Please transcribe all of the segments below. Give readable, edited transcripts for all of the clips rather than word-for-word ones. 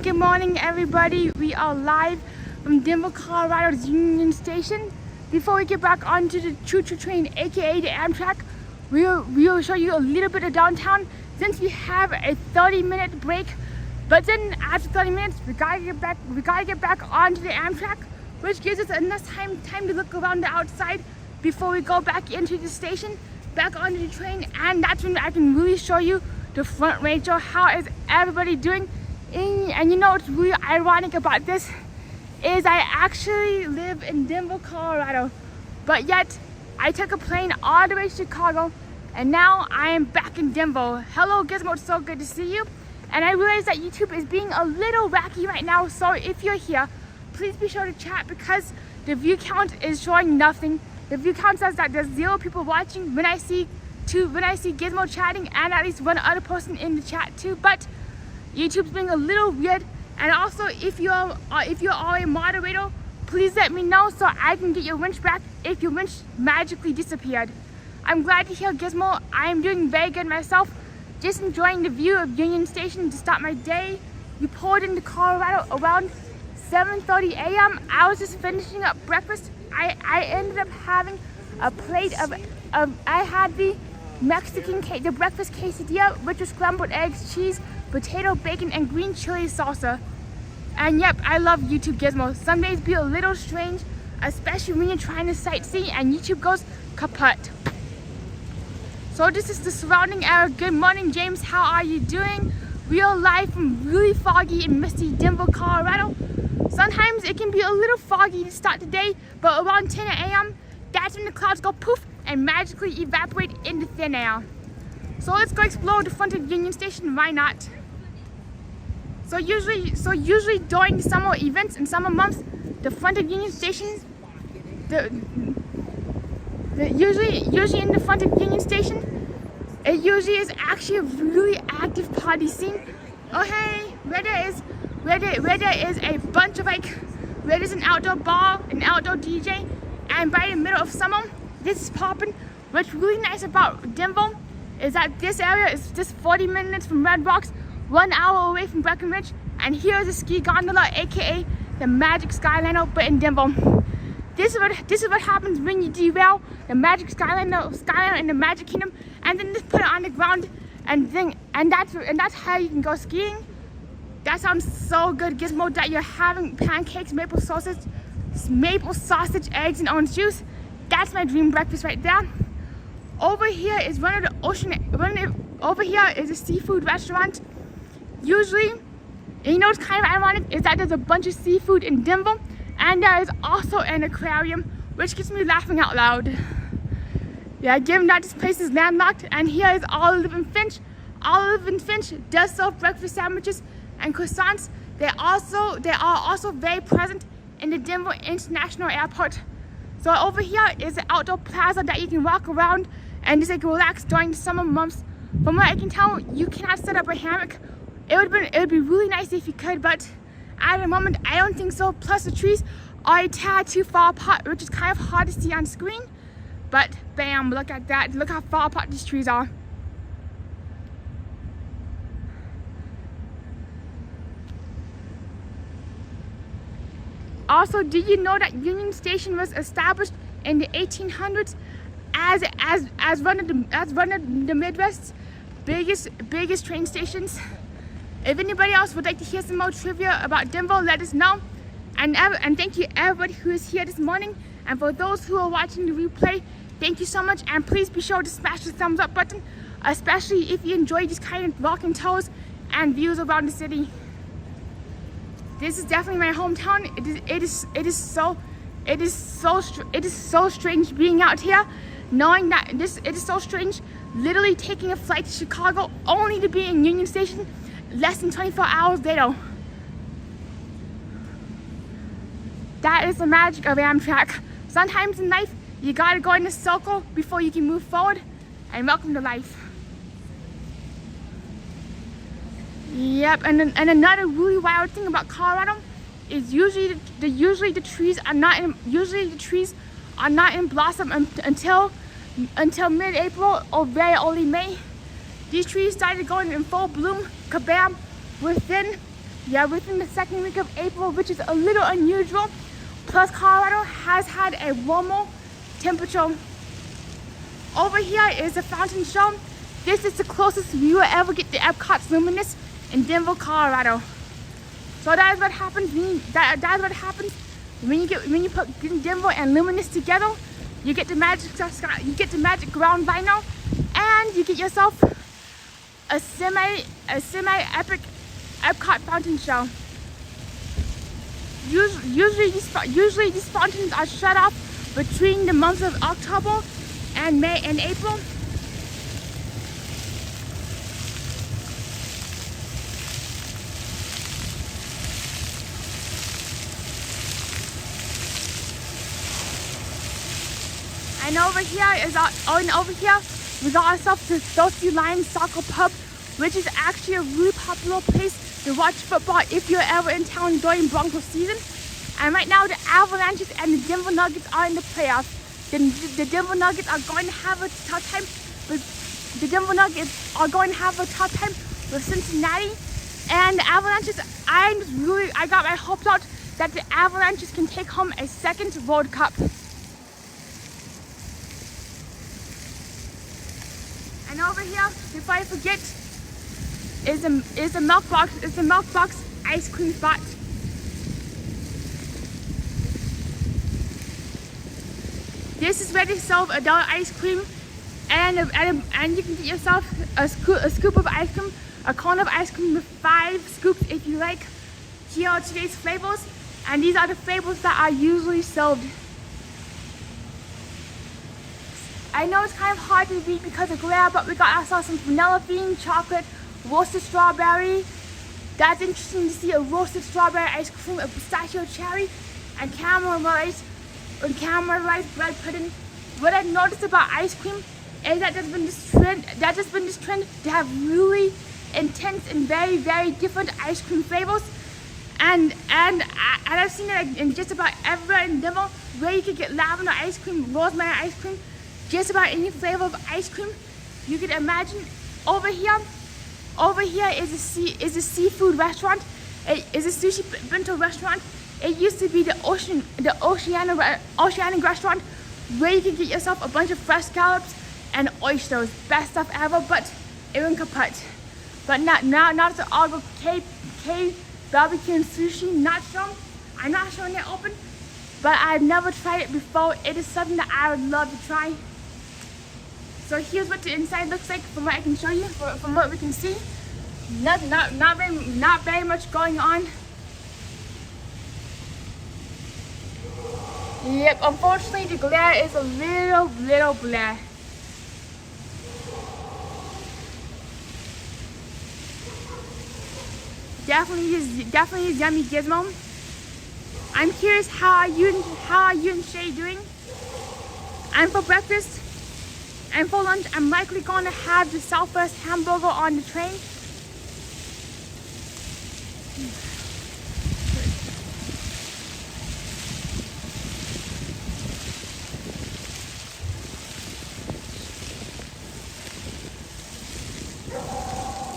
Good morning, everybody. We are live from Denver, Colorado's Union Station. Before we get back onto the choo-choo train, aka the Amtrak, we'll show you a little bit of downtown since we have a 30-minute break. But then after 30 minutes, we gotta get back onto the Amtrak, which gives us enough time to look around the outside before we go back into the station, back onto the train, and that's when I can really show you the front range. So how is everybody doing? And you know what's really ironic about this is I actually live in Denver, Colorado, but yet I took a plane all the way to Chicago, and now I am back in Denver. Hello Gizmo, it's so good to see you. And I realize that YouTube is being a little wacky right now, so if you're here, please be sure to chat because the view count is showing nothing. The view count says that there's 0 people watching when I see Gizmo chatting and at least one other person in the chat too. But YouTube's being a little weird. And also, if you're a moderator, please let me know so I can get your winch back if your winch magically disappeared. I'm glad to hear Gizmo. I am doing very good myself. Just enjoying the view of Union Station to start my day. We pulled into Colorado around 7:30 a.m. I was just finishing up breakfast. I ended up having a plate of I had the the breakfast quesadilla, which was scrambled eggs, cheese, potato, bacon, and green chili salsa. And yep, I love YouTube Gizmo. Some days be a little strange, especially when you're trying to sightsee and YouTube goes kaput. So this is the surrounding area. Good morning, James. How are you doing? We are live from really foggy and misty Denver, Colorado. Sometimes it can be a little foggy to start the day, but around 10 a.m., that's when the clouds go poof and magically evaporate into thin air. So let's go explore the front of Union Station. Why not? So usually during the summer events and summer months, the front of Union Station, usually in the front of Union Station, it usually is actually a really active party scene. Oh hey, where there is a bunch of where there's an outdoor bar, an outdoor DJ, and by the middle of summer, this is popping. What's really nice about Denver is that this area is just 40 minutes from Red Rocks, 1 hour away from Breckenridge, and here's a ski gondola, aka the Magic Skyline, but in Denver. This is what happens when you derail the Magic Skyline in the Magic Kingdom, and then just put it on the ground, and that's how you can go skiing. That sounds so good, Gizmo, that you're having pancakes, maple sausage, eggs, and orange juice. That's my dream breakfast right there. Over here is over here is a seafood restaurant. Usually, and you know what's kind of ironic is that there's a bunch of seafood in Denver, and there is also an aquarium, which gets me laughing out loud. Yeah, given that this place is landlocked, and here is Olive and Finch. Olive and Finch does serve breakfast sandwiches and croissants. They are also very present in the Denver International Airport. So over here is an outdoor plaza that you can walk around and just relax during the summer months. From what I can tell, you cannot set up a hammock. It would be really nice if you could, but at the moment I don't think so. Plus the trees are a tad too far apart, which is kind of hard to see on screen. But bam, look at that. Look how far apart these trees are. Also, did you know that Union Station was established in the 1800s as one of the Midwest's biggest train stations? If anybody else would like to hear some more trivia about Denver, let us know. And thank you everybody who is here this morning. And for those who are watching the replay, thank you so much. And please be sure to smash the thumbs up button, especially if you enjoy these kind of walking tours and views around the city. This is definitely my hometown. It is so strange being out here, knowing that it is so strange literally taking a flight to Chicago only to be in Union Station less than 24 hours later. That is the magic of Amtrak. Sometimes in life you gotta go in a circle before you can move forward, and welcome to life. Yep, and another really wild thing about Colorado is usually the trees are not in blossom until mid-April or very early May. These trees started going in full bloom, kabam, within Yeah, within the second week of April, which is a little unusual. Plus, Colorado has had a warmer temperature. Over here is a fountain show. This is the closest you will ever get to Epcot's Luminous in Denver, Colorado. So that is what happens when you put Denver and Luminous together. You get the magic ground vinyl, and you get yourself a semi-epic Epcot fountain show. Usually these fountains are shut off between the months of October and May and April. And over here we got ourselves the Skyline Soccer Pub, which is actually a really popular place to watch football if you're ever in town during Broncos season. And right now the Avalanches and the Denver Nuggets are in the playoffs. The Denver Nuggets are going to have a tough time with Cincinnati. And the Avalanches, I got my hopes out that the Avalanches can take home a second World Cup. And over here, before I forget, is a milk box ice cream spot. This is where they serve adult ice cream, and you can get yourself a scoop of ice cream, a cone of ice cream with 5 scoops if you like. Here are today's flavors, and these are the flavors that are usually served. I know it's kind of hard to read because of glare, but we got ourselves some vanilla bean, chocolate, roasted strawberry. That's interesting to see, a roasted strawberry ice cream, a pistachio cherry, and caramelized bread pudding. What I've noticed about ice cream is that there's been this trend to have really intense and very, very different ice cream flavors. And I've seen it in just about everywhere in Denver, where you could get lavender ice cream, rosemary ice cream, just about any flavor of ice cream you could imagine. Over here is a seafood restaurant. It is a sushi bento restaurant. It used to be the Oceanic restaurant, where you could get yourself a bunch of fresh scallops and oysters. Best stuff ever, but it went kaput. But now it's all go K barbecue and sushi. I'm not sure when they're open, but I've never tried it before. It is something that I would love to try. So here's what the inside looks like from what I can show you, from what we can see. Not very much going on. Yep, unfortunately the glare is a little glare. Definitely is yummy gizmo. I'm curious, how are you and Shay doing? And for breakfast and for lunch, I'm likely going to have the Southwest hamburger on the train.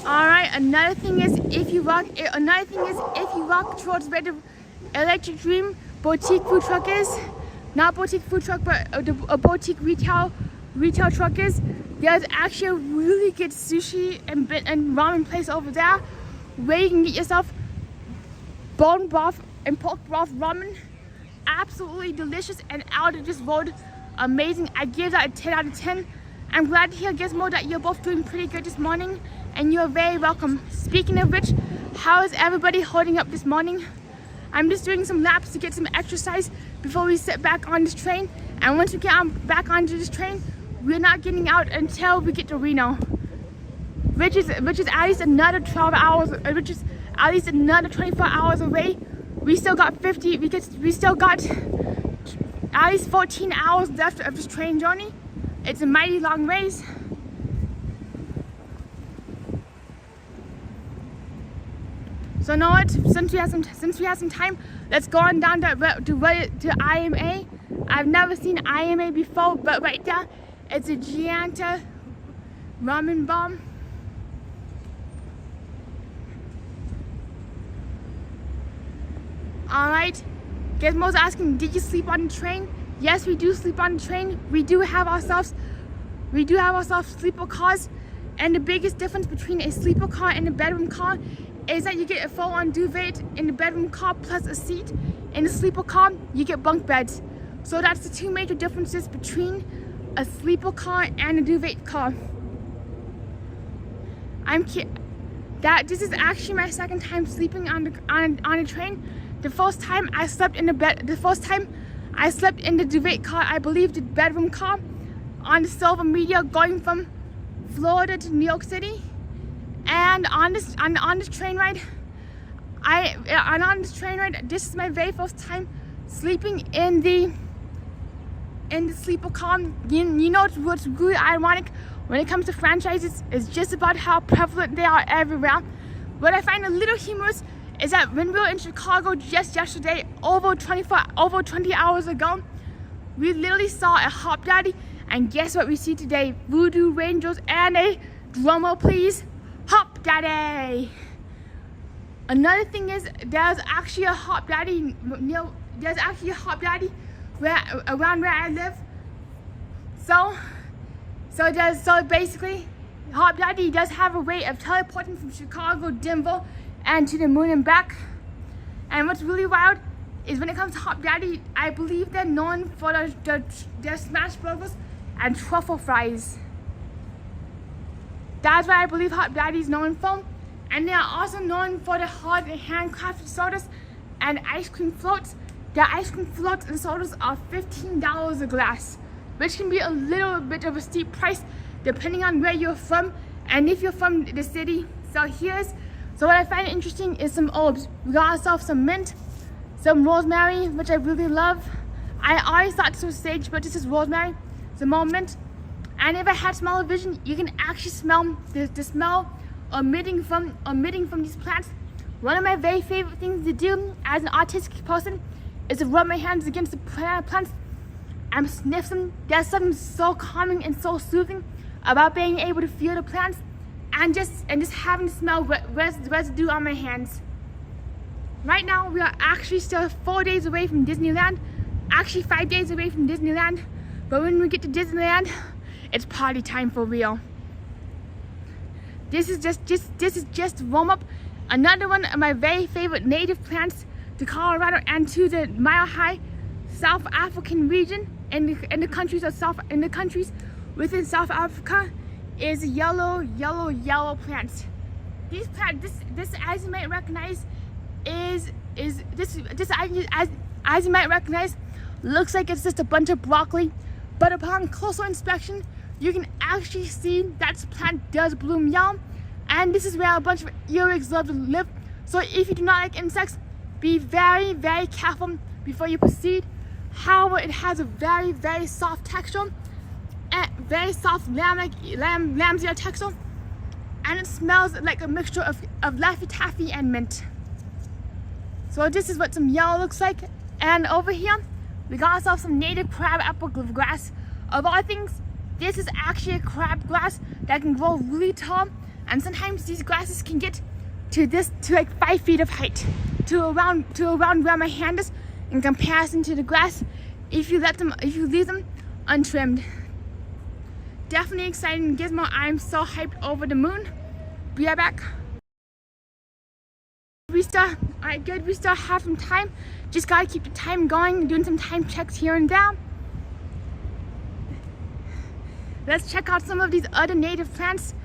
Alright, another thing is if you walk towards where the Electric Dream boutique food truck is, not boutique food truck, but a boutique retail truck is, there's actually a really good sushi and ramen place over there where you can get yourself bone broth and pork broth ramen. Absolutely delicious and out of this world amazing. I give that a 10 out of 10. I'm glad to hear, Gizmo, that you're both doing pretty good this morning, and you're very welcome. Speaking of which, how is everybody holding up this morning? I'm just doing some laps to get some exercise before we sit back on this train. And once we get back onto this train, we're not getting out until we get to Reno, which is at least another 12 hours, which is at least another 24 hours away. We still got at least 14 hours left of this train journey. It's a mighty long race. So know what? Since we have some time, let's go on down to IMA. I've never seen IMA before, but right there, it's a giant ramen bomb. Alright, Gizmo's asking, did you sleep on the train? Yes, we do sleep on the train. We do have ourselves sleeper cars. And the biggest difference between a sleeper car and a bedroom car is that you get a full-on duvet in the bedroom car plus a seat. In the sleeper car, you get bunk beds. So that's the two major differences between a sleeper car and a duvet car. This is actually my second time sleeping on a train. The first time I slept in the duvet car, I believe the bedroom car, on the Silver Media going from Florida to New York City. And on this train ride, this is my very first time sleeping in the sleeper car. You know what's really ironic when it comes to franchises is just about how prevalent they are everywhere. What I find a little humorous is that when we were in Chicago just yesterday, over 20 hours ago, we literally saw a Hop Daddy, and guess what we see today? Voodoo Rangers and a drummer please, Hop Daddy. Another thing is there's actually a Hop Daddy around where I live. So basically, Hop Daddy does have a way of teleporting from Chicago, Denver, and to the moon and back. And what's really wild is when it comes to Hop Daddy, I believe they're known for their smash burgers and truffle fries. That's what I believe Hop Daddy is known for. And they are also known for the hard handcrafted sodas and ice cream floats. Their ice cream floats and sodas are $15 a glass, which can be a little bit of a steep price depending on where you're from and if you're from the city. So what I find interesting is some herbs. We got ourselves some mint, some rosemary, which I really love. I always thought this was sage, but this is rosemary, some more mint. And if I had smell-o-vision, you can actually smell the smell emitting from these plants. One of my very favorite things to do as an autistic person is to rub my hands against the plants and sniff them. There's something so calming and so soothing about being able to feel the plants and just having to smell residue on my hands. Right now, we are actually still 4 days away from Disneyland. Actually 5 days away from Disneyland. But when we get to Disneyland, it's party time for real. This is just warm up. Another one of my very favorite native plants to Colorado and to the mile-high South African region in the countries within South Africa is yellow plants. These plants, this as you might recognize, as you might recognize, looks like it's just a bunch of broccoli, but upon closer inspection, you can actually see that this plant does bloom yellow, and this is where a bunch of earwigs love to live. So if you do not like insects, be very, very careful before you proceed. However, it has a very, very soft texture, and very soft lamb's ear texture, and it smells like a mixture of Laffy Taffy and mint. So this is what some yellow looks like. And over here, we got ourselves some native crab apple grass. Of all things, this is actually a crab grass that can grow really tall, and sometimes these grasses can get to like 5 feet of height, to around where my hand is, in comparison to the grass if you leave them untrimmed. Definitely exciting Gizmo. I'm so hyped over the moon. Be right back. Alright, good. We still have some time. Just gotta keep the time going, doing some time checks here and there. Let's check out some of these other native plants,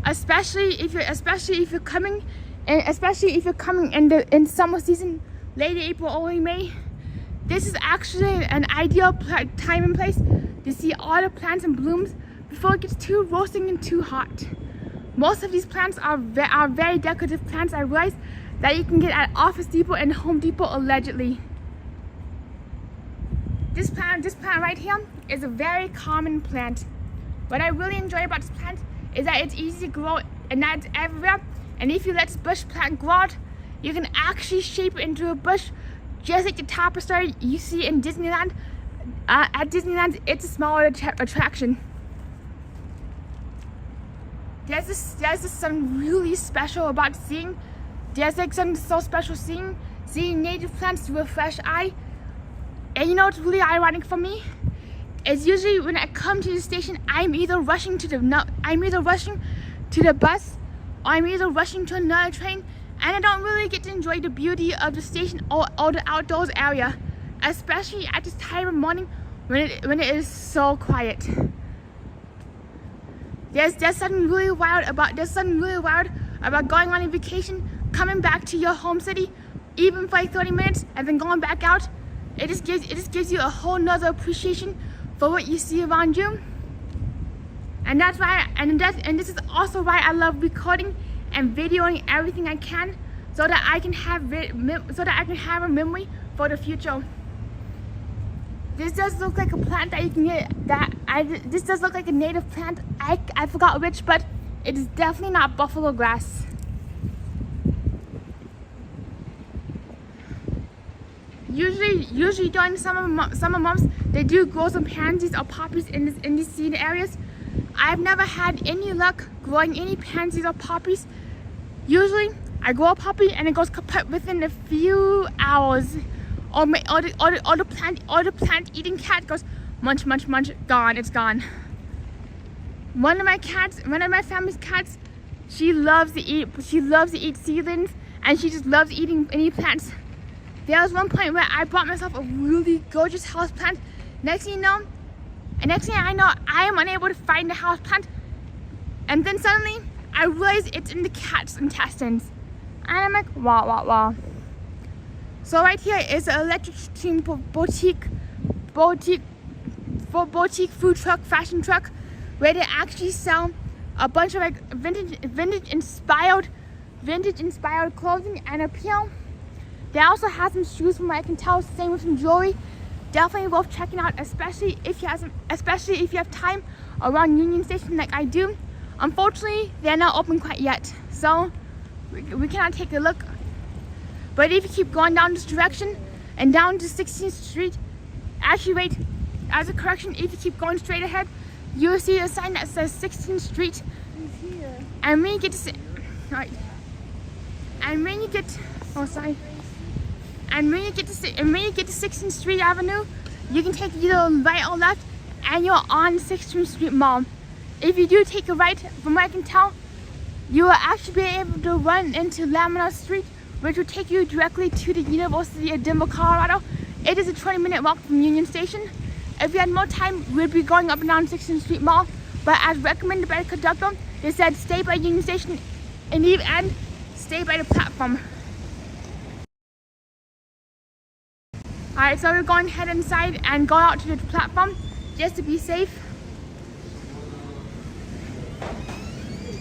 especially if you're coming in summer season, late April, early May. This is actually an ideal time and place to see all the plants and blooms before it gets too roasting and too hot. Most of these plants are very decorative plants, I realize, that you can get at Office Depot and Home Depot allegedly. This plant right here is a very common plant. What I really enjoy about this plant is that it's easy to grow and that it's everywhere. And if you let this bush plant grow out, you can actually shape it into a bush, just like the tapestry you see in Disneyland. At Disneyland, it's a smaller attraction. There's just something really special about seeing. There's like something so special seeing seeing native plants with a fresh eye. And you know what's really ironic for me? It's usually when I come to the station, I'm either rushing to the bus, or I'm either rushing to another train, and I don't really get to enjoy the beauty of the station or the outdoors area, especially at this time of morning when it is so quiet. There's something really wild about going on a vacation, coming back to your home city, even for like 30 minutes, and then going back out. It just gives you a whole nother appreciation for what you see around you. And that's why, and this is also why I love recording and videoing everything I can, so that I can have a memory for the future. This does look like a plant that you can get. This does look like a native plant. I forgot which, but it is definitely not buffalo grass. Usually during summer months, they do grow some pansies or poppies in these scenic areas. I've never had any luck growing any pansies or poppies. Usually, I grow a poppy and it goes kaput within a few hours. Or the plant eating cat goes munch, gone. It's gone. One of my family's cats, she loves to eat seedlings, and she just loves eating any plants. There was one point where I bought myself a really gorgeous house plant. Next thing I know, I am unable to find the house plant, and then suddenly I realize it's in the cat's intestines, and I'm like, wow. So right here is an electric stream boutique food truck, fashion truck, where they actually sell a bunch of like vintage inspired clothing and apparel. They also have some shoes from what I can tell, same with some jewelry. Definitely worth checking out, especially if you have time around Union Station like I do. Unfortunately, they're not open quite yet, so we cannot take a look. But if you keep going down this direction and down to 16th Street, actually wait, as a correction, if you keep going straight ahead, you will see a sign that says 16th Street. He's here. And when you get to, right, and when you get, oh sorry, and when you get to 16th Street Avenue, you can take either right or left, and you're on 16th Street Mall. If you do take a right, from what I can tell, you will actually be able to run into Larimer Street, which will take you directly to the University of Denver, Colorado. It is a 20-minute walk from Union Station. If you had more time, we'd be going up and down 16th Street Mall, but as recommended by the conductor, they said stay by Union Station and stay by the platform. Alright, so we're going to head inside and go out to the platform just to be safe.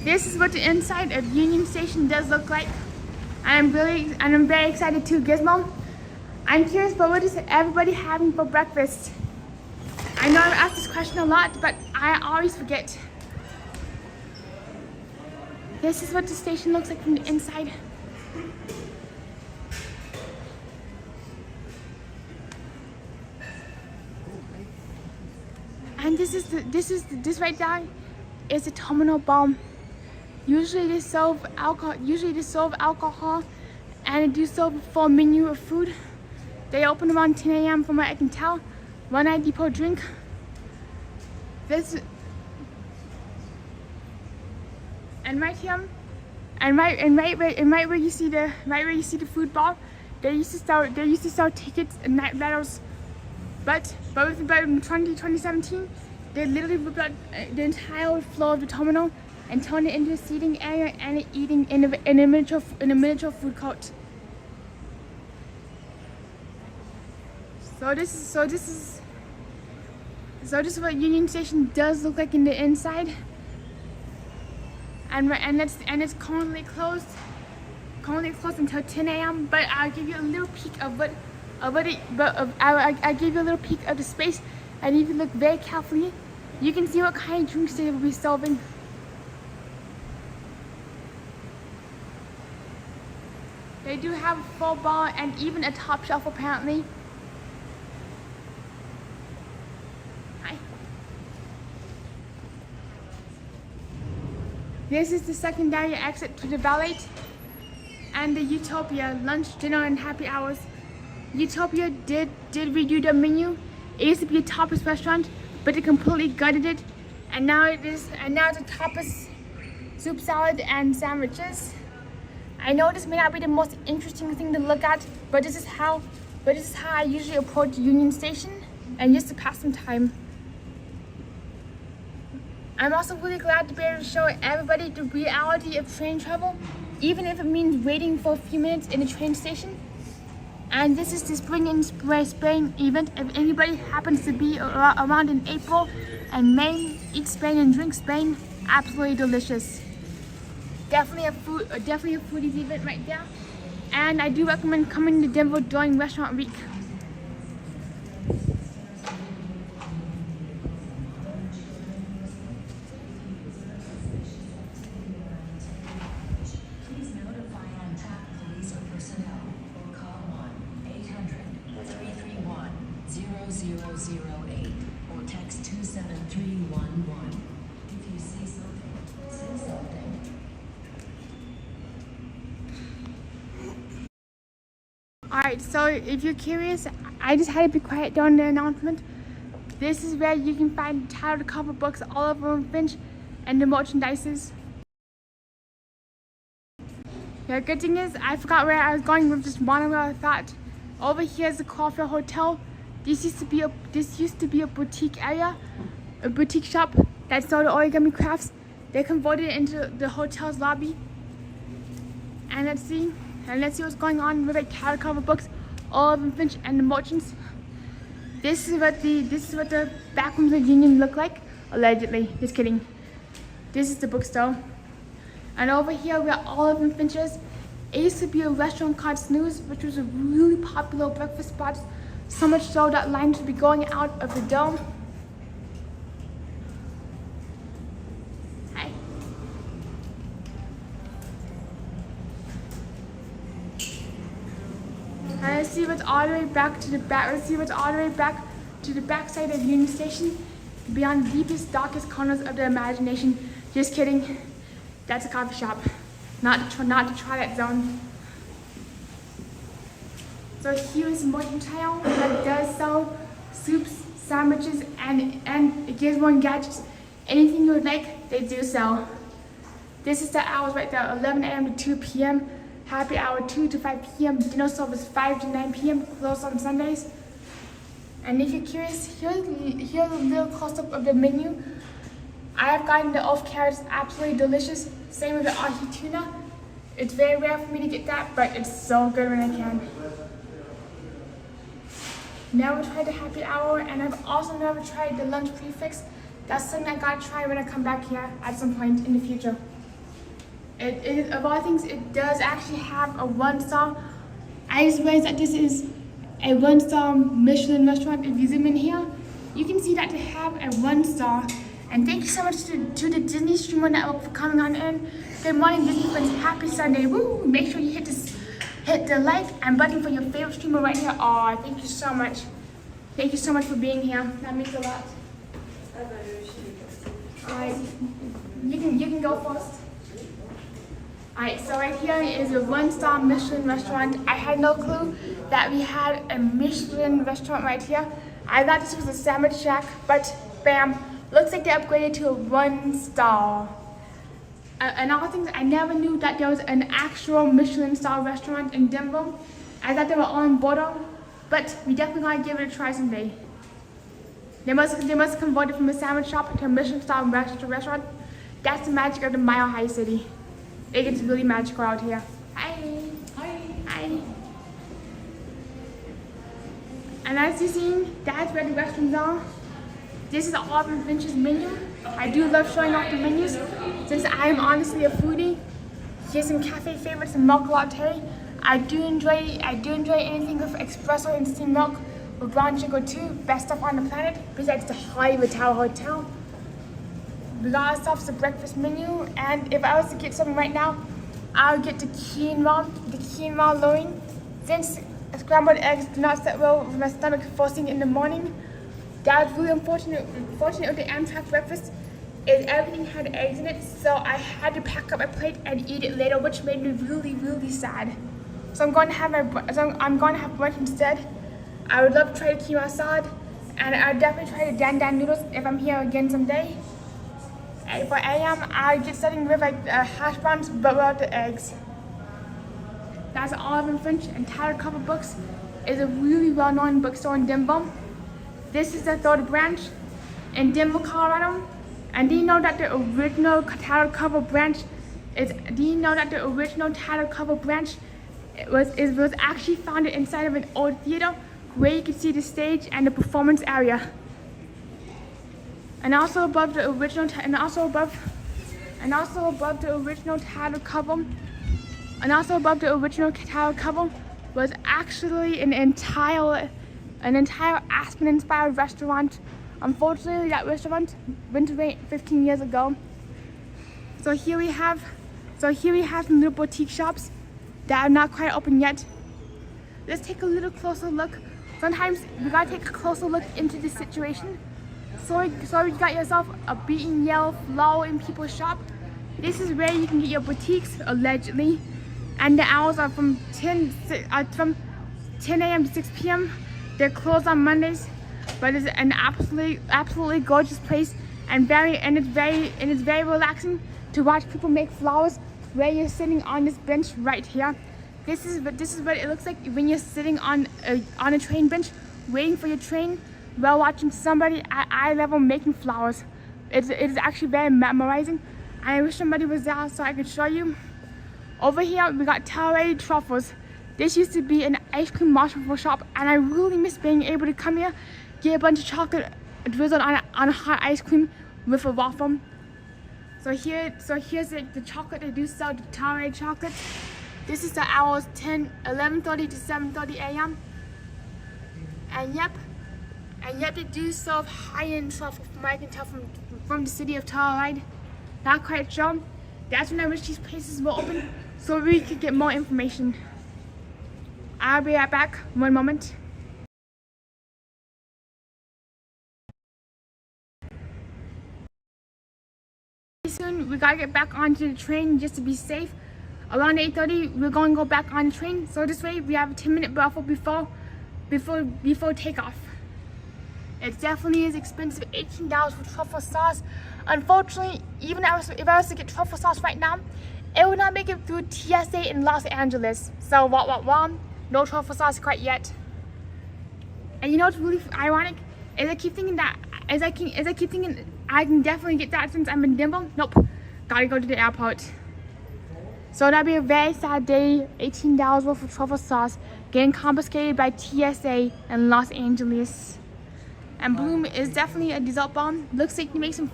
This is what the inside of Union Station does look like. I'm very excited too, Gizmo. I'm curious, but what is everybody having for breakfast? I know I've asked this question a lot, but I always forget. This is what the station looks like from the inside. And this right there is the terminal bomb. Usually they serve alcohol, and they do serve a full menu of food. They open around 10 a.m. from what I can tell. $1.90 per drink. This and right here, and right where you see the food bar, they used to sell tickets and night rattles. But in 2017, they literally ripped out the entire floor of the terminal and turned it into a seating area and eating in a miniature food court. So this is what Union Station does look like in the inside, and it's currently closed until 10 a.m. But I'll give you a little peek of I'll give you a little peek of the space, and if you look very carefully, you can see what kind of drinks they will be serving. They do have a full bar and even a top shelf apparently. Hi. This is the secondary exit to the valet. and the Utopia lunch, dinner, and happy hours. Utopia did redo the menu. It used to be a tapas restaurant, but they completely gutted it, and now it's a tapas, soup, salad, and sandwiches. I know this may not be the most interesting thing to look at, but this is how I usually approach Union Station, and just to pass some time. I'm also really glad to be able to show everybody the reality of train travel, even if it means waiting for a few minutes in the train station. And this is the Spring in Spain event. If anybody happens to be around in April and May, eat Spain and drink Spain. Absolutely delicious. Definitely a foodies event right there. And I do recommend coming to Denver during Restaurant Week. Please notify Amtrak police or personnel or call 1-800-331-0008 or text 27311. If you see something, say something. Alright, so if you're curious, I just had to be quiet during the announcement. This is where you can find titled cover books all over Finch and the merchandises. The good thing is, I forgot where I was going with this monorail thought. Over here is the Crawford Hotel. This used to be a boutique area, a boutique shop that sold origami crafts. They converted it into the hotel's lobby. And let's see what's going on with like title cover books all over Finch and the merchants. This is what the back rooms of Union look like, allegedly. Just kidding. This is the bookstore. And over here we are all of Finchers. It used to be a restaurant called Snooze, which was a really popular breakfast spot. So much so that lines would be going out of the dome. Hi. And let's see what's all the way back to the back. Let's see what's all the way back to the back side of Union Station, beyond the deepest, darkest corners of the imagination. Just kidding. That's a coffee shop. Not to try that zone. So here's mercantile that does sell soups, sandwiches, and it gives one gadgets. Anything you would like, they do sell. This is the hours right there: 11 a.m. to 2 p.m. Happy hour 2 to 5 p.m. Dinner service 5 to 9 p.m. Closed on Sundays. And if you're curious, here's a little close-up of the menu. I have gotten the off carrots, absolutely delicious. Same with the ahi tuna. It's very rare for me to get that, but it's so good when I can. Never tried the happy hour, and I've also never tried the lunch prefix. That's something I gotta try when I come back here at some point in the future. Of all things, it does actually have a 1-star. I just realized that this is a 1-star Michelin restaurant. If you zoom in here, you can see that they have a 1-star. And thank you so much to the Disney Streamer Network for coming on in. Good morning, Disney friends. Happy Sunday. Woo! Make sure you hit the like and button for your favorite streamer right here. Oh, thank you so much. Thank you so much for being here. That means a lot. Alright, you can go first. Alright, so right here is a 1-star Michelin restaurant. I had no clue that we had a Michelin restaurant right here. I thought this was a sandwich shack, but bam. Looks like they upgraded to a 1-star. And all things, I never knew that there was an actual Michelin star restaurant in Denver. I thought they were all in Bordeaux, but we definitely gotta give it a try someday. They must convert it from a sandwich shop to a Michelin star restaurant. That's the magic of the Mile High City. It gets really magical out here. Hi. Hi. Hi. And as you've seen, that's where the restrooms are. This is all of Finch's menu. I do love showing off the menus since I am honestly a foodie. Here's some cafe favorites and milk latte. I do enjoy anything with espresso and steamed milk with brown sugar too. Best stuff on the planet besides the Hollywood Tower Hotel. We got ourselves the breakfast menu, and if I was to get something right now, I would get the quinoa loin. Since scrambled eggs do not sit well with my stomach first thing in the morning, that was really unfortunate with the Amtrak breakfast. is everything had eggs in it, so I had to pack up my plate and eat it later, which made me really, really sad. So I'm going to have brunch instead. I would love to try the quinoa salad, and I'll definitely try the dan dan noodles if I'm here again someday. And for AM, I just starting with like hash browns, but without the eggs. That's Olive and Finch and Tattered Cover Books is a really well-known bookstore in Denver. This is the third branch in Denver, Colorado. And do you know that the original Tattered Cover branch was actually founded inside of an old theater where you could see the stage and the performance area. And also above the original Tattered Cover was actually an entire Aspen-inspired restaurant. Unfortunately, that restaurant went away 15 years ago. So here we have some little boutique shops that are not quite open yet. Let's take a little closer look. Sometimes we gotta take a closer look into this situation. So you got yourself a beaten yellow flower in people's shop. This is where you can get your boutiques, allegedly. And the hours are from 10 a.m. to 6 p.m. They're closed on Mondays, but it's an absolutely gorgeous place, and it's very relaxing to watch people make flowers where you're sitting on this bench right here. This is what it looks like when you're sitting on a train bench waiting for your train while watching somebody at eye level making flowers. It is actually very memorizing. I wish somebody was there so I could show you. Over here we got Telluride truffles. This used to be an ice cream marshmallow shop, and I really miss being able to come here, get a bunch of chocolate drizzled on a hot ice cream with a waffle. So here's the chocolate they do sell, the Telluride chocolate. This is the hours 11:30 to 7:30 a.m. And yep, they do serve high-end truffle, from what I can tell from the city of Telluride. Not quite sure. That's when I wish these places were open so we could get more information. I'll be right back. One moment. Soon we gotta get back onto the train just to be safe. Around 8:30 we're going to go back on the train, so this way we have a 10-minute buffer before takeoff. It definitely is expensive, $18 for truffle sauce. Unfortunately, even if I was to get truffle sauce right now, it would not make it through TSA in Los Angeles. So no truffle sauce quite yet. And you know what's really ironic? Is I keep thinking I can definitely get that since I'm in Denver. Nope, gotta go to the airport. So that'd be a very sad day. $18 worth of truffle sauce getting confiscated by TSA in Los Angeles. And Bloom is definitely a dessert bomb. Looks like he makes some,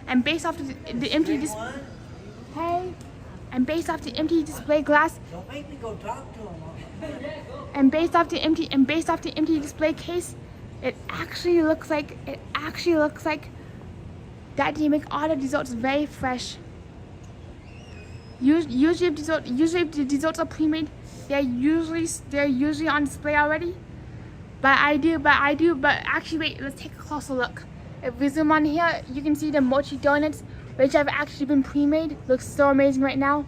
and based off the empty display. Hey, and based off the empty display glass. Don't make me go talk to him. And based off the empty display case, it actually looks like that they make all the desserts very fresh. Usually if the desserts are pre-made, they're usually on display already. But actually wait, let's take a closer look. If we zoom on here, you can see the mochi donuts, which have actually been pre-made. Looks so amazing right now.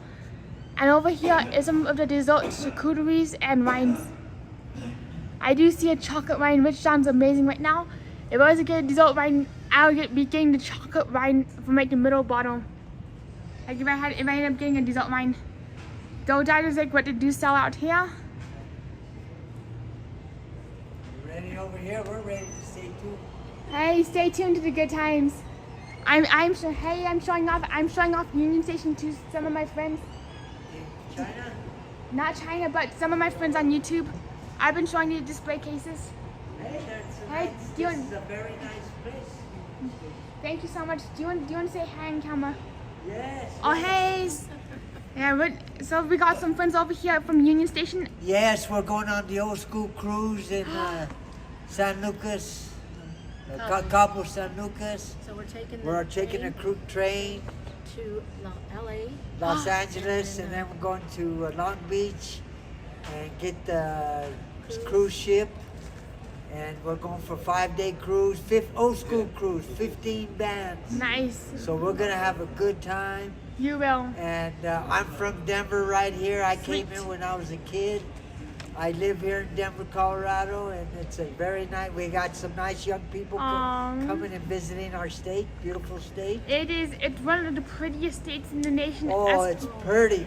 And over here is some of the dessert charcuteries and wines. I do see a chocolate wine, which sounds amazing right now. If I was to get a dessert wine, I would be getting the chocolate wine from like the middle bottle. Like if I ended up getting a dessert wine. Though that is like what they do sell out here. Ready over here? We're ready to stay tuned. Hey, stay tuned to the good times. I'm showing off Union Station to some of my friends. In China? Not China, but some of my friends on YouTube. I've been showing you the display cases. Hey, this is a very nice place. Thank you so much. Do you want to say hi on camera? Yes. Oh hey. Yeah, so we got some friends over here from Union Station. Yes, we're going on the old school cruise in San Lucas, Cabo San Lucas. So we're taking a cruise train to LA, Los Angeles, and then we're going to Long Beach and get the cruise ship. And we're going for 5-day cruise, old school cruise, 15 bands. Nice. So we're gonna have a good time. You will. And I'm from Denver right here. I came Sweet. here when I was a kid. I live here in Denver, Colorado, and it's a very nice. We got some nice young people coming and visiting our state, beautiful state. It's one of the prettiest states in the nation. Oh, it's pretty,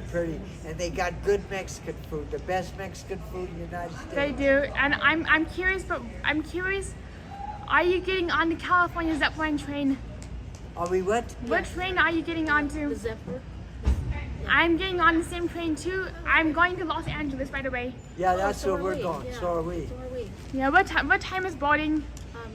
and they got good Mexican food, the best Mexican food in the United States. They do, and I'm curious. Are you getting on the California Zephyr train? Are we what? What train are you getting onto? The Zephyr. I'm getting on the same train too. I'm going to Los Angeles right away. Yeah, that's so where are we're we. going. Yeah. So are we. So are we. Yeah. What time is boarding?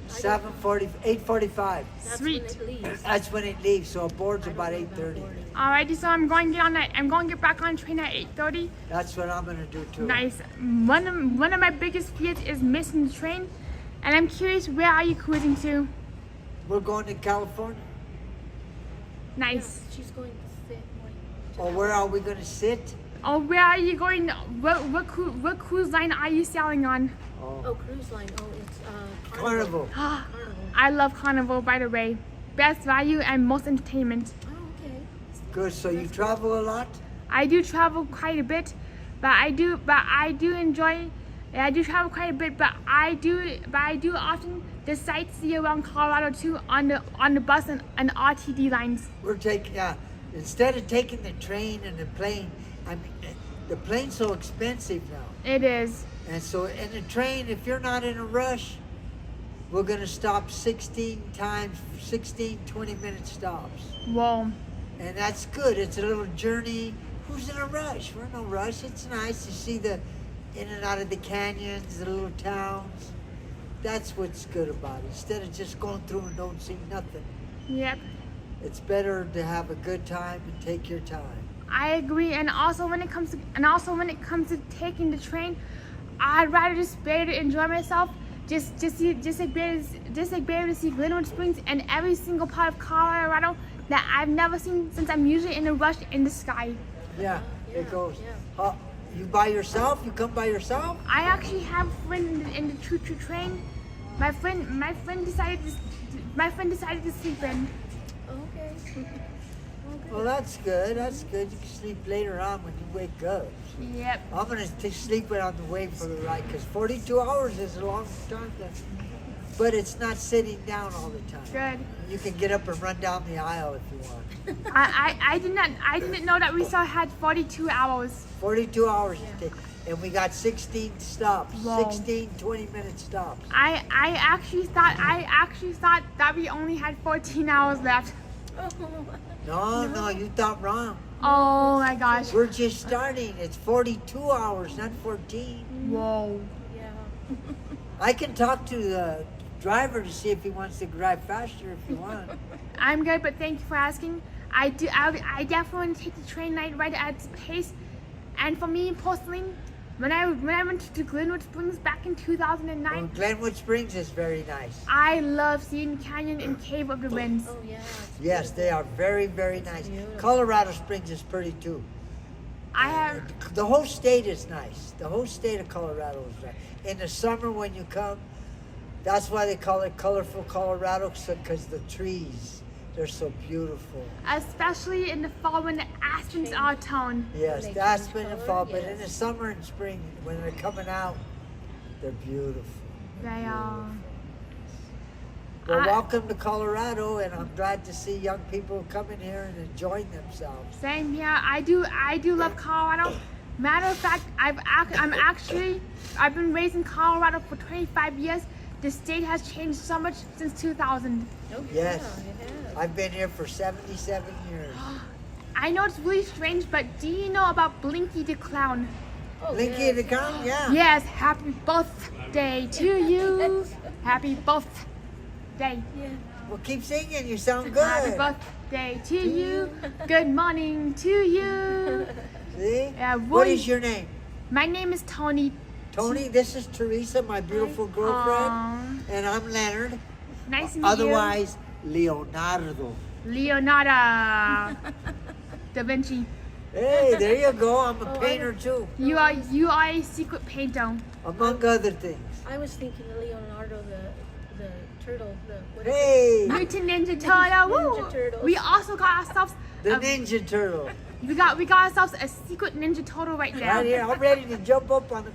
7:40, 8:45. That's Sweet. when it leaves. That's when it leaves. So it boards about 8:30. Alrighty, so I'm going to get on that. I'm going to get back on the train at 8:30. That's what I'm gonna do too. Nice. One of my biggest fears is missing the train, and I'm curious, where are you cruising to? We're going to California. Nice. She's going to sit. Or where are we gonna sit? Oh, where are you going? What cruise line are you sailing on? Oh, cruise line. Oh, it's Carnival. Carnival. I love Carnival, by the way. Best value and most entertainment. Oh, okay. Good. So you travel a lot? I do travel quite a bit, but I do enjoy. I do travel quite a bit, but I do often the sightsee around Colorado too on the bus and RTD lines. We're taking instead of taking the train and the plane. I mean, the plane's so expensive now, It is. and so in the train, if you're not in a rush, we're gonna stop 16 times, 20-minute stops, Whoa. and that's good. It's a little journey. Who's in a rush? We're in no rush. It's nice to see the in and out of the canyons, the little towns. That's what's good about it. Instead of just going through and don't see nothing, Yep. it's better to have a good time and take your time. I agree, and also when it comes to taking the train, I'd rather just be able to enjoy myself, just be able to see Glenwood Springs and every single part of Colorado that I've never seen, since I'm usually in a rush in the sky. Yeah, it goes. yeah. You by yourself? You come by yourself? I actually have a friend in the choo-choo train. My friend decided to sleep in. Okay. Well, that's good. That's good. You can sleep later on when you wake up. Yep. I'm gonna sleep on the way for the ride because 42 hours is a long time. But it's not sitting down all the time. Good. You can get up and run down the aisle if you want. I didn't know that we still had 42 hours. 42 hours to take, and we got 16 stops. Wow. 16 20-minute stops. I actually thought that we only had 14 hours left. No, you thought wrong. Oh my gosh. We're just starting. It's 42 hours, not 14. Whoa. Yeah. I can talk to the driver to see if he wants to drive faster if you want. I'm good, but thank you for asking. I definitely want to take the train right at its pace. And for me personally, when I went to Glenwood Springs back in 2009, Well, Glenwood Springs is very nice. I love seeing the canyon and cave of the winds. Oh, yeah. Yes, they are very, very nice. Beautiful. Colorado Springs is pretty too. I have The whole state is nice. The whole state of Colorado is nice. In the summer when you come, that's why they call it colorful Colorado, because the trees, they're so beautiful. especially in the fall when the aspens are toned. Yes, They the change aspen and color, fall, but yes. in the summer and spring, when they're coming out, they're beautiful. They are. Well, I- welcome to Colorado, and I'm glad to see young people coming here and enjoying themselves. Same here. I do love Colorado. Matter of fact, I've been raised in Colorado for 25 years. The state has changed so much since 2000. Oh, Yes. Yeah, it has. I've been here for 77 years. I know it's really strange, but do you know about Blinky the Clown? Oh, Linky yes. the Clown, yeah. Yes, happy birthday to you. Happy birthday. Yeah. Well, keep singing. You sound Happy good. birthday to you. Good morning to you. See? Yeah, What boy. is your name? My name is Tony. Tony, this is Teresa, my beautiful girlfriend. Aw, And I'm Leonard, nice to meet otherwise Leonardo. you. Leonardo da Vinci. Hey, there you go. I'm a Oh, painter too, You are a secret painter. among other things. I was thinking Leonardo, the turtle, what is it? Hey, Mutant Ninja Turtle. Woo! Ninja Turtles. We also got ourselves the a, Ninja Turtle. we got ourselves a secret Ninja Turtle right now. Right here. I'm ready to jump up on the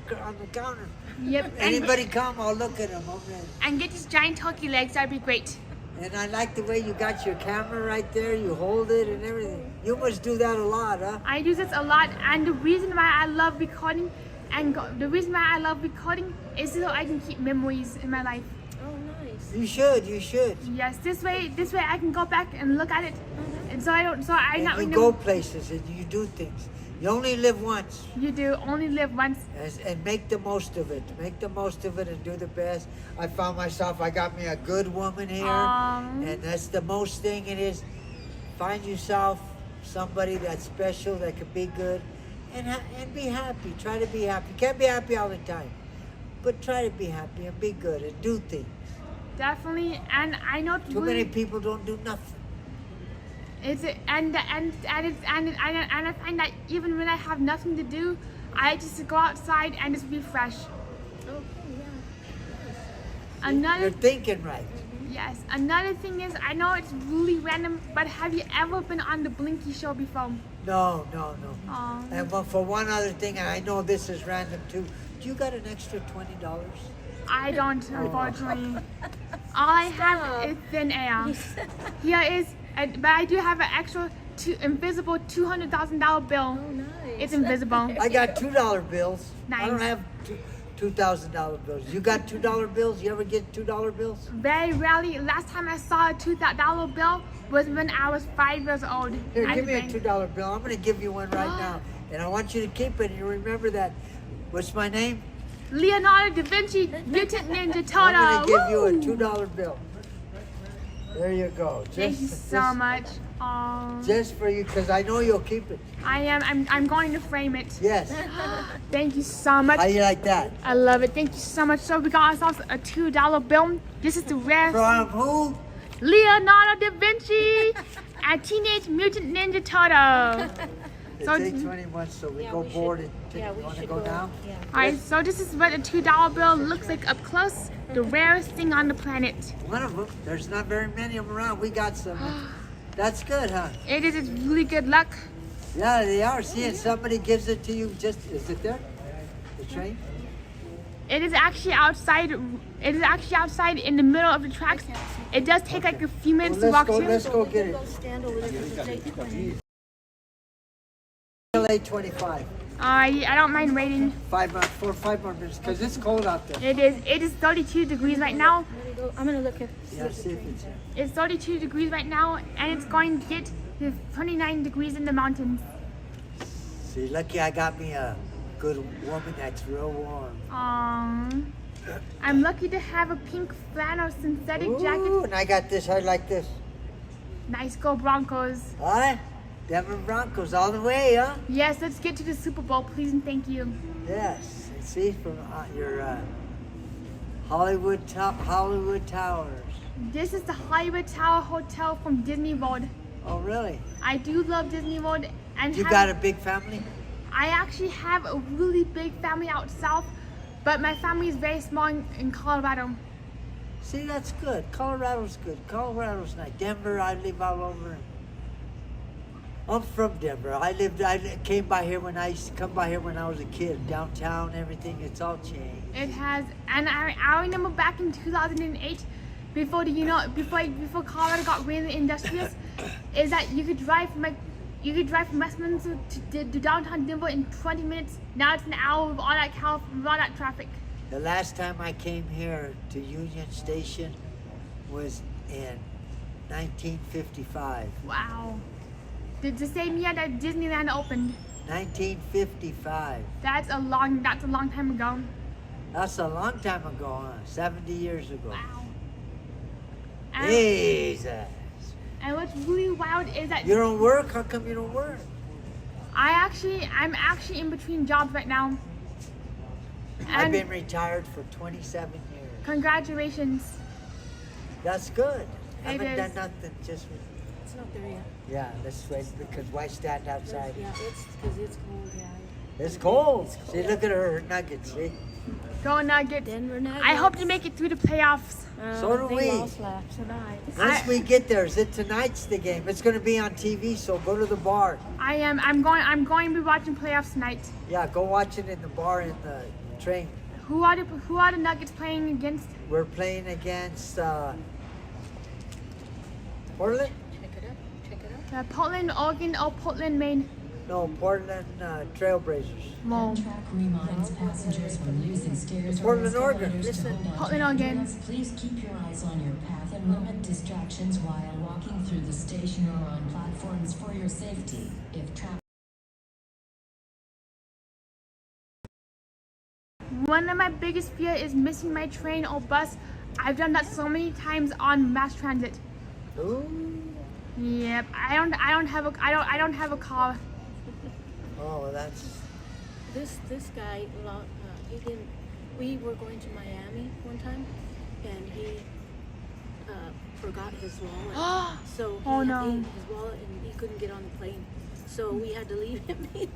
counter. Yep. Anybody come, I'll look at them. I'm ready. And get these giant turkey legs. That'd be great. And I like the way you got your camera right there. You hold it and everything. You must do that a lot, huh? I use this a lot, and the reason why I love recording, is so I can keep memories in my life. Oh, nice. You should. You should. Yes, this way I can go back and look at it, and so I not And you remember. go places and you do things. You only live once. You do only live once. And make the most of it. Make the most of it and do the best. I found myself, I got me a good woman here. And that's the most thing it is. Find yourself somebody that's special, that could be good. And be happy. Try to be happy. You can't be happy all the time. But try to be happy and be good and do things. Definitely, and I know Too many people don't do nothing. And I find that even when I have nothing to do, I just go outside and just refresh. Okay, yeah. Another You're thinking right. Yes. Another thing is, I know it's really random, but have you ever been on the Blinky show before? No. Aw. And for one other thing, and I know this is random too. Do you got an extra $20? I don't, unfortunately. All I have is thin air. Here is, but I do have an extra invisible $200,000 bill. Oh, nice. It's invisible. I got $2 bills. I don't Nice. have $2,000 bills. You got $2 bills? You ever get $2 bills? Very rarely. Last time I saw a $2,000 bill was when I was 5 years old. Here, at give the me a bank. $2 bill. I'm going to give you one right now. And I want you to keep it and you remember that. What's my name? Leonardo da Vinci, Mutant Ninja Turtle. I'm going to give you a Woo! $2 bill. There you go. Thank you so much. Just for you, because I know you'll keep it. I'm going to frame it. Yes. Thank you so much. How you like that? I love it. Thank you so much. So we got ourselves a $2 bill. This is the rarest. From who? Leonardo da Vinci and Teenage Mutant Ninja Turtle. It's So- 8:21, so we go board and Yeah, we want to should go now? Yeah. Alright, so this is what a $2 bill looks like up close. The rarest thing on the planet. One of them. There's not very many of them around. We got some. That's good, huh? It is really good luck. Yeah, they are. See, and somebody gives it to you. Just is it there? The train? It is actually outside. It is actually outside in the middle of the tracks. It does take like a few minutes to walk through. Let's go get it. Go stand over there because it's 8:20. LA 25. I don't mind waiting. 5 more minutes, because it's cold out there. It is 32 degrees right now. Let me go. I'm gonna look at. Yeah, see if it's there. It's 32 degrees right now, and it's going to get to 29 degrees in the mountains. See, lucky I got me a good woman that's real warm. I'm lucky to have a pink flannel synthetic Ooh, jacket. and I got this. I like this. Nice go Broncos. Huh? Denver Broncos all the way, huh? Yes, let's get to the Super Bowl, please and thank you. Yes. And see from your Hollywood Towers. This is the Hollywood Tower Hotel from Disney World. Oh, really? I do love Disney World, and You got a big family? I actually have a really big family out south, but my family is very small in Colorado. See, that's good. Colorado's good. Colorado's nice. Denver, I live all over. I'm from Denver. I came by here when I used to come by here when I was a kid. Downtown, everything, it's all changed. It has, and I remember back in 2008, before Colorado got really industrious, is that you could drive from Westminster to downtown Denver in 20 minutes. Now it's an hour with all that traffic. The last time I came here to Union Station was in 1955. Wow. The same year that Disneyland opened. 1955. That's a long time ago. That's a long time ago, huh? 70 years ago. Wow. And, Jesus. and what's really wild is that You don't work? How come you don't work? I'm actually in between jobs right now. I've And been retired for 27 years. congratulations. That's good. I It haven't is. done nothing just it's not there yet. Yeah, let's wait because why stand outside? Yeah, it's because it's cold. Yeah. It's cold. See, look at her Nuggets. See, Go Nuggets. Denver Nuggets. I hope to make it through the playoffs. So do they we. lost last tonight. once we get there, is it tonight's the game? It's going to be on TV, so go to the bar. I'm going to be watching playoffs tonight. Yeah, go watch it in the bar in the train. Who are the Nuggets playing against? We're playing against Portland. Check it out. Portland, Oregon, or Portland, Maine. No, Portland Trailblazers. Well, Amtrak reminds passengers when using stairs or Portland, Oregon. escalators to Listen, hold on to Portland, your Oregon. hands. Please keep your eyes on your path and limit distractions while walking through the station or on platforms for your safety. If traffic one of my biggest fear is missing my train or bus. I've done that so many times on mass transit. Ooh. Yep, I don't have a car. Oh, that's. This guy, he didn't. We were going to Miami one time, and he forgot his wallet. So he Oh, had no. his wallet, and he couldn't get on the plane. So we had to leave him behind.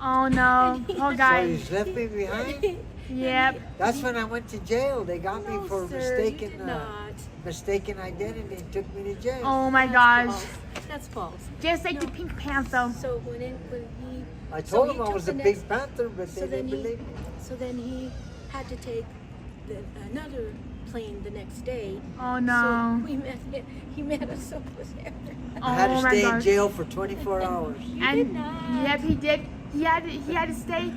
Oh no, poor So you guy. left me behind? Yep. That's when I went to jail. They got me No, for sir, you did not. mistaken identity and took me to jail. Oh my That's gosh. false. That's false. Just like the Pink Panther. So when he, I so told he them I took was the a next- Big Panther, but they so didn't then he, believe me. so then he had to take another plane the next day. Oh no. So we met him. He met us over there. I had Oh to my stay in gosh. jail for 24 hours. And did not. yep, he did. He had to stay.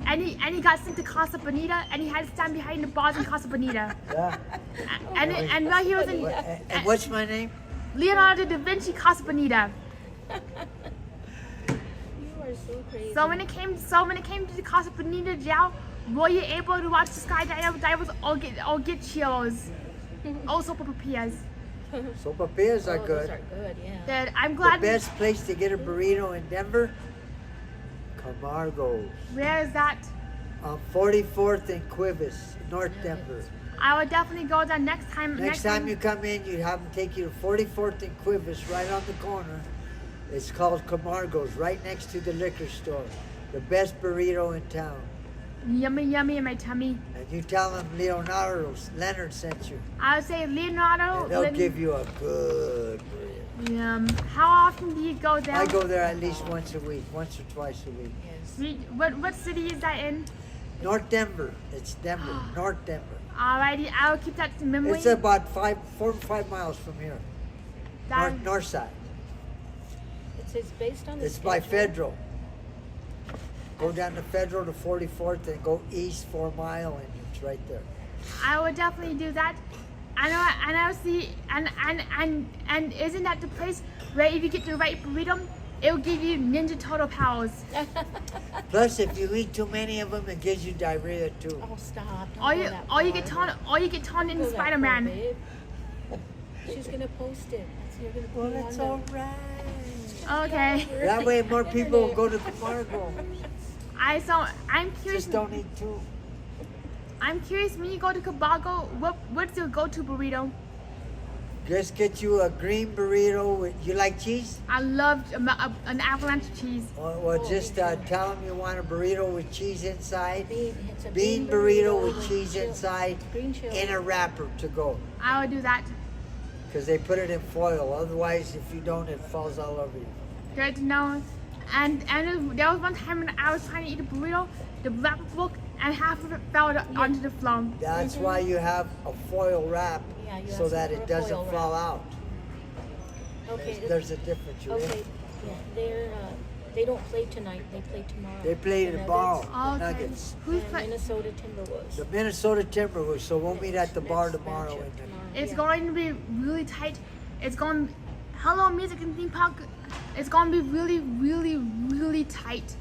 And he got sent to Casa Bonita, and he had to stand behind the bars in Casa Bonita. Yeah. And while he was in And what's my name? Leonardo da Vinci Casa Bonita. You are so crazy. So when it came to the Casa Bonita jail, were you able to watch the skydivers or get chills? Also papayas. Sopapillas are Those good. are good, yeah. That I'm The glad. best place to get a burrito in Denver? Camargo's. Where is that? On 44th and Cuevas, North Denver. I will definitely go there next time. Next time you come in, you have them take you to 44th and Cuevas, right on the corner. It's called Camargo's, right next to the liquor store. The best burrito in town. Yummy, yummy in my tummy. And you tell them Leonard sent you. I'll say Leonardo. And they'll give you a good burrito. How often do you go there? I go there at least once a week, once or twice a week. What city is that in? North Denver. It's Denver, North Denver. Alrighty, I will keep that to memory. It's about 4 to 5 miles from here. That- North side. It's based on the It's by schedule. Federal. Go down to Federal to 44th and go east 4 mile and it's right there. I will definitely do that. And I'll see. And isn't that the place where if you get the right burrito, it will give you Ninja Turtle powers? Plus, if you eat too many of them, it gives you diarrhea too. Oh, stop. Don't Or go you that or you far. get turned Don't into go that far, Spider-Man. babe. She's gonna post it. You're gonna Well, be on that's the- all right. Okay. That way, more people will go to Camargo. I'm curious. Just don't eat too. I'm curious. When you go to Cabago, what's your go-to burrito? Just get you a green burrito. You like cheese? I love an avalanche cheese. Or just tell them you want a burrito with cheese inside. It's a Bean burrito with with cheese chill- inside green chili. in a wrapper to go. I will do that. Because they put it in foil. Otherwise, if you don't, it falls all over you. Good to know. And there was one time when I was trying to eat a burrito, the wrapper broke and half of it fell onto the floor. That's why you have a foil wrap Yeah, you so have that some it doesn't foil fall out. Okay. There's a difference. You Okay. Yeah, they don't play tonight. They play tomorrow. They play The tomorrow. Nuggets The Okay. Nuggets. Who's and playing? Minnesota Timberwolves. The Minnesota Timberwolves. So we'll meet at the bar Next tomorrow. matchup And tomorrow. It's Yeah. going to be really tight. It's going. Hello, music and theme park. It's going to be really, really, really tight.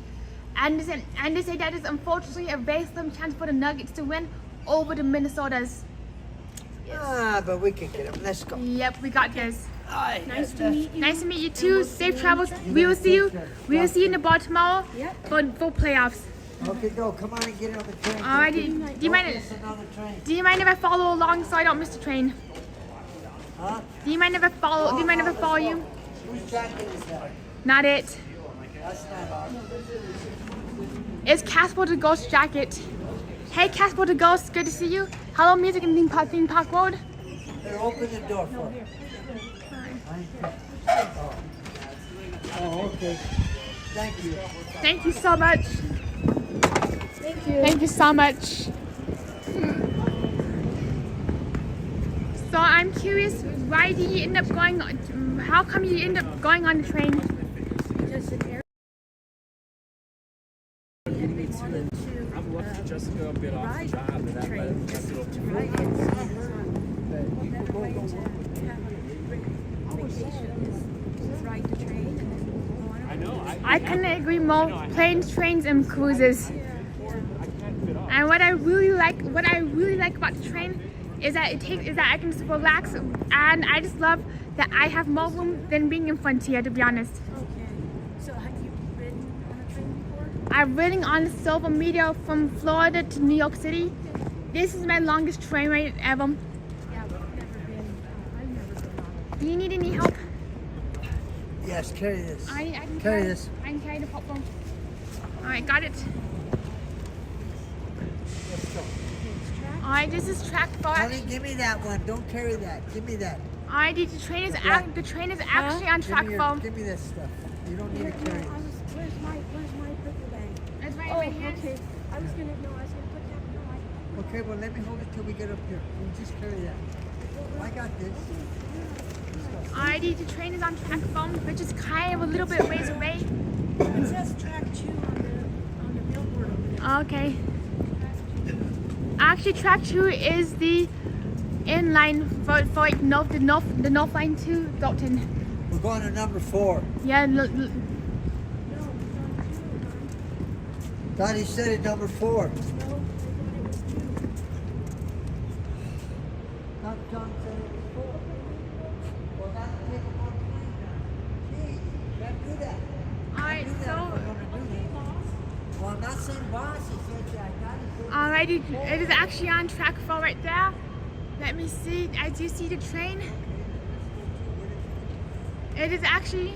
And they say that is unfortunately a very slim chance for the Nuggets to win over the Minnesotas. but we can get them. Let's go. Yep, we got this. Nice to meet you. Nice to meet you too. Safe travels. We will see you. We will see you in the bar tomorrow for playoffs. Okay, go. Come on and get on the train. Alrighty. Do you mind? Miss another train. Do you mind if I follow along so I don't miss the train? Huh? Do you mind if I follow? Do you mind if I follow you? Whose jacket is that? Not it. That's not ours. It's Casper the Ghost jacket. Hey Casper the Ghost, good to see you. Hello Music and Theme Park Road. Here, open the door for me. Oh, okay. Thank you. Thank you so much. Thank you. Thank you so much. So I'm curious, why do you end up going on, how come you end up going on the train? Just an area. And we wanted to I'm lucky just to go a bit off the ride job, and the that train, might just a little to too ride it. So that way to have a vacation is ride the train and then go on. I know. I couldn't agree more. Planes, trains, and cruises. I can't fit off. And what I really like about the train is that I can just relax, and I just love that I have more room than being in Frontier, to be honest. Okay. So have you ridden on a train before? I've ridden on the Silver Meteor from Florida to New York City. This is my longest train ride ever. Yeah, I've never been on it. Do you need any help? Yes, carry this. I can Carry this. I can carry the popcorn. Alright, got it. Let's go. Alright, this is track 4. Honey, give me that one. Don't carry that. Give me that. Alright, the train is actually on track 4. Give me this stuff. You don't need to carry it. Where's my paper bag? It's right Oh, in my hand. okay. I was gonna put that. Okay, well, let me hold it till we get up here. You just carry that. I got this. Alright, the train is on track 4, which is kind of a little bit ways away. It says track 2 on the billboard over there. Okay. Actually, track 2 is the inline for like the North Line to Dalton. We're going to number 4. Yeah, Thought he said it number 4. Not John said it before. Well, that's take him on plane now. Gee, can't do that. Alright, Do that if so we're gonna do that. Well, I'm not saying boss. He said that. I got it. alrighty, it is actually on track 4 right there. Let me see. I do see the train. It is actually.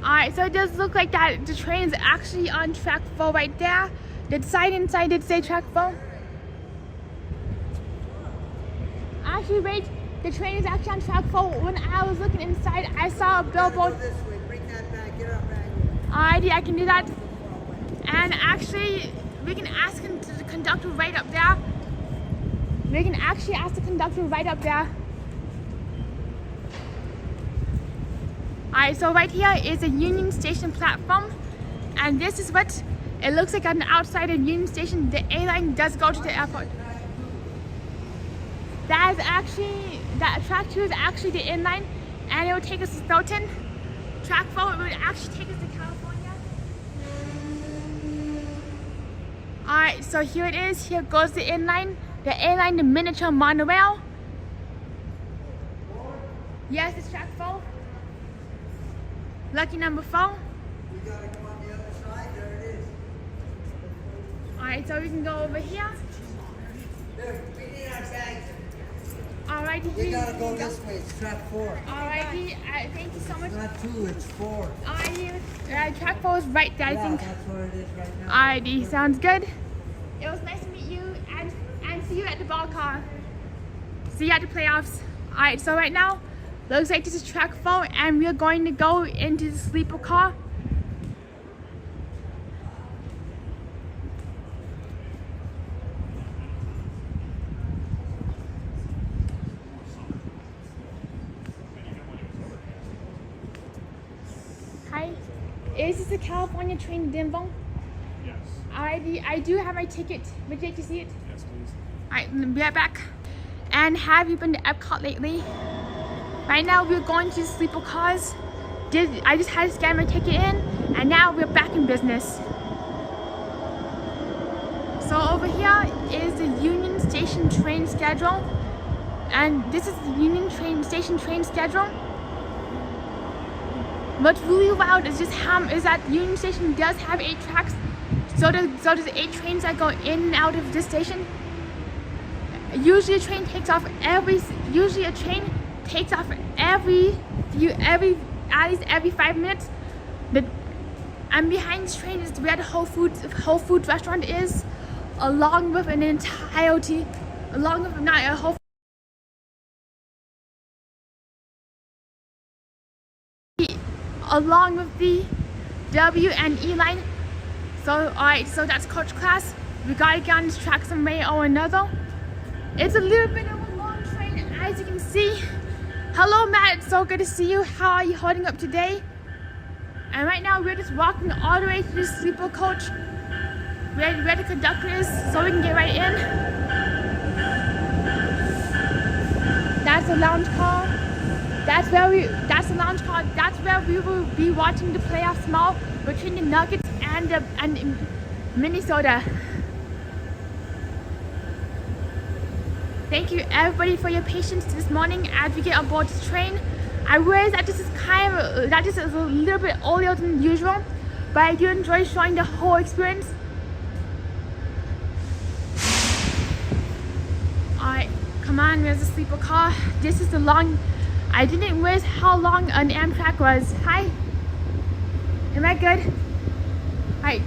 Alright, so it does look like that the train is actually on track 4 right there. The sign inside did say track 4. Actually, wait, the train is actually on track 4. When I was looking inside, I saw a billboard. Go this way. Bring that back. Get up back. Alrighty, I can do that. And actually, we can ask the conductor right up there. We can actually ask the conductor right up there. Alright, so right here is a Union Station platform, and this is what it looks like on the outside of Union Station. The A line does go to the airport. That track 2 is actually the in line, and it will take us to Dalton. Track 4 would actually take us to California. Alright, so here it is. Here goes the in line. The A line, the miniature monorail. Yes, it's track 4. Lucky number 4. We gotta go on the other side. There it is. Alright, so we can go over here. There, we need our bags. Alrighty, We gotta go this way. It's track 4. Alrighty, thank you so much. It's not 2. It's 4. Alrighty, track 4 is right there, I Yeah, think. that's where it is right now. Alrighty, sounds good. It was nice to meet you, and see you at the ball car. See you at the playoffs. Alright, so right now, looks like this is track 4, and we're going to go into the sleeper car. Hi, is this the California train to Denver? Yes. I do have my ticket. Would you like to see it? Yes, please. Alright, be right back. And have you been to Epcot lately? Right now we're going to sleeper cars. I just had to scan my ticket in, and now we're back in business. So over here is the Union Station train schedule, and this is the Union Station train schedule. What's really wild is that Union Station does have 8 tracks. So there's 8 trains that go in and out of this station. Usually a train takes off every you at least every 5 minutes. And behind this train is where the Whole Foods restaurant is, along with an entirety, along with not a whole. Along with the W and E line. So alright, so that's coach class. We gotta get on this track some way or another. It's a little bit of a long train, as you can see. Hello Matt, it's so good to see you. How are you holding up today? And right now we're just walking all the way to the sleeper coach where the conductor is, so we can get right in. That's the lounge car. That's the lounge car. That's where we will be watching the playoff small between the Nuggets and Minnesota. Thank you everybody for your patience this morning as we get on board this train. I realize that this is a little bit earlier than usual, but I do enjoy showing the whole experience. Alright, come on, where's the sleeper car? This is the long. I didn't realize how long an Amtrak was. Hi. Am I good? Alright,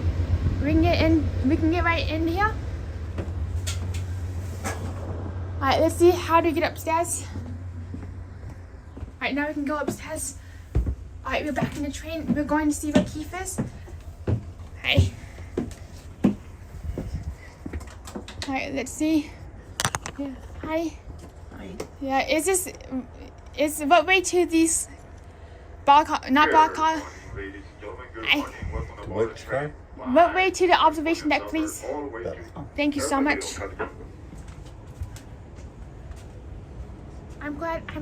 we can get right in here. Alright, let's see how to get upstairs. Alright, now we can go upstairs. Alright, we're back in the train. We're going to see where Keith is. Hi. Alright, let's see. Yeah. Hi. Hi. Yeah, is what way to these bar car, not bar car? Which car? What way to the observation deck, please? Thank you so much. I'm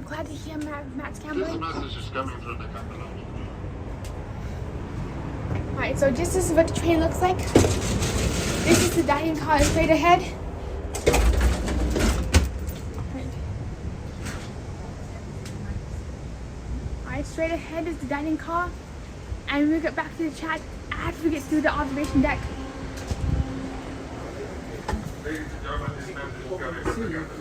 glad to hear Matt's gambling. This message is coming from the company. Alright, so this is what the train looks like. This is the dining car straight ahead. Alright, straight ahead is the dining car. And we'll get back to the chat after we get through the observation deck. Ladies and gentlemen, this message is coming from the company.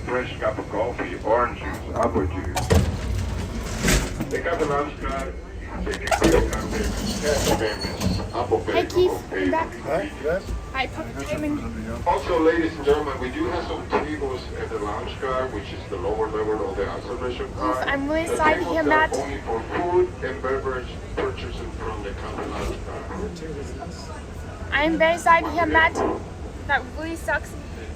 Fresh cup of coffee, orange juice, apple juice. Take out the lunch card. Hi Keith, I'm back. Hi, perfect timing. Also, ladies and gentlemen, we do have some tables at the lounge car, which is the lower level of the observation car. I'm really sorry to hear Matt. Only for food and beverage purchasing from the company lounge car. I'm very sorry to hear Matt. That really sucks.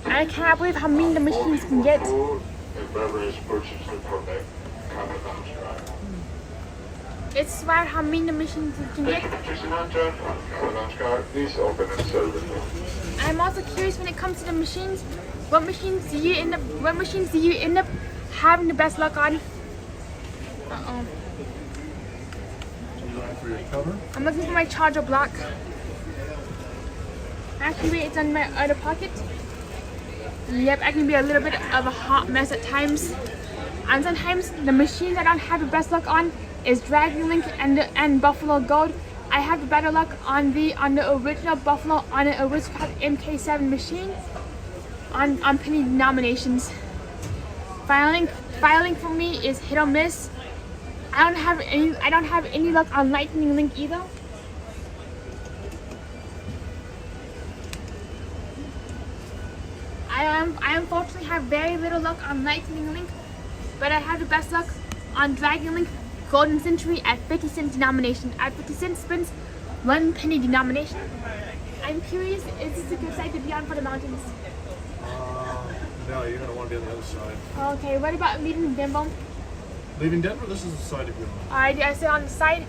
I cannot believe how mean the machines can get. Food and beverage purchasing from the company lounge car. It's wild how mean the machines can get. Please open and serve it. I'm also curious when it comes to the machines. What machines do you end up having the best luck on? Uh-oh. I'm looking for my charger block. Actually, wait, it's in my other pocket. Yep, I can be a little bit of a hot mess at times. And sometimes the machine I don't have the best luck on is Dragon Link and Buffalo Gold. I have the better luck on the original Buffalo on an Aristocrat MK7 machine on penny denominations. Filing for me is hit or miss. I don't have any luck on Lightning Link either. I unfortunately have very little luck on Lightning Link, but I have the best luck on Dragon Link Golden Century at 50 cent denomination. At 50 cent spins, 1 penny denomination. I'm curious, is this a good site to be on for the mountains? No, you're going to want to be on the other side. Okay, what about leaving Denver? Leaving Denver, this is the side if you want. Alright, I say on the side.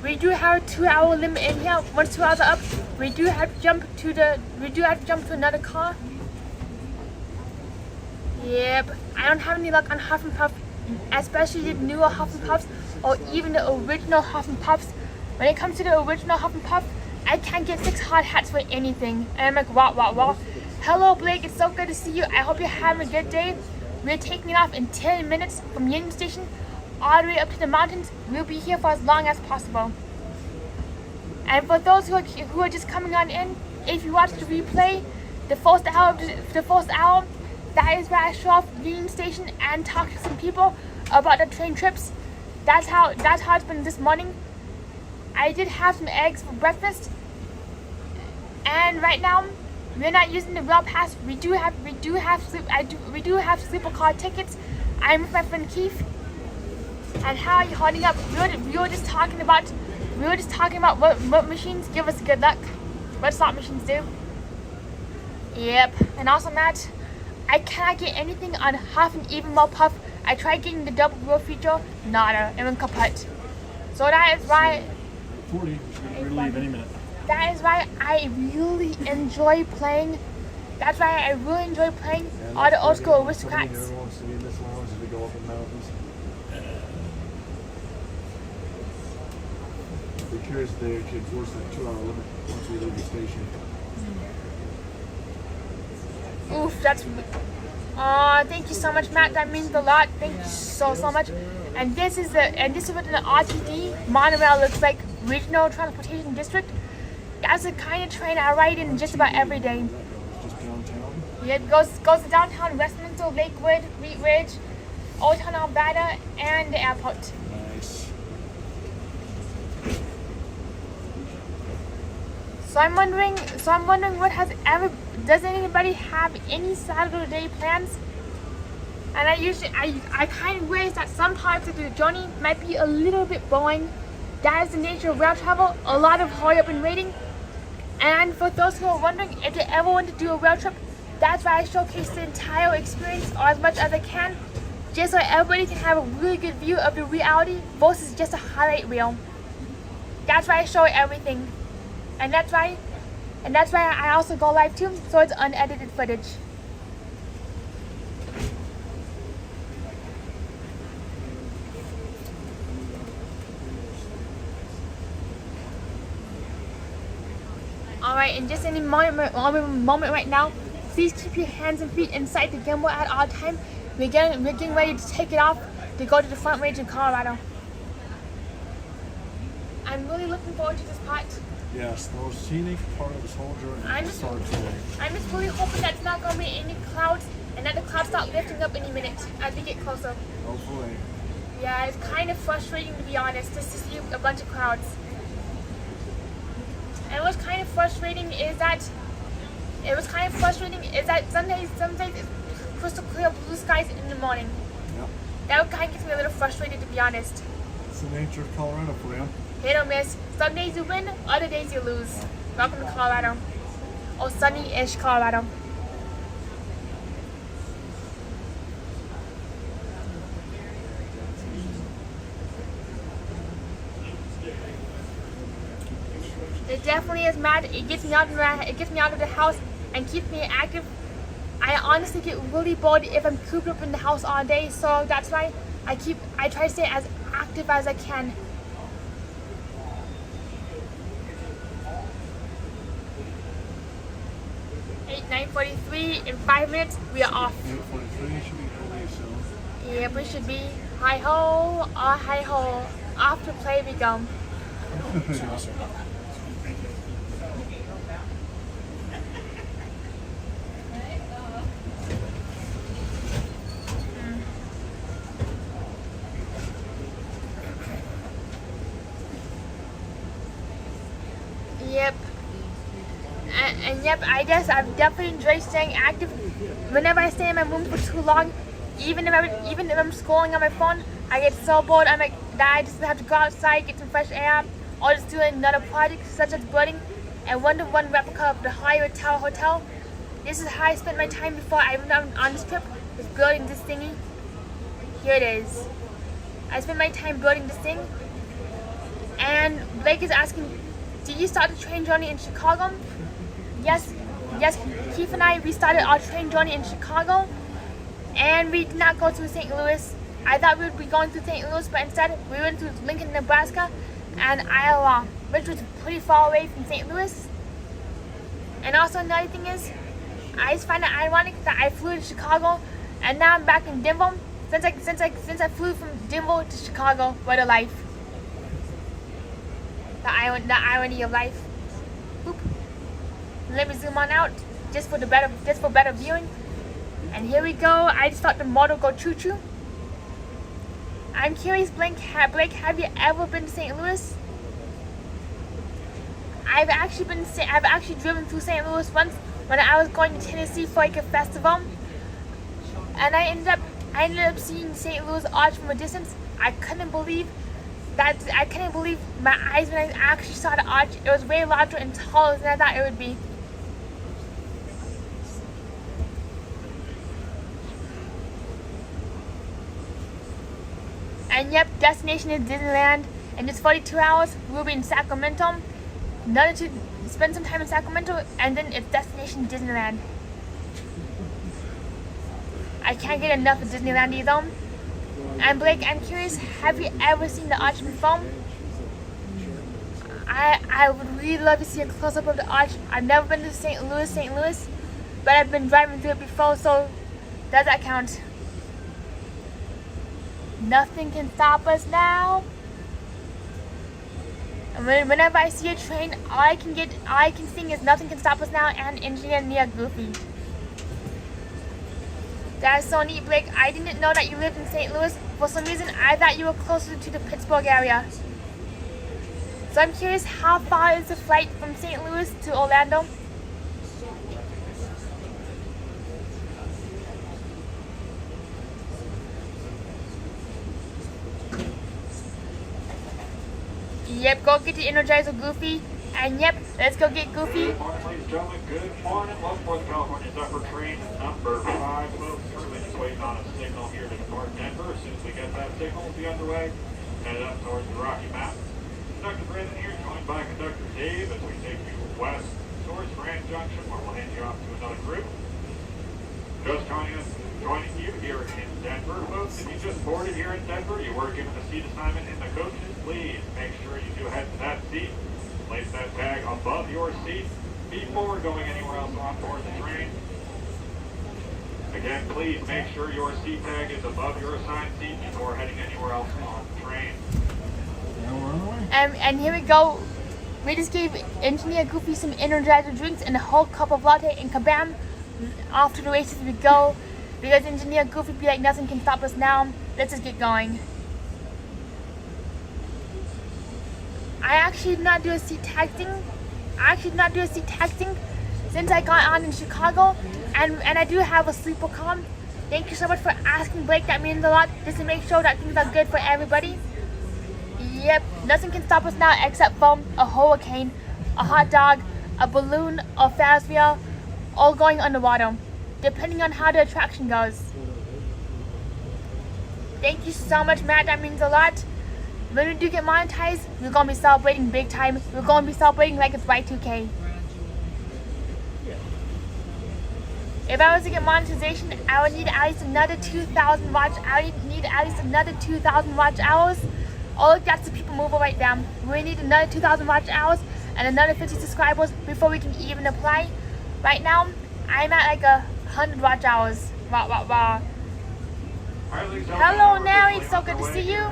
We do have a 2-hour limit in here. Once 2 hours are up, we do have to jump to another car. Yep, I don't have any luck on Huff and Puff, especially the newer Huff and Puffs or even the original Huff and Puffs. When it comes to the original Huff and Puff, I can't get 6 hard hats for anything. And I'm like, wow. Hello Blake, it's so good to see you. I hope you're having a good day. We're taking off in 10 minutes from Union Station all the way up to the mountains. We'll be here for as long as possible. And for those who are just coming on in, if you watch the replay, the first hour, that is where I show off Union Station and talk to some people about the train trips. That's how it's been this morning. I did have some eggs for breakfast, and right now we're not using the rail pass. We do have sleeper car tickets. I'm with my friend Keith. And how are you holding up? We were just talking about what machines give us good luck. What slot machines do. Yep. And also Matt, I cannot get anything on half and even more puff. I tried getting the double wheel feature, nada, it went kaput. So that is why 40, we leave any minute. that is why I really enjoy playing. That's why I really enjoy playing all the old school aristocrats. Everyone wants to be in this lounge as we go up in mountains. We're curious if they actually enforce that 2-hour limit once we leave the station. Oof, that's. Thank you so much, Matt. That means a lot. Thank you so much. And this is what an RTD monorail looks like. Regional Transportation District. That's the kind of train I ride in just about every day. Just downtown. Yeah, it goes to downtown Westminster, Lakewood, Wheat Ridge, Old Town Alberta, and the airport. Nice. So I'm wondering does anybody have any Saturday plans? And I kind of realize that some parts of the journey might be a little bit boring. That is the nature of rail travel, a lot of hurry up and waiting. And for those who are wondering if they ever want to do a rail trip, that's why I showcase the entire experience or as much as I can, just so everybody can have a really good view of the reality versus just a highlight reel. That's why I show everything. And that's why I also go live too, so it's unedited footage. Alright, and just any moment right now, please keep your hands and feet inside the gimbal at all time. We're getting ready to take it off to go to the front range in Colorado. I'm really looking forward to this part. Yes, the most scenic part of this whole journey I'm is just the start today. really hoping that it's not going to be any clouds and that the clouds start lifting up any minute as we get closer. Hopefully. Yeah, it's kind of frustrating to be honest, just to see a bunch of clouds. And what's kind of frustrating is that some days it's crystal clear blue skies in the morning. Yep. That kind of gets me a little frustrated to be honest. It's the nature of Colorado for you. Hit or miss. Some days you win, other days you lose. Welcome to Colorado. Oh, sunny-ish Colorado. It definitely is mad. It gets me out of the house and keeps me active. I honestly get really bored if I'm cooped up in the house all day, so that's why I try to stay as active as I can. 9:43 in 5 minutes. We are off. 8:43 should be fully soon. Yeah, we should be. Hi ho, hi ho. Off to play we go. Yep. And yep, I guess I've definitely enjoyed staying active. Whenever I stay in my room for too long, even if I'm scrolling on my phone, I get so bored. I'm like, I just have to go outside, get some fresh air, or just do another project such as building a one-to-one replica of the Hyatt Tower Hotel. This is how I spent my time before I went on this trip, was building this thingy. Here it is. I spent my time building this thing. And Blake is asking, did you start the train journey in Chicago? Yes, Keith and I, we started our train journey in Chicago, and we did not go to St. Louis. I thought we would be going to St. Louis, but instead we went to Lincoln, Nebraska, and Iowa, which was pretty far away from St. Louis. And also another thing is, I just find it ironic that I flew to Chicago, and now I'm back in Denver. Since I flew from Denver to Chicago, what a life! The irony of life. Boop. Let me zoom on out, just for better viewing. And here we go. I just felt the motor go choo-choo. I'm curious, Blake, have you ever been to St. Louis? I've actually driven through St. Louis once when I was going to Tennessee for like a festival, and I ended up seeing St. Louis Arch from a distance. I couldn't believe my eyes when I actually saw the arch. It was way larger and taller than I thought it would be. And yep, destination is Disneyland. In just 42 hours, we'll be in Sacramento. Another to spend some time in Sacramento, and then it's destination Disneyland. I can't get enough of Disneyland either. And Blake, I'm curious, have you ever seen the arch before? I would really love to see a close-up of the arch. I've never been to St. Louis, but I've been driving through it before, so does that count? Nothing can stop us now. And whenever I see a train, all I can sing is "Nothing Can Stop Us Now" and "Engineer Goofy." That's so neat, Blake. I didn't know that you lived in St. Louis. For some reason, I thought you were closer to the Pittsburgh area. So I'm curious, how far is the flight from St. Louis to Orlando? Yep, go get the Energizer Goofy. And yep, let's go get Goofy. Good morning, ladies and gentlemen. Good morning. Welcome for the California Zephyr train number 5. Folks, currently just waiting on a signal here to depart Denver. As soon as we get that signal, we'll be underway. Headed up towards the Rocky Mountains. Conductor Brandon here, joined by Conductor Dave as we take you west towards Grand Junction, where we'll hand you off to another group. Just joining you here in Denver, folks. If you just boarded here in Denver, you were given a seat assignment in the coaches. Please make sure you do head to that seat. Place that tag above your seat before going anywhere else on board the train. Again, please make sure your seat tag is above your assigned seat before heading anywhere else on the train. And here we go. We just gave Engineer Goofy some Energizer drinks and a whole cup of latte, and kabam, off to the races we go. Because Engineer Goofy be like, nothing can stop us now. Let's just get going. I actually did not do a seat texting. Since I got on in Chicago, and I do have a sleeper com. Thank you so much for asking, Blake. That means a lot, just to make sure that things are good for everybody. Yep, nothing can stop us now except for a hurricane, a hot dog, a balloon, a Ferris wheel, all going underwater, depending on how the attraction goes. Thank you so much, Matt. That means a lot. When we do get monetized, we're going to be celebrating big time. We're going to be celebrating like it's Y2K. If I was to get monetization, I would need at least another 2,000 watch. I would need at least another 2,000 watch hours. Oh, look, that's the people mover right there. We need another 2,000 watch hours and another 50 subscribers before we can even apply. Right now, I'm at like 100 watch hours. Wow. Hello, Nary. It's so good to see you.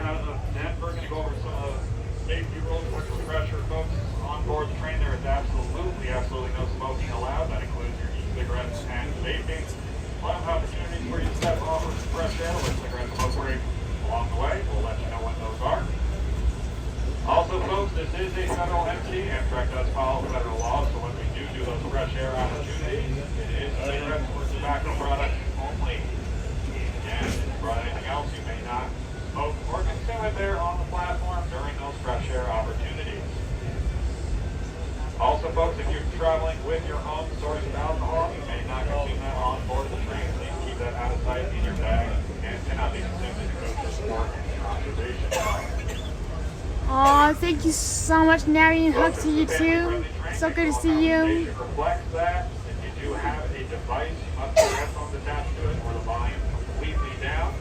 We're going to go over some of the safety rules, quick refresher, folks. On board the train, there is absolutely no smoking allowed. That includes your e-cigarettes and vaping. We'll have opportunities for you to step off with fresh air with cigarette smoke break along the way. We'll let you know when those are. Also, folks, this is a federal entity. Amtrak does follow federal laws, so when we do those fresh air opportunities, it is cigarettes or tobacco products only. Again, if you brought anything else, you may not smoke or consume it there on the platform during those fresh air opportunities. Also, folks, if you're traveling with your own source of alcohol, you may not consume that on board the train. Please keep that out of sight in your bag and cannot be consumed in your coach's or in your observation. Oh, thank you so much, Nary, and hugs to you too. So good to see you. Reflects that. If you do have a device, you must have headphones attached to it or the volume completely down.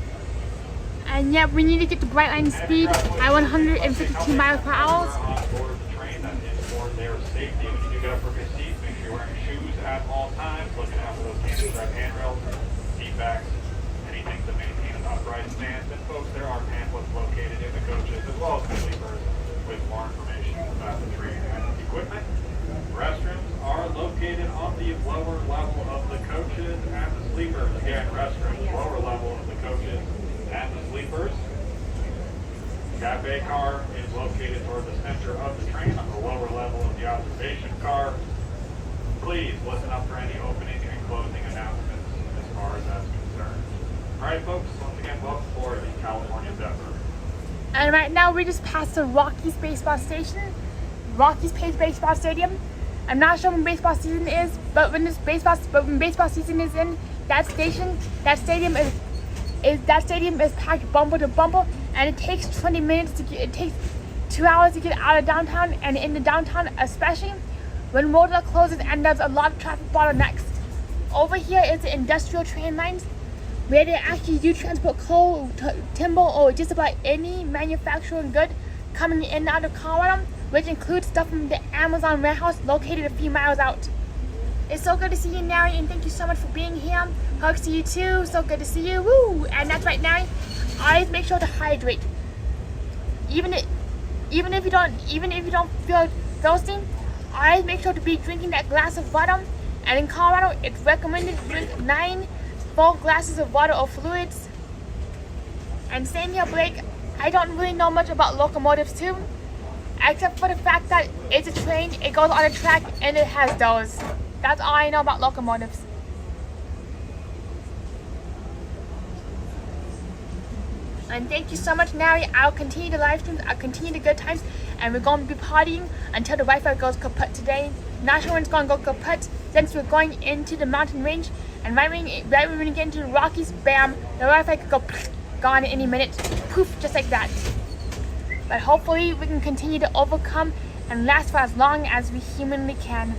And yep, we need to get the bright line speed at 152 miles per hour. On board the train, that is for their safety. When you do get up from your seat, make sure you're wearing shoes at all times, looking out for those candy-strap handrails, seat backs, anything to maintain an upright stance. And folks, there are pamphlets located in the coaches as well as the sleepers with more information about the train and equipment. Restrooms are located on the lower level of the coaches and the sleepers. Again, bay car is located toward the center of the train on the lower level of the observation car. Please listen up for any opening and closing announcements as far as that's concerned. Alright folks, once again, welcome aboard the California Zephyr. And right now we just passed the Rockies baseball station, Rockies Pace Baseball Stadium. I'm not sure when baseball season is, but when baseball season is in, that stadium is packed bumper to bumper, and it takes 20 minutes to get. It takes 2 hours to get out of downtown, and in the downtown, especially when roads are closed and there's a lot of traffic bottlenecks. Over here is the industrial train lines, where they actually do transport coal, timber, or just about any manufacturing good coming in and out of Colorado, which includes stuff from the Amazon warehouse located a few miles out. It's so good to see you, Nary, and thank you so much for being here. Hugs to you too. So good to see you. Woo! And that's right, Nary. Always make sure to hydrate. Even if you don't feel thirsty, always make sure to be drinking that glass of water. And in Colorado, it's recommended to drink 9 full glasses of water or fluids. And same here, Blake. I don't really know much about locomotives too, except for the fact that it's a train, it goes on a track, and it has doors. That's all I know about locomotives. And thank you so much, Nary. I'll continue the live streams, I'll continue the good times, and we're going to be partying until the Wi-Fi goes kaput today. Not sure when it's going to go kaput, since we're going into the mountain range, and right when we get into the Rockies, bam, the Wi-Fi could go gone in any minute. Poof, just like that. But hopefully we can continue to overcome and last for as long as we humanly can.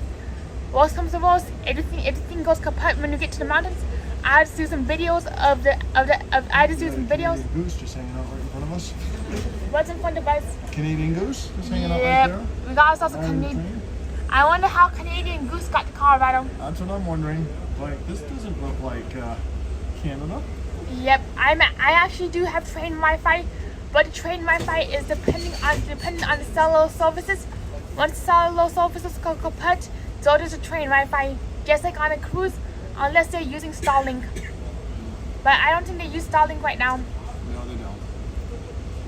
Worst comes to worst, everything goes kaput when you get to the mountains. I'll just do some videos I just do some videos. Goose just hanging out right in front of us. What's in front of us? Canadian goose just hanging out right Yep, there. we got ourselves a Canadian. I wonder how Canadian goose got to Colorado. That's what I'm wondering. Like, this doesn't look like Canada. Yep, I actually do have train Wi-Fi, but the train Wi-Fi is dependent on the cellular services. Once cellular services go kaput, so does the train Wi-Fi, just like on a cruise, unless they're using Starlink. But I don't think they use Starlink right now. No, they don't.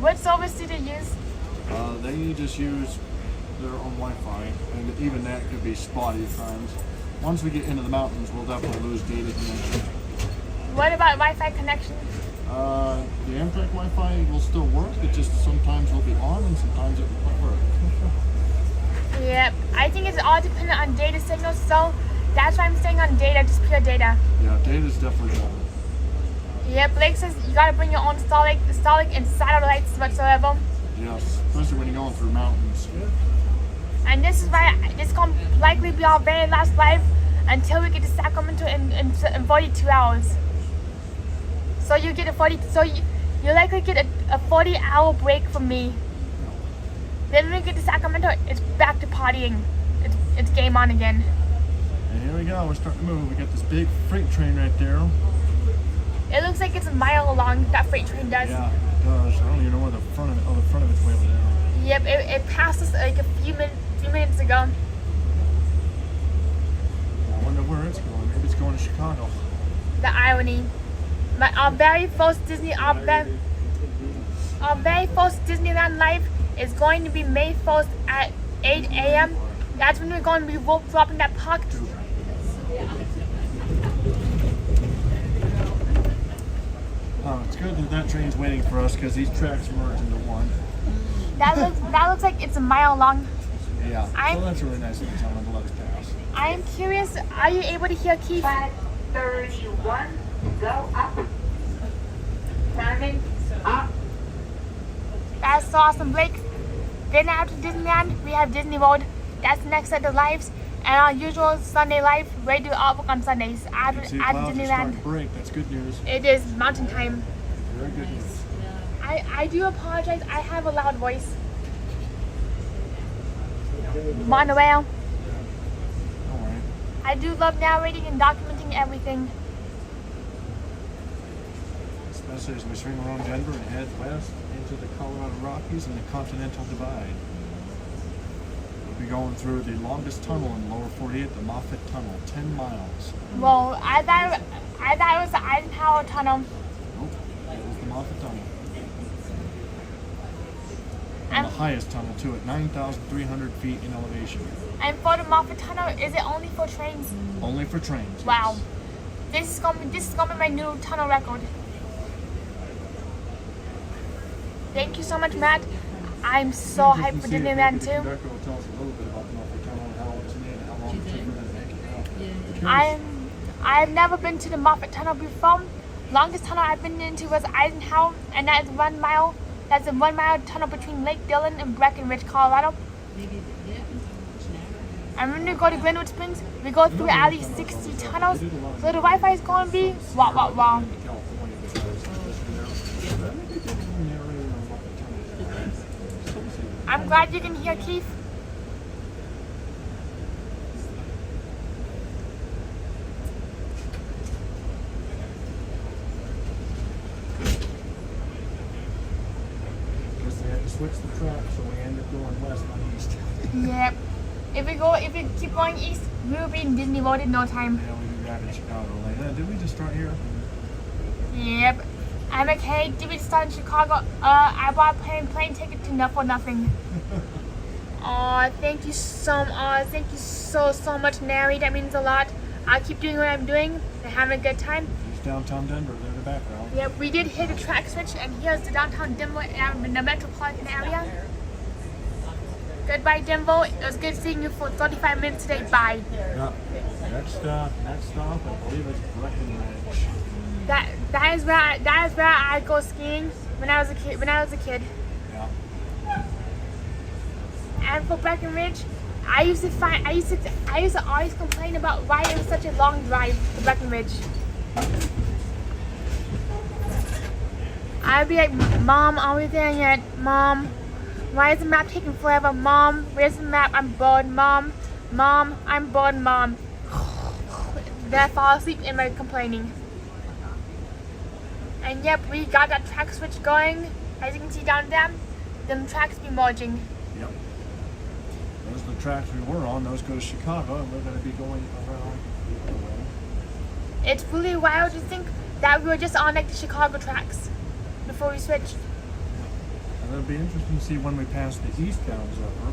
What service do they use? They just use their own Wi-Fi, and even that could be spotty at times. Once we get into the mountains, we'll definitely lose data connection. What about Wi-Fi connection? The Amtrak Wi-Fi will still work. It just sometimes will be on and sometimes it won't work. Yep, I think it's all dependent on data signals, so that's why I'm staying on data, just pure data. Yeah, data's definitely better. Yeah, Blake says you gotta bring your own Starlink and satellites whatsoever. Yes, especially when you're going through mountains. And this is why this is gonna likely be our very last live until we get to Sacramento in 42 hours. So you get you likely get a 40-hour break from me. Then when we get to Sacramento, it's back to partying. It's game on again. And here we go, we're starting to move. We got this big freight train right there. It looks like it's a mile long, that freight train does. Yeah, it does. I don't even know where the front of it, oh, the front of it's way over there. Yep, it passed us like a few minutes ago. I wonder where it's going. Maybe it's going to Chicago. The irony. Our very first Disneyland live is going to be May 1st at 8 a.m. That's when we're going to be rope dropping that park. Oh, it's good that that train's waiting for us because these tracks merge into one. That looks like it's a mile long. Yeah, so that's really nice of the gentleman to let us pass. I am curious, are you able to hear Keith? 531, go up. Climbing up. That's so awesome, Blake. Then after Disneyland, we have Disney World. That's the next set of lives. And our usual Sunday live, we do artwork on Sundays after Disneyland. To break. That's good news. It is mountain time. Very good news. I do apologize. I have a loud voice. Monorail. Alright. I do love narrating and documenting everything. Especially as we swing around Denver and head west into the Colorado Rockies and the Continental Divide. We'll be going through the longest tunnel in lower 48, the Moffett Tunnel, 10 miles. Well, I thought it was the Eisenhower Tunnel. Nope, it was the Moffett Tunnel. highest tunnel too, at 9,300 feet in elevation. And for the Moffat Tunnel, is it only for trains? Only for trains. Wow. Yes. This is gonna be my new tunnel record. Thank you so much, Matt. I'm so hyped for Disneyland The too. conductor will tell us a little bit about the Moffat Tunnel and how it was made and how long it took for them to make it out. I've never been to the Moffat Tunnel before. Longest tunnel I've been into was Eisenhower, and that is 1 mile. That's a 1 mile tunnel between Lake Dillon and Breckenridge, Colorado. And when we go to Glenwood Springs, we go through at least 60 tunnels. So the Wi-Fi is going to be wah wah wah. I'm glad you can hear Keith. Because they had to switch the track, so we ended up going west, not east. Yep. If we keep going east, we'll be in Disney World in no time. Yeah, we did that in Chicago. Like, did we just start here? Yep. I'm okay. Did we start in Chicago? I bought a plane ticket to for nothing. Oh, thank you so much, Nary. That means a lot. I'll keep doing what I'm doing and having a good time. There's downtown Denver there in the background. Yep, we did hit a track switch, and here's the downtown Denver, the metropolitan area. Goodbye, Denver. It was good seeing you for 35 minutes today. Bye. Yeah. Next stop, I believe it's Breckenridge. That is where I go skiing when I was a kid. Yeah. And for Breckenridge, I used to always complain about why it was such a long drive to Breckenridge. I'd be like, Mom, are we there yet? Mom, why is the map taking forever? Mom, where's the map? I'm bored. Mom, I'm bored. Mom. Then I fall asleep in my complaining. And yep, we got that track switch going. As you can see down there, them tracks be merging. Yep. Those are the tracks we were on. Those go to Chicago, and we're going to be going around the other way. It's really wild to think that we were just on like the Chicago tracks before we switched. And it'll be interesting to see when we pass the eastbound Zephyr.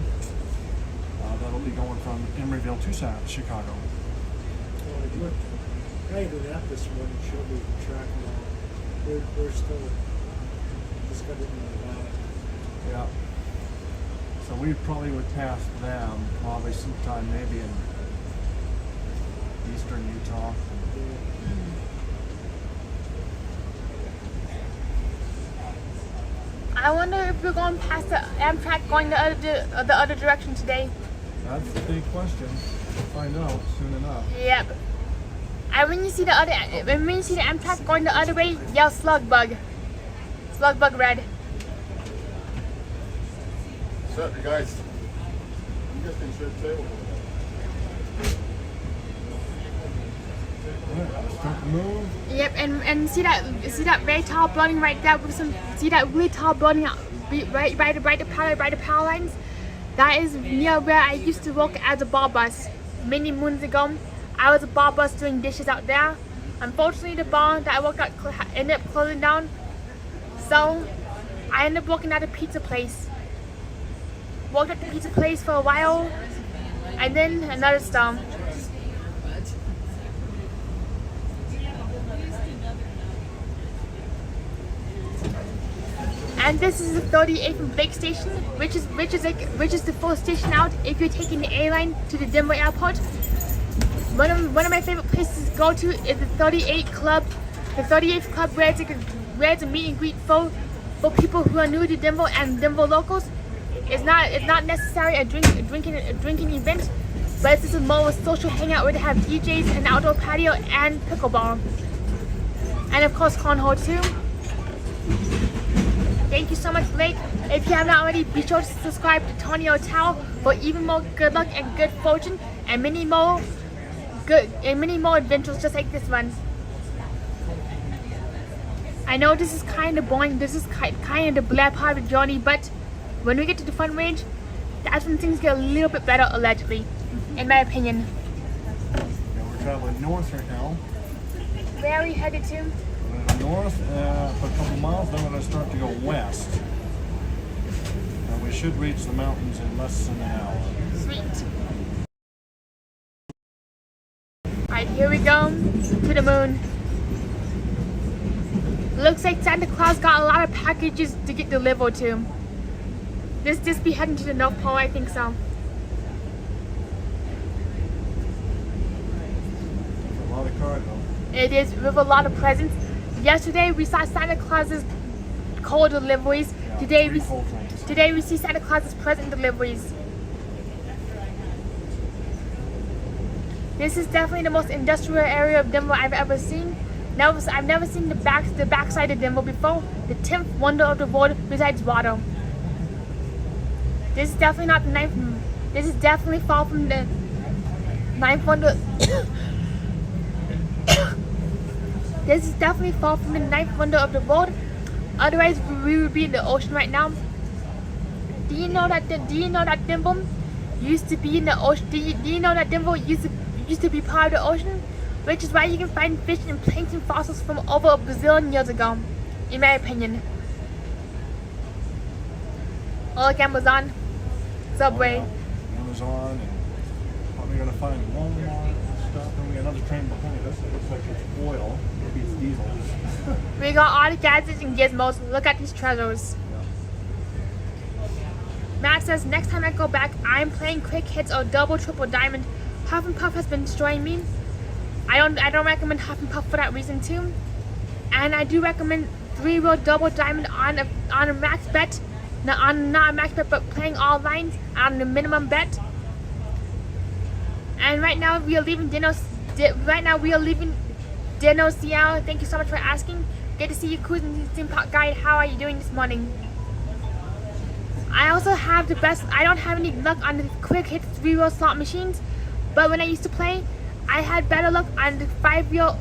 That'll be going from Emeryville to Chicago. Well, it looked right at this one, it showed me the track now. We're still discovering about it. Yeah. So we probably would pass them probably sometime maybe in eastern Utah. I wonder if we're going past the Amtrak going the other direction today. That's the big question. We'll find out soon enough. Yep. And when you see the Amtrak going the other way, yell slug bug. Slug bug red. What's up, you guys? You guys can share the table. Alright, start to move. Yep, and see that very tall building right there with see that really tall building right by the power lines? That is near where I used to work as a bar bus many moons ago. I was a bar bus doing dishes out there. Unfortunately, the bar that I worked at ended up closing down. So I ended up working at a pizza place. Worked at the pizza place for a while, and then another stop. And this is the 38th from Blake Station, which is the first station out if you're taking the A line to the Denver airport. One of my favorite places to go to is the 38th Club. The 38th Club where it's a meet and greet for people who are new to Denver and Denver locals. It's not necessarily a drinking event, but it's just a more social hangout where they have DJs, an outdoor patio, and pickleball, and of course cornhole too. Thank you so much, Blake. If you have not already, be sure to subscribe to Tony O'Towel for even more good luck and good fortune, and many more adventures just like this one. I know this is kind of boring. This is kind of the black part of the journey, but when we get to the front range, that's when things get a little bit better, allegedly, in my opinion. Yeah, we're traveling north right now. Where are we headed to? We're going to go north for a couple miles, then we're going to start to go west. And we we should reach the mountains in less than an hour. Sweet. Alright, here we go to the moon. Looks like Santa Claus got a lot of packages to get delivered to. This be heading to the North Pole, I think so. A lot of cargo. It is with a lot of presents. Yesterday we saw Santa Claus's coal deliveries. Yeah, Today we see Santa Claus's present deliveries. This is definitely the most industrial area of Denver I've ever seen. I've never seen the backside of Denver before. The 10th wonder of the world besides water. This is definitely not the ninth. This is definitely far from the ninth wonder. This is definitely far from the ninth wonder of the world. Otherwise, we would be in the ocean right now. Do you know that Denver used to be in the ocean? Do you know that Denver used to be part of the ocean? Which is why you can find fish and plankton fossils from over a bazillion years ago, in my opinion. Or like Amazon, Subway. Oh, yeah. Amazon, and probably gonna find Walmart and stuff. And we got another train behind us. It looks like it's oil. Maybe it's diesel. We got all the gadgets and gizmos. Look at these treasures. Matt says, next time I go back, I'm playing quick hits or double, triple diamond. Huff and Puff has been destroying me. I don't recommend Huff and Puff for that reason too. And I do recommend 3-wheel double diamond on a max bet. Not a max bet, but playing all lines on the minimum bet. And right now we are leaving Dino Seattle. Thank you so much for asking. Good to see you, cruising theme park guide. How are you doing this morning? I also have the best. I don't have any luck on the quick hit 3-wheel slot machines, but when I used to play, I had better luck on the 5-wheel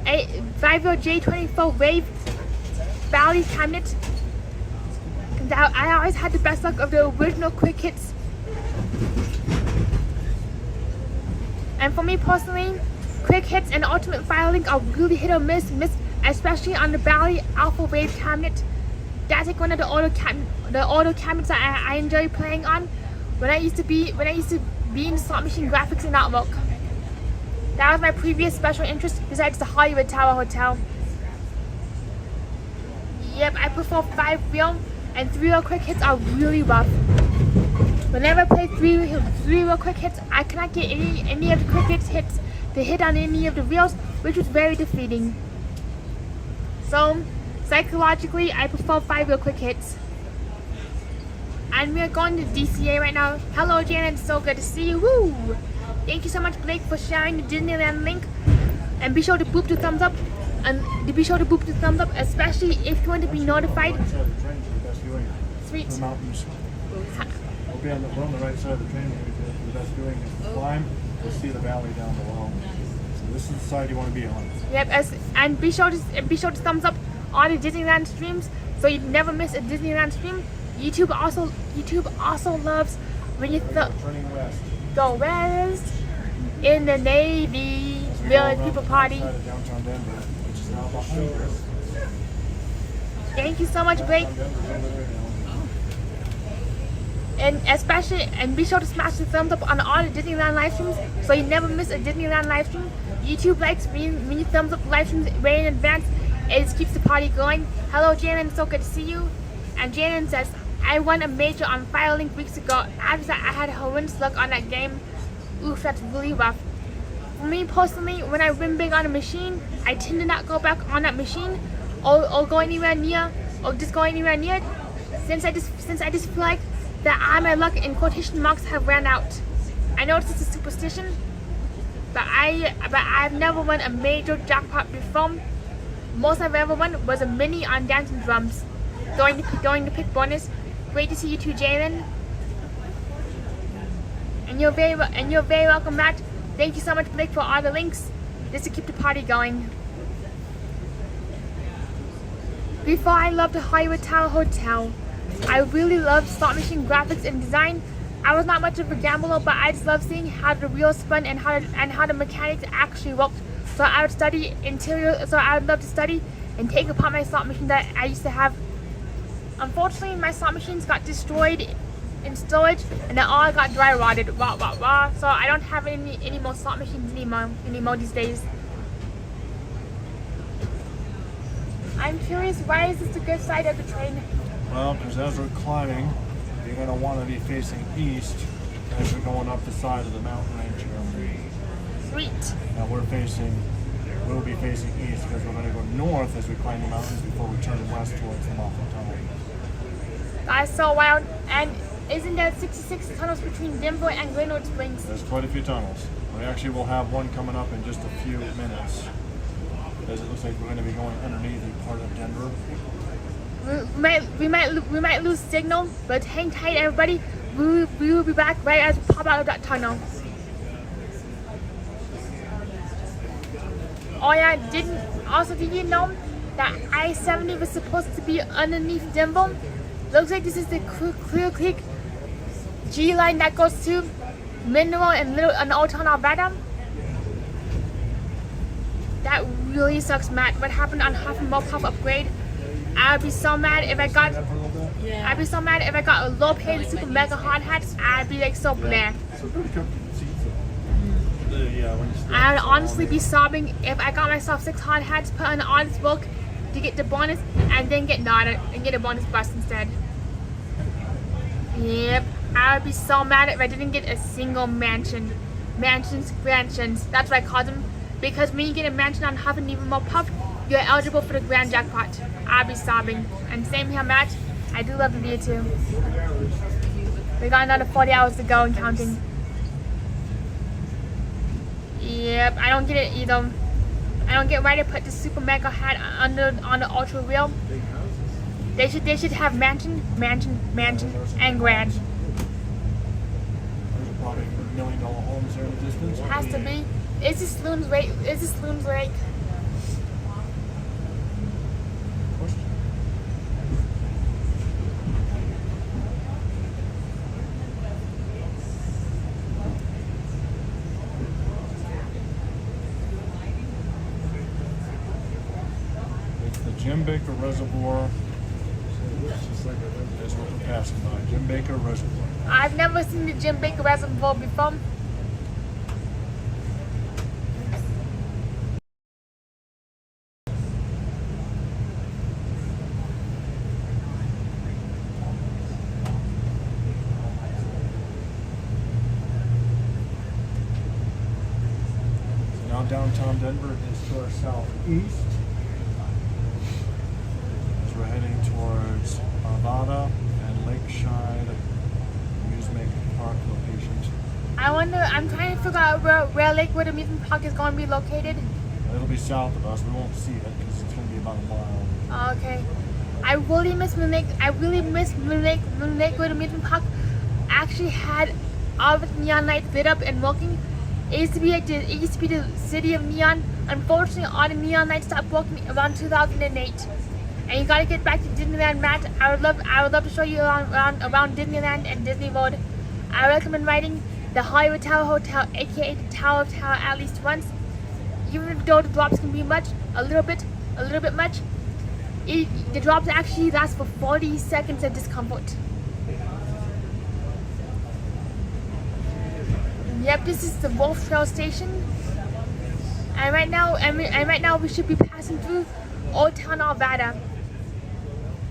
J24 Wave Valley cabinet. I always had the best luck of the original quick hits. And for me personally, quick hits and ultimate fire link are really hit or miss, especially on the Valley Alpha Wave cabinet. That's like one of the auto cabinets that I enjoy playing on when I used to be in slot machine graphics in Outlook. That was my previous special interest besides the Hollywood Tower Hotel. Yep, I prefer 5-wheel, and 3-wheel quick hits are really rough. Whenever I play 3-wheel quick hits, I cannot get any of the quick hits to hit on any of the wheels, which was very defeating. So psychologically, I prefer 5-wheel quick hits. And we are going to DCA right now. Hello, Janet. It's so good to see you. Woo! Thank you so much, Blake, for sharing the Disneyland link. And be sure to boop the thumbs up. Especially if you want to be notified. Sweet. The mountains. We're on the right side of the train. The best doing is climb. You'll see the valley down below. So this is the side you want to be on. Yep. And be sure to thumbs up all the Disneyland streams so you never miss a Disneyland stream. YouTube also loves when you Turning west. Go west in the Navy. Village People Party. Downtown Denver, which is now behind us. Thank you so much, Blake. And be sure to smash the thumbs up on all the Disneyland live streams so you never miss a Disneyland live stream. YouTube likes when you thumbs up live streams way in advance. It just keeps the party going. Hello, Janan. It's so good to see you. And Janan says, I won a major on Firelink weeks ago. After that, I had horrendous luck on that game. Oof, that's really rough. For me personally, when I win big on a machine, I tend to not go back on that machine or go anywhere near it. Since I just feel like that my luck in quotation marks have ran out. I know it's just a superstition, but I've never won a major jackpot before. Most I've ever won was a mini on Dancing Drums. Going to pick bonus. Great to see you too, Jalen. And you're very welcome, Matt. Thank you so much, Blake, for all the links, just to keep the party going. Before I loved the Hollywood Tower Hotel, I really loved slot machine graphics and design. I was not much of a gambler, but I just loved seeing how the wheels spun and how the mechanics actually worked. So I would study interior. So I would love to study and take apart my slot machine that I used to have Unfortunately, my slot machines got destroyed in storage, and they all got dry rotted. So I don't have any more slot machines anymore these days. I'm curious, why is this the good side of the train? Well, because as we're climbing, you're going to want to be facing east as we're going up the side of the mountain range here. Sweet. Now we'll be facing east because we're going to go north as we climb the mountains before we turn west towards the Moffat Tunnel. That's so wild. And isn't there 66 tunnels between Denver and Glenwood Springs? There's quite a few tunnels. We actually will have one coming up in just a few minutes. As it looks like we're going to be going underneath a part of Denver. We might lose signal, but hang tight, everybody. We will be back right as we pop out of that tunnel. Oh yeah, did you know that I-70 was supposed to be underneath Denver? Looks like this is the Clear Creek G line that goes to Mineral and Old Town Alberta. That really sucks, Matt. What happened on Huff and Mopop upgrade? I'd be so mad if I got. I'd be so mad if I got a low paid super mega hard hat. I'd be like so bleh. I'd honestly be sobbing if I got myself 6 hard hats, put on the honest book to get the bonus, and then get a bonus bus instead. Yep, I would be so mad if I didn't get a single mansion. Mansions. That's what I call them. Because when you get a mansion on Huff and even more Puff, you're eligible for the grand jackpot. I'll be sobbing. And same here, Matt. I do love the view too. We got another 40 hours to go and counting. Yep, I don't get it either. I don't get why they put the super mega hat on the ultra wheel. They should have mansion, and grand. There's probably $1 million homes there in the distance. It has to be. Is this Loon's Lake? It's the Jim Baker Reservoir. That's what we're passing by. Jim Baker Reservoir. I've never seen the Jim Baker Reservoir before. Downtown Denver is to our southeast. As we're heading towards Arvada and Lakeside amusement park locations. I'm trying to figure out where Lakewood Amusement Park is going to be located. It'll be south of us. We won't see it because it's going to be about a mile. Oh, okay. I really miss Lakewood Amusement Park. Actually had all of its neon lights lit up and working. It used to be the city of neon. Unfortunately, all the neon lights stopped working around 2008. And you gotta get back to Disneyland, Matt. I would love to show you around Disneyland and Disney World. I recommend riding the Hollywood Tower Hotel, aka the Tower of Tower, at least once. Even though the drops can be a little bit much, the drops actually last for 40 seconds of discomfort. Yep, this is the Wolf Trail station, and right now we should be passing through Old Town Alberta.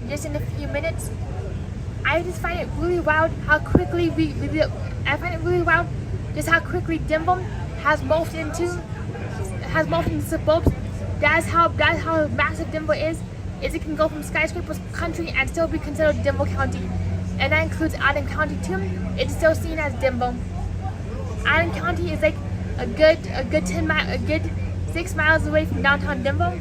Just in a few minutes. I just find it really wild how quickly how quickly Denver has morphed into suburbs. That's how massive Denver is it can go from skyscrapers country and still be considered Denver County, and that includes Allen County too. It's still seen as Denver. Allen County is like a good 6 miles away from downtown Denver.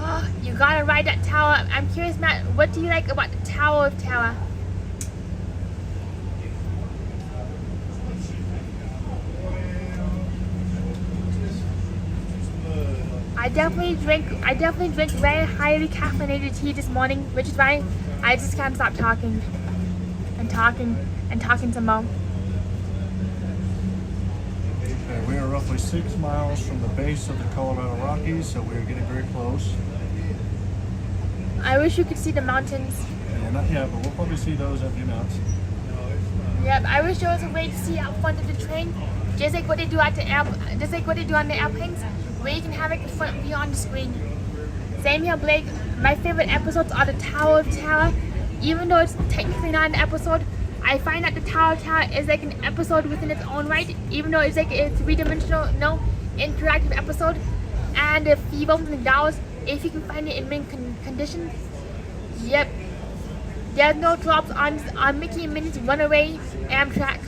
Oh, you gotta ride that tower. I'm curious, Matt, what do you like about the Tower of Tower? I definitely drank very highly caffeinated tea this morning, which is why I just can't stop talking some more. We are roughly 6 miles from the base of the Colorado Rockies, so we are getting very close. I wish you could see the mountains. Yeah, not yet, but we'll probably see those in a few minutes. Yep, I wish there was a way to see out front of the train, just like what they do at the just like what they do on the airplanes, where you can have it in front of you on the screen. Same here, Blake. My favorite episodes are the Tower of Terror. Even though it's technically not an episode, I find that the Tower of Terror is like an episode within its own right, even though it's like a three-dimensional, no, interactive episode. And if you open the doors, if you can find it in mint condition, yep. There's no drops on Mickey and Minnie's Runaway Amtrak.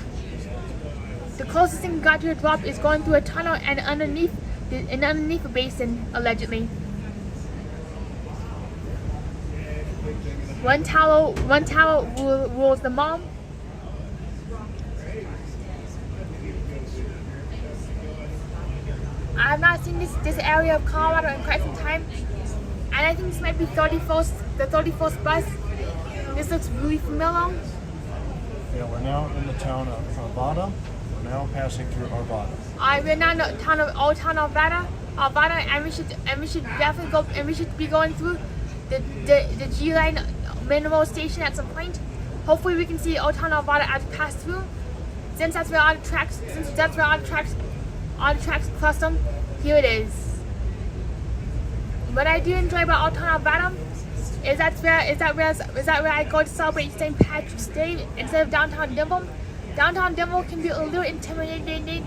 The closest thing we got to a drop is going through a tunnel and underneath a basin, allegedly. One tower rules them all. I have not seen this area of Colorado in quite some time, and I think this might be the 31st bus. This looks really familiar. Yeah, we're now in the town of Arvada. We're now passing through Arvada. We're now in the town of Arvada, and we should definitely go, and we should be going through the G line mineral station at some point. Hopefully, we can see Old Town Arvada as we pass through. Since that's where all the tracks cross them, here it is. What I do enjoy about Old Town Arvada is that where I go to celebrate St. Patrick's Day instead of downtown Denver. Downtown Denver can be a little intimidating,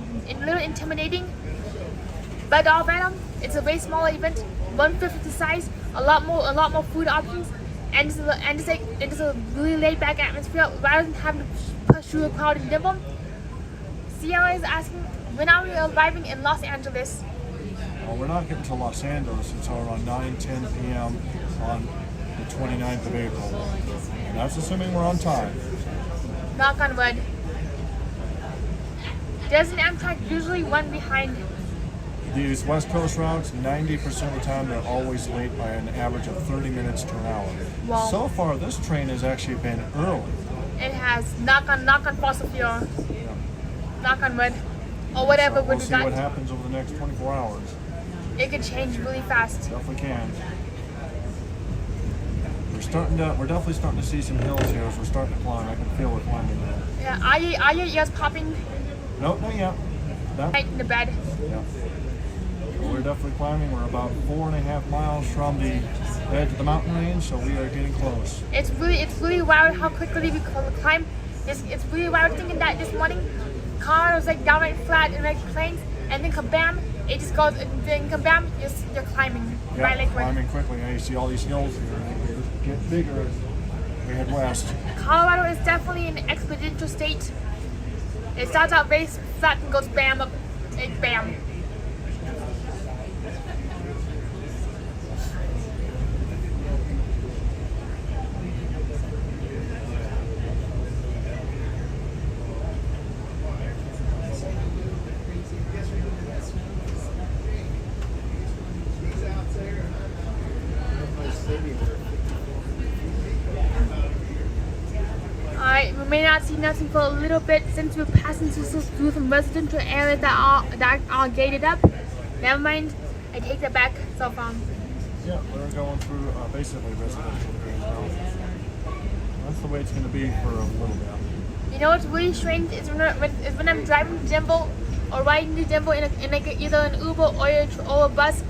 but Arvada, it's a very small event, 1/5 of the size, a lot more food options, and it's a really laid back atmosphere rather than having to push through a crowd in Denver. Sierra is asking, when are we arriving in Los Angeles? Well, we're not getting to Los Angeles until around 9:10 p.m. on the 29th of April. And that's assuming we're on time. Knock on wood. Does an Amtrak usually run behind? These West Coast routes, 90% of the time, they're always late by an average of 30 minutes to an hour. Wow. So far, this train has actually been early. It has. Knock on fossil fuel. Knock on wood. Or whatever So wood we'll we see got. what happens over the next 24 hours. It could change really fast. Definitely can. We're definitely starting to see some hills here as we're starting to climb. I can feel it climbing now. Yeah, are your ears popping? Nope, not yet. Right in the bed. Yeah. So we're definitely climbing. We're about 4.5 miles from the edge of the mountain range, so we are getting close. It's really wild how quickly we climb. It's really wild thinking that this morning, car was like downright flat and like plains, and then kabam, it just goes, and then kabam, you're climbing. Yeah, right, like climbing quickly. Now you see all these hills here, and they just get bigger as we head west. Colorado is definitely an exponential state. It starts out very flat and goes bam up, like bam. Alright, we may not see nothing for a little bit since we're passing through some residential areas that are gated up. Never mind, I take that back. So Yeah, we're going through basically residential areas now. That's the way it's going to be for a little bit. you know what's really strange is when I'm driving to Denver or riding to Denver in like either an Uber or a bus.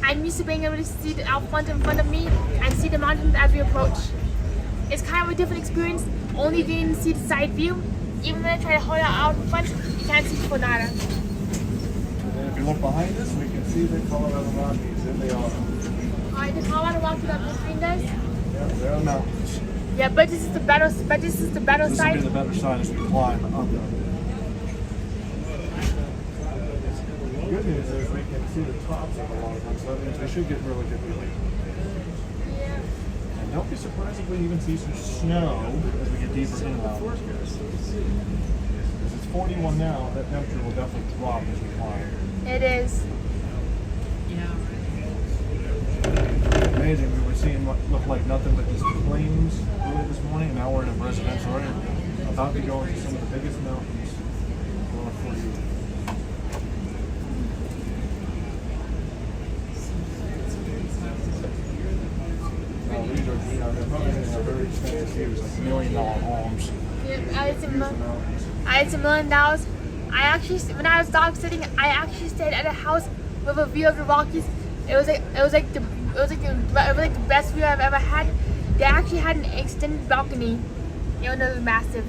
I'm used to being able to see it out front in front of me and see the mountains as we approach. It's kind of a different experience, only getting to see the side view. Even when I try to hold it out in front, you can't see for nada. And then if you look behind us, we can see the Colorado Rockies. There they are. Alright, the Colorado Rockies are behind us. Yeah, there are mountains. Yeah, but this is the better. This will be the better side as we climb up them. The good news is we can see the tops of a lot of them, so that means we should get really good relief. And don't be surprised if we even see some snow as we get deeper inland. Because it's 41 now, that temperature will definitely drop as we climb. It is. Amazing, we were seeing what looked like nothing but just plains early this morning, and now we're in a residential area. About to go into some of the biggest mountains north for you. Now, these are few, like $1 million homes. It's $1 million. I actually, when I was dog sitting, I actually stayed at a house with a view of the Rockies. It was like the best view I've ever had. They actually had an extended balcony. It was massive.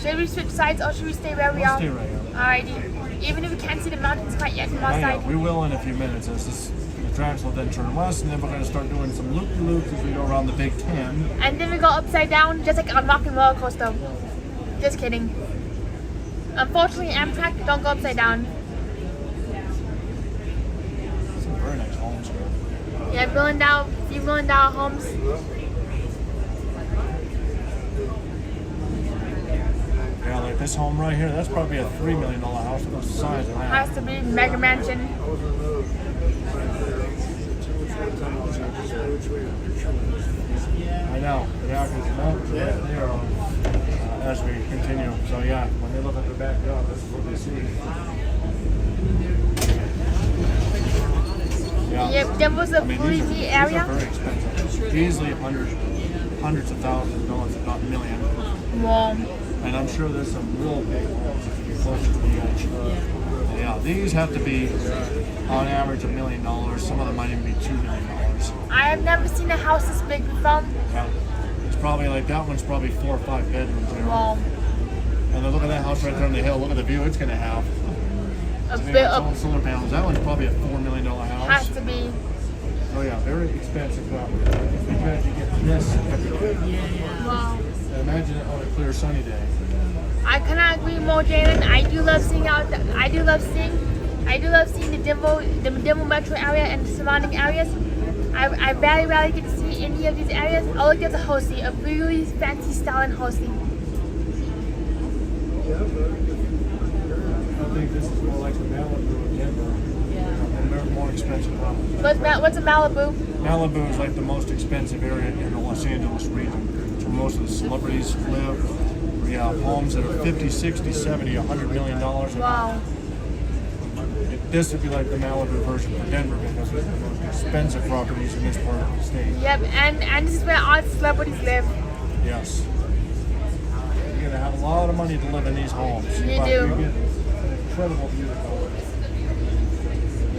Should we switch sides or should we stay where we are? Stay right here. Alrighty. Even if we can't see the mountains quite yet from our side. We will in a few minutes. The tracks will then turn west, and then we're going to start doing some loop-de-loops as we go around the Big Ten. And then we go upside down, just like on Rock and Roller Coaster. Just kidding. Unfortunately, Amtrak don't go upside down. Some very nice homes here. Yeah, few $1 million homes. Yeah, like this home right here, that's probably a $3 million house with the size of that. Has to be mega mansion. I know. Yeah, because the mountains are right there as we continue. So yeah, when they look at the backyard, this is what they see. Yeah. Yep, Denver's a pretty neat area. These are very expensive. Easily hundreds of thousands of dollars, if not millions. Wow. And I'm sure there's some real big homes if you get closer to the edge. Yeah, these have to be on average $1 million. Some of them might even be $2 million. I have never seen a house this big before. Yeah, it's probably like that one's probably 4 or 5 bedrooms there. Wow. And then look at that house right there on the hill. Look at the view it's going to have. A It's bit got of its own solar panels. That one's probably a $4 million house. has to be. Oh yeah, very expensive property. Imagine you get this every day. Wow. Imagine it on a clear sunny day. I cannot agree more, Jalen. I do love seeing the Denver metro area and the surrounding areas. I very rarely get to see any of these areas. Oh, look at the Horsey, a really fancy styling Horsey. I think this is more like the Malibu of Denver. Yeah. And they're more expensive properties. What's a Malibu? Malibu is like the most expensive area in the Los Angeles region. It's where most of the celebrities live. We have homes that are 50, 60, 70, $100 million. Wow. This would be like the Malibu version for Denver because it's the most expensive properties in this part of the state. Yep, and this is where all celebrities live. Yes. You're going to have a lot of money to live in these homes. You But do. You get an incredible view of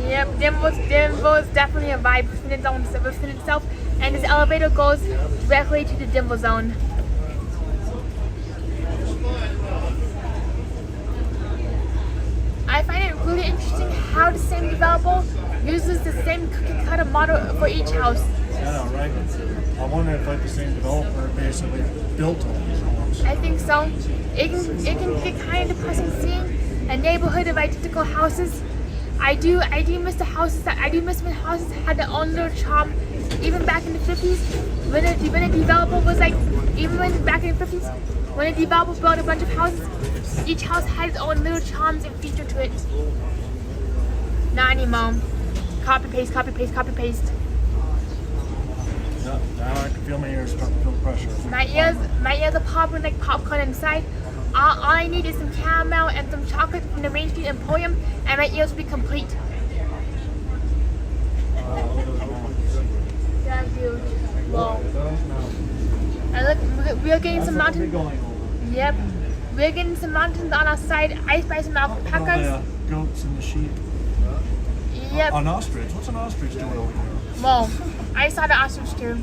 Yep, Denver is definitely a vibe within itself, and this elevator goes directly to the Denver zone. I find it really interesting how the same developer uses the same cookie cutter model for each house. I know, right? I wonder if like the same developer basically built all these homes. I think so. It can get kind of depressing seeing a neighborhood of identical houses. I do miss the houses. I do miss when houses had their own little charm. Even back in the 50s, when a developer was like, back in the 50s, when a developer built a bunch of houses, each house had its own little charms and feature to it. Not anymore. Copy paste, copy paste, copy paste. Yeah, now I can feel my ears starting to feel pressure. My ears are popping like popcorn inside. All I need is some caramel and some chocolate from the Main Street Emporium, and my ears will be complete. Yeah, dude. Whoa. And look, we're getting some mountains. Yep. We're getting some mountains on our side, iced by some alpacas. The goats and the sheep. Yep. An ostrich. What's an ostrich doing over there? Whoa. I saw the ostrich too.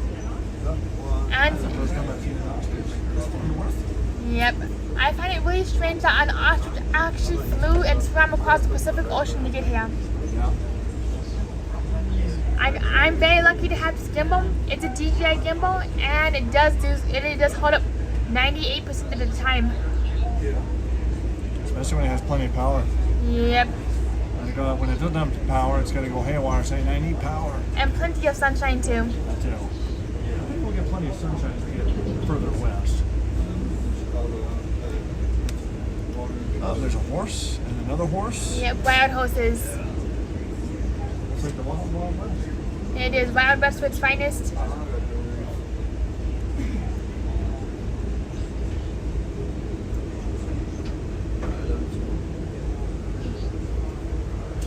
And yep. I find it really strange that an ostrich actually flew and swam across the Pacific Ocean to get here. Yeah. I'm very lucky to have this gimbal. It's a DJI gimbal, and it does hold up 98% of the time. Especially when it has plenty of power. Yep. When it doesn't have power, it's got to go haywire saying, I need power. And plenty of sunshine too. That too. I think we'll get plenty of sunshine as we get further west. Oh, there's a horse and another horse. Yep, wild horses. It's like the Wild Wild West. It is Wild West at its finest.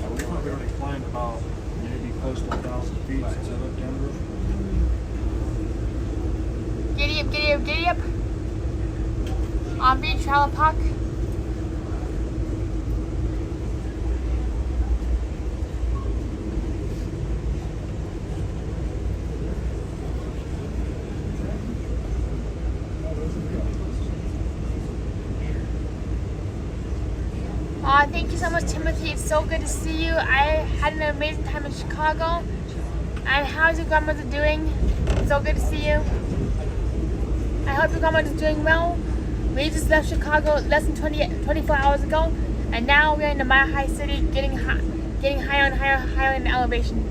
We've already climbed about maybe close to 1,000 feet since I left Denver. Beach Trailer Park. Thank you so much, Timothy. It's so good to see you. I had an amazing time in Chicago. And how's your grandmother doing? It's so good to see you. I hope your grandmother's doing well. We just left Chicago less than 24 hours ago, and now we're in the Mile High City, getting higher and higher in elevation.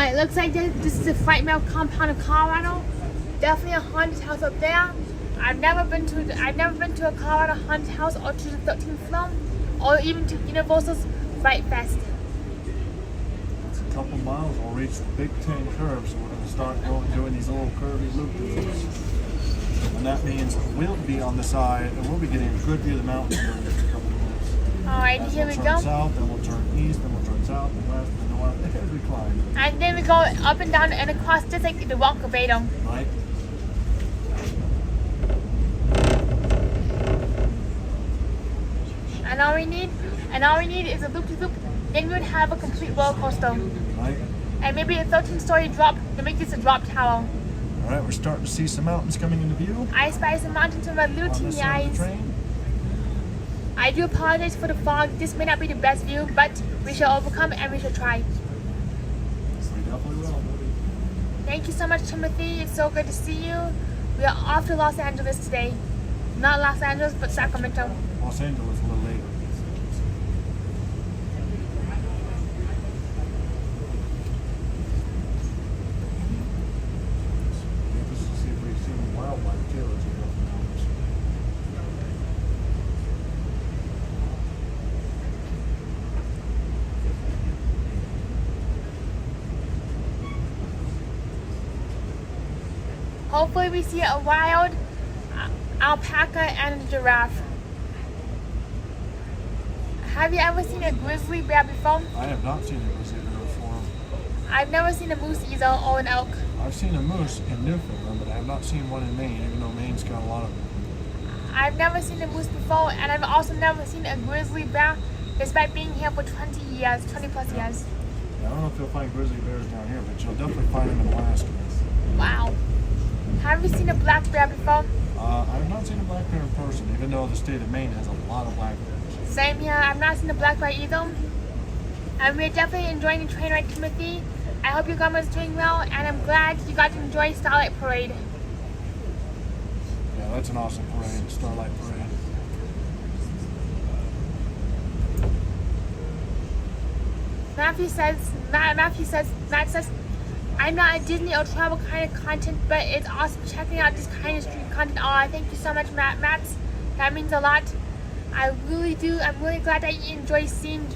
It looks like this is the Fright Mail compound of Colorado. Definitely a haunted house up there. I've never been to a Colorado haunted house or to the 13th floor, or even to Universal's Fright Fest. It's a couple miles. We'll reach the Big Ten curve, so we're going to start doing these little curvy loop-de-loops. And that means we'll be on the side, and we'll be getting a good view of the mountains during the next couple minutes. Alright, here we We'll go. turn south, then we'll turn east, then we'll turn south and west and north as we climb. And then we go up and down and across just like the Walk of Fame. Right? And all we need is a loop-de-loop. Then we would have a complete roller coaster. Right? And maybe a 13-story drop to make this a drop tower. Alright, we're starting to see some mountains coming into view. I spy some mountains with my little On teeny this side of the eyes. train. I do apologize for the fog. This may not be the best view, but we shall overcome and we shall try. We definitely will. Thank you so much, Timothy. It's so good to see you. We are off to Los Angeles today. Not Los Angeles, but Sacramento. Los Angeles a little later. Just to see if we see any wildlife too as we go from mountains. Hopefully we see a wild alpaca and a giraffe. Have you ever seen a grizzly bear before? I have not seen a grizzly bear before. I've never seen a moose either, or an elk. I've seen a moose in Newfoundland, but I have not seen one in Maine, even though Maine's got a lot of them. I've never seen a moose before, and I've also never seen a grizzly bear, despite being here for 20 years, 20 plus years. Yeah, I don't know if you'll find grizzly bears down here, but you'll definitely find them in Alaska. Wow. Have you seen a black bear before? I have not seen a black bear in person, even though the state of Maine has a lot of black bears. Same here. I've not seen a black bear either. And we're definitely enjoying the train ride, Timothy. I hope your grandma's doing well, and I'm glad you got to enjoy Starlight Parade. Yeah, that's an awesome parade, Starlight Parade. Matt says, I'm not a Disney or travel kind of content, but it's awesome checking out this kind of street content. Oh, thank you so much, Matt. That means a lot. I really do. I'm really glad that you enjoy seeing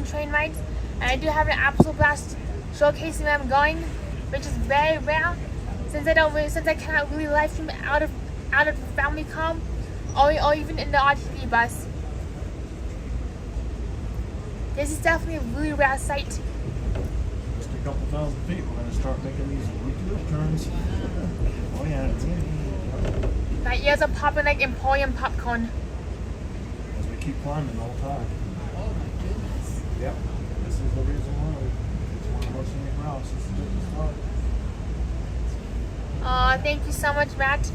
train rides, and I do have an absolute blast showcasing where I'm going, which is very rare since I cannot really live stream out of the family car or even in the RTD bus. This is definitely a really rare sight. Just a couple thousand feet, we're going to start making these loop-de-loop turns. Oh yeah. My ears are popping like Emporium popcorn. As we keep climbing the whole time. Yep. This is the reason why it's one of our scenic routes. This is just the start. Oh, thank you so much, Matt.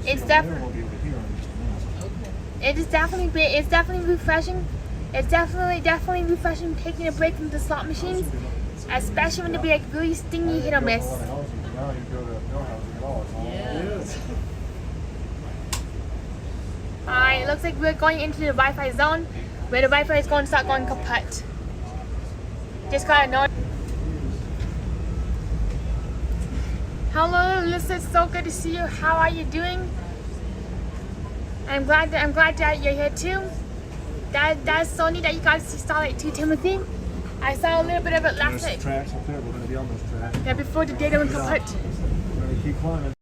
It's definitely refreshing. It's definitely refreshing taking a break from the slot machines, especially when they be like really stingy hit or miss. Alright, it looks like we're going into the Wi-Fi zone, where the Wi-Fi is going to start going kaput. Just gotta know. Hello, Alyssa, it's so good to see you. How are you doing? I'm glad that you're here too. That's so neat that you got to see Starlight too, Timothy. I saw a little bit of it last There's night. tracks up there. We're going to be on those tracks. Yeah, before the data went kaput. We're going to keep climbing.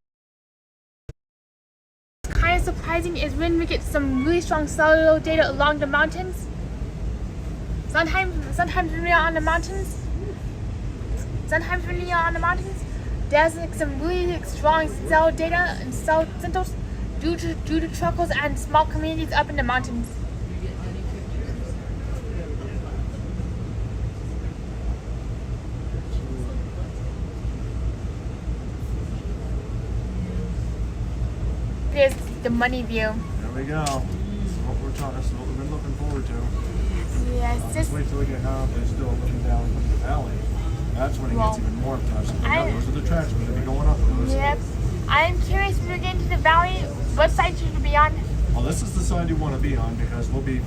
Kind of surprising is when we get some really strong cellular data along the mountains. Sometimes when we are on the mountains, there's like some really strong cell data and cell centers due to truckles and small communities up in the mountains. Here's the money view. There we go. This is what we're talking. This is what we've been looking forward to. Yes, Just wait till we get halfway still looking down from the valley. That's when it gets even more impressive. Those are the tracks we're going to be going up those. Yep. I'm curious when we get into the valley, what side should we be on? Well, this is the side you want to be on because we'll be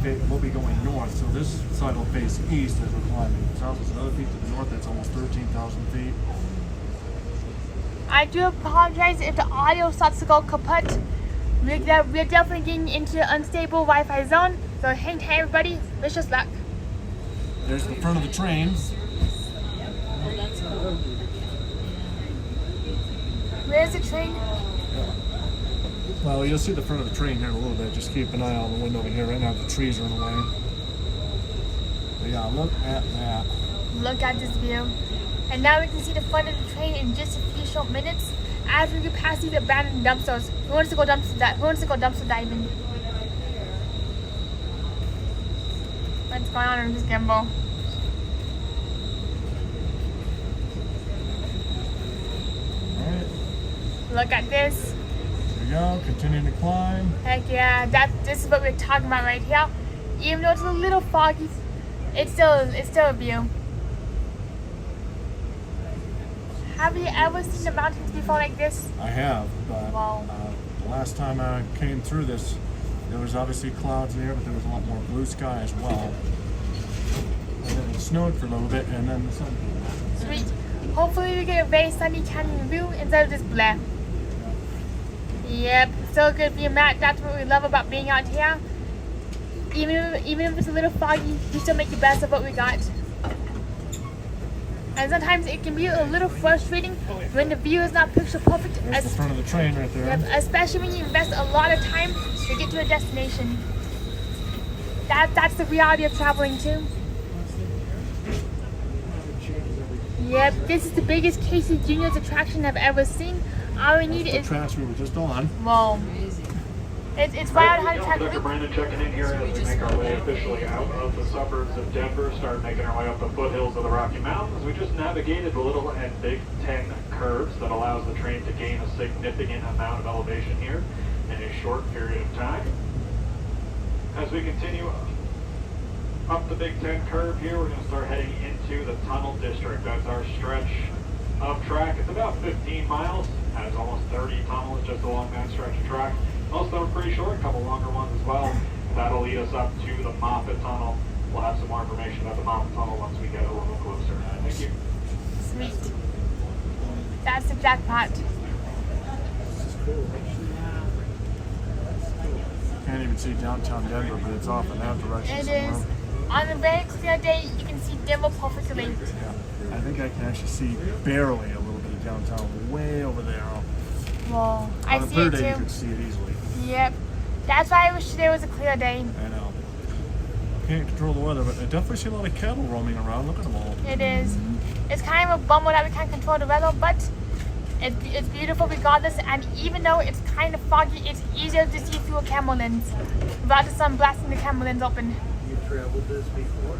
going north. So this side will face east as we're climbing. South is another feet to the north. That's almost 13,000 feet. I do apologize if the audio starts to go kaput. We're definitely getting into the unstable Wi-Fi zone. So hang tight, everybody. Wish us luck. There's the front of the train. Where's the train? Well, you'll see the front of the train here in a little bit. Just keep an eye on the window over here. Right now the trees are in the way. But yeah, look at that. Look at this view. And now we can see the front of the train in just a few short minutes after we get past these abandoned dumpsters. Who wants to go dumpster diving? What's going on in this gimbal? Alright. Look at this. There we go, continuing to climb. Heck yeah, this is what we're talking about right here. Even though it's a little foggy, it's still a view. Have you ever seen the mountains before like this? I have, but Wow. The last time I came through this, there was obviously clouds in the air, but there was a lot more blue sky as well. And then it snowed for a little bit, and then the sun came out. Sweet. Hopefully we get a very sunny canyon view instead of this bleh. Yep, still a good view, Matt. That's what we love about being out here. Even if it's a little foggy, we still make the best of what we got. And sometimes it can be a little frustrating when the view is not picture perfect. There's the front of the train right there. Yep, especially when you invest a lot of time to get to a destination. That's the reality of traveling too. Yep, this is the biggest Casey Jr.'s attraction I've ever seen. All we need is the tracks we were just on. Whoa. It's right on Amtrak Dr. Loop. Brandon checking in here as we make our way officially out of the suburbs of Denver, start making our way up the foothills of the Rocky Mountains. We just navigated the Little and Big Ten curves that allows the train to gain a significant amount of elevation here in a short period of time. As we continue up the Big Ten curve here, we're going to start heading into the Tunnel District. That's our stretch of track. It's about 15 miles, has almost 30 tunnels just along that stretch of track. Most of them are pretty short, a couple longer ones as well. That'll lead us up to the Moffett Tunnel. We'll have some more information about the Moffett Tunnel once we get a little closer. Thank you. Sweet. That's the jackpot. Can't even see downtown Denver, but it's off in that direction It somewhere. is. On a very clear day, you can see Denver perfectly. Yeah. I think I can actually see barely a little bit of downtown, way over there. Whoa, I On a see clear it day, you too. could see it easily. Yep. That's why I wish today was a clear day. I know. Can't control the weather, but I definitely see a lot of cattle roaming around. Look at them all. It is. It's kind of a bummer that we can't control the weather, but it's beautiful regardless. And even though it's kind of foggy, it's easier to see through a camera lens without the sun blasting the camera lens open. You traveled this before?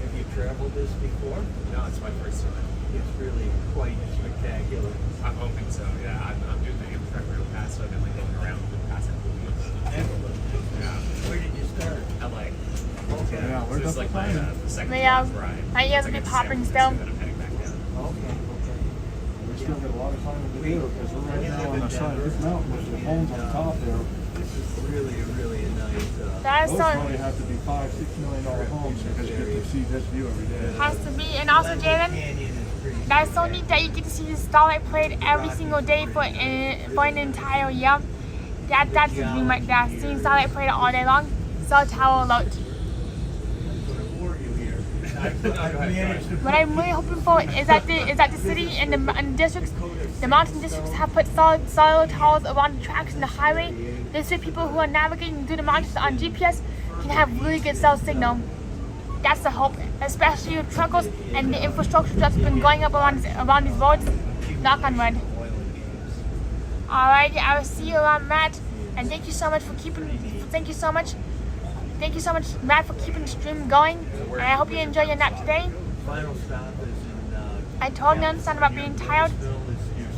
Have you traveled this before? No, it's my first time. It's really quite spectacular. I'm hoping so, yeah. I'm doing the Amtrak real fast, so I've been like going around and passing foothills. Yeah. Where did you start? LA. Okay. Yeah, So we're this is like my definitely second Yeah, ride. my ears will be popping still. Then I'm heading back down. Okay. We still got a lot of climbing to do because we're right now on the side of this mountain with the homes on top there. This is really a nice. That is Those so. probably have to be $5-6 million homes because you get to see this view every day. Has to be. And also, Jalen, Canyon is pretty. that's so neat that you get to see the Starlight Parade every single day for an entire year. That's the dream right there. Seeing Starlight Parade all day long. cell tower a lot. What I'm really hoping for is that the city and the districts, the mountain districts, have put solid towers around the tracks and the highway. This way, people who are navigating through the mountains on GPS can have really good cell signal. That's the hope, especially with truckers and the infrastructure that's been going up around these roads. Knock on wood. Alright, I will see you around, Matt. And thank you so much, Matt, for keeping the stream going. And I hope you enjoy your nap today. Final stop is in I totally understand about being tired.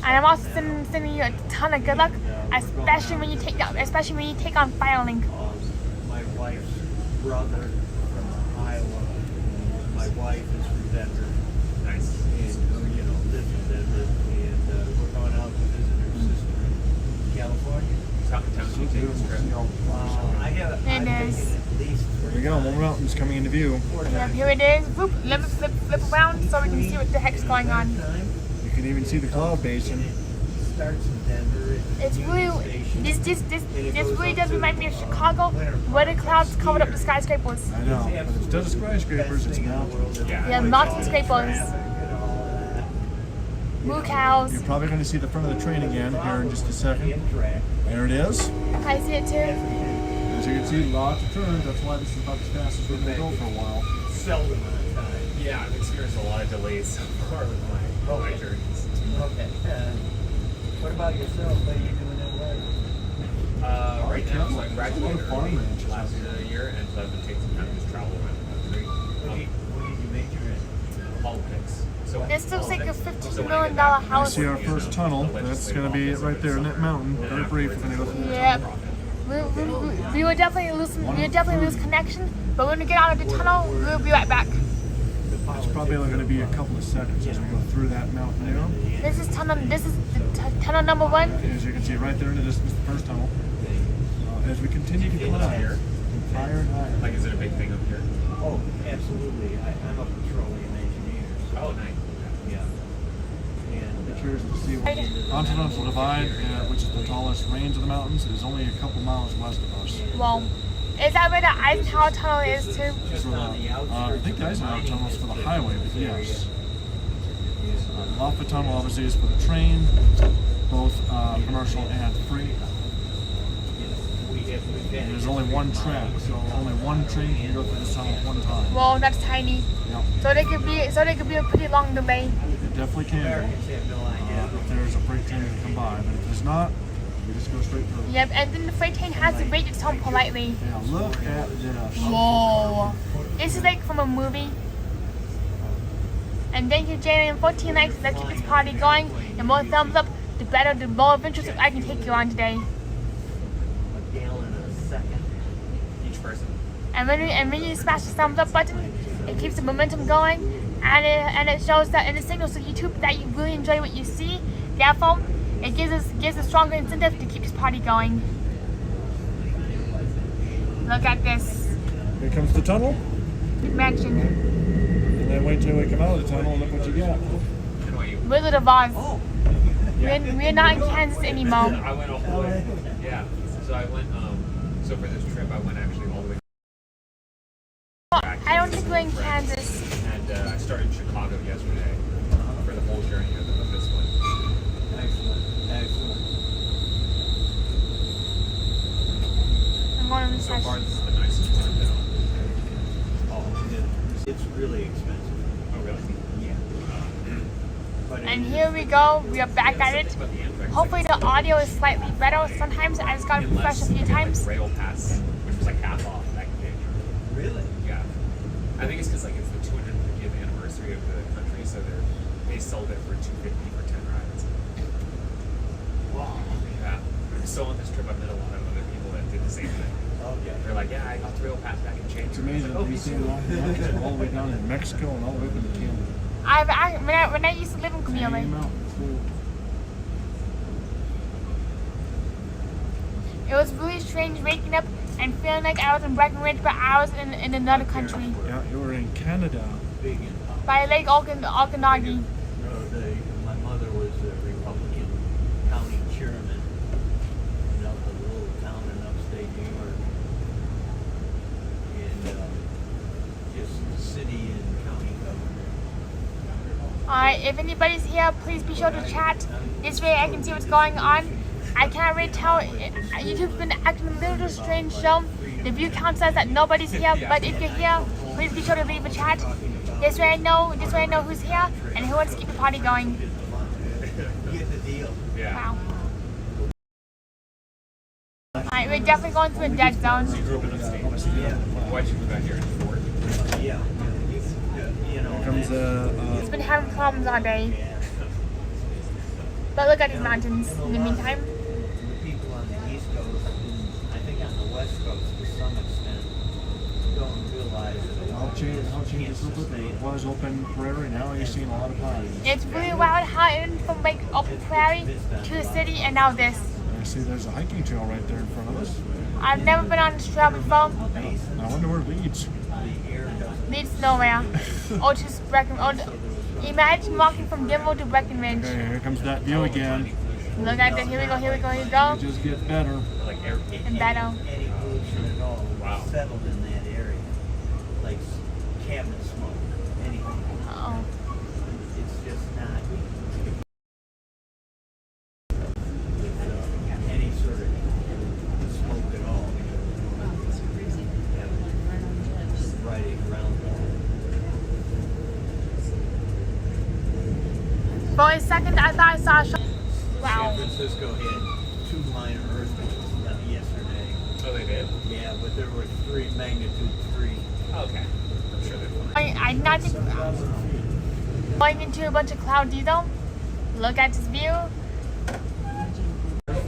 And I'm also sending you a ton of good luck, especially when you take on Firelink. my wife's brother from Iowa. My wife is from Denver. Nice. And lives in Denver. And we're going out to visit her sister in California. Top of town, so take this trip. I've taken at least There we go, more mountains coming into view. Yep, here it is. Whoop, let me flip around so we can see what the heck's going on. You can even see the cloud basin. Starts in Denver. It's really this really does remind me of Chicago, where the clouds covered up the skyscrapers. I know, but instead of skyscrapers, it's mountains. Yeah, mountain scrapers. Moo cows. You're probably going to see the front of the train again here in just a second. There it is. I see it too. As you can see, lots of turns. That's why this is about as fast as we're going to go for a while. Seldom on time. Yeah, I've experienced a lot of delays so far with my journeys. Okay. What about yourself? What are you doing in life? Right now, so I graduated farm early ranches last out here. year, and so I've been taking some time to just travel around the country. What did you major in? Politics. So This looks like a $15 million You house. see our first tunnel. That's going to be it right there in that mountain. Very brief. We're going to go through the Yep. tunnel. We will definitely lose connection, but when we get out of the tunnel, we'll be right back. It's probably only going to be a couple of seconds as we go through that mountain there. This is tunnel number 1. As you can see right there in the distance, the first tunnel. As we continue to climb higher and higher. Like, is it a big thing up here? Oh, absolutely. I'm a petroleum engineer. So Oh, nice. yeah. And Be curious to see what Continental Divide, which is the tallest range of the mountains, is only a couple miles west of us. Well, is that where the Eisenhower Tunnel is too? So, I think the Eisenhower Tunnel is for the highway, but yes. Lafayette Tunnel obviously is for the train, both commercial and freight. And there's only one track, so only one train can go through this tunnel at one time. Well, that's tiny. Yep. So they could be a pretty long delay. It definitely can be. If there's a freight train that come by, but if there's not, we just go straight through. Yep, and then the freight train has to wait its turn politely. Yeah, look at this. Whoa. This is like from a movie. And thank you, Jane, and 14 likes. Let's keep this party going. The more thumbs up, the more adventures I can take you on today. a gallon a second. Each person. And when you smash the thumbs up button, it keeps the momentum going, and it shows that, and it signals to YouTube that you really enjoy what you see. Therefore, it gives a stronger incentive to keep this party going. Look at this Here comes the tunnel, mansion. and then wait till we come out of the tunnel and look what you got. And what you? Wizard of Oz. We're not in Kansas anymore. I went all the way. Yeah. So I went. So for this trip, I went actually all the way. I don't think we're in Kansas. And I started in Chicago yesterday for the whole journey of this one. Excellent. I'm going to the So far, this is the nicest one I've been on. Oh, it's really expensive. Oh, really? Yeah. But And here we go. We are back at it. Hopefully the audio is slightly better. Sometimes I just got to refresh a few times. Rail pass, which was like half off back in January. really? Yeah. I think it's because like it's the 250th anniversary of the country, so they sold it for $250 for 10 rides. Wow. Yeah. So on this trip, I've met a lot of other people that did the same thing. Okay. They're like, yeah, I got the rail pass back in January. It's amazing. Like, You see it all the way down in Mexico and all the way up into Canada. When I used to live in Camille. Mountains, too. It was really strange waking up and feeling like I was in Breckenridge, but I was in another country. Yeah, you were in Canada. Big in By Lake Okanagan. my mother was a Republican county chairman in a little town in upstate New York. Alright, if anybody's here, please be sure to chat. This way I can see what's going on. I can't really tell. YouTube's been acting a little strange, so the view count says that nobody's here. But if you're here, please be sure to leave a chat. This way I know who's here and who wants to keep the party going. Wow. Alright, we're definitely going through a dead zone. Why'd you move out here in Fort? Yeah. You know, It's been having problems all day. But look at these mountains in the meantime. the people on the East Coast, and I think on the West Coast to some extent, don't realize that How change is open? It was open prairie, now you're seeing a lot of pines. It's really wild how it went from like open prairie to the city and now this. I see there's a hiking trail right there in front of us. I've never been on this trail before. I wonder where it leads. Leads nowhere. Or to Breckenridge. Imagine walking from Dimble to Breckenridge. Okay, here comes that view again. Look at that. Here we go. It just gets better. And better. any pollution at all Wow. settled in that area. Like cabin smoke, anything. Uh-oh. It's just not any sort of smoke at all. Riding around. For a second, I thought I saw a shot. San Wow. Francisco had 2 minor earthquakes yesterday. Oh, they did? Yeah, but there were 3 magnitude 3. Okay. I'm sure they're fine. I did not think going into a bunch of clouds either. Look at this view.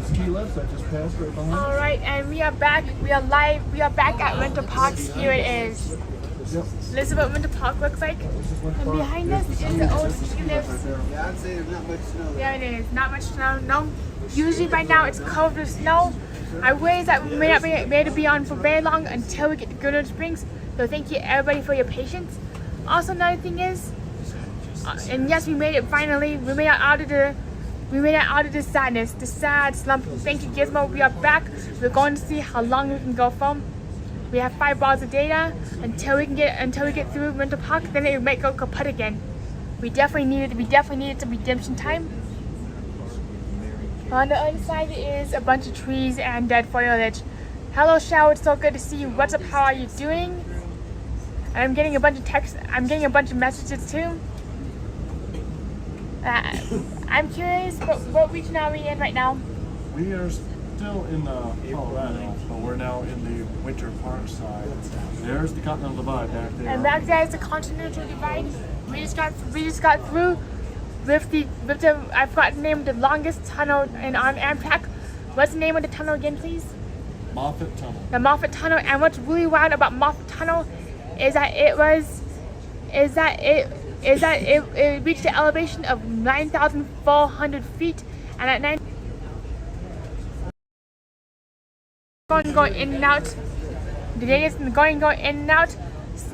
Ski lifts, I just passed right behind. Alright, and we are back. We are live. We are back at Winter Park. Here it is. Yep. This is what Winter Park looks like. And behind us is the old ski lifts. Yeah, I'd say there's not much snow there. There it is. Not much snow. No. Usually by now it's covered with snow. I worry that we may not be able to be on for very long until we get to Goodwood Springs. So thank you everybody for your patience. Also, another thing is, and yes, we made it finally. We made it out of the sadness, the sad slump. Thank you, Gizmo. We are back. We're going to see how long we can go from. We have 5 bars of data until we get through Winter Park. Then it might go kaput again. We definitely needed some redemption time. On the other side is a bunch of trees and dead foliage. Hello, Shao. It's so good to see you. What's up? How are you doing? I'm getting a bunch of texts. I'm getting a bunch of messages too. I'm curious, what region are we in right now? We are still in Colorado, but we're now in the Winter Park side. There's the Continental Divide back there. And back there is the Continental Divide. We just got through with the I forgot the name of the longest tunnel on Amtrak. What's the name of the tunnel again, please? Moffett Tunnel. The Moffett Tunnel. And what's really wild about Moffett Tunnel is that it reached the elevation of 9,400 feet, and at 9 go in and out. The data is going in and out.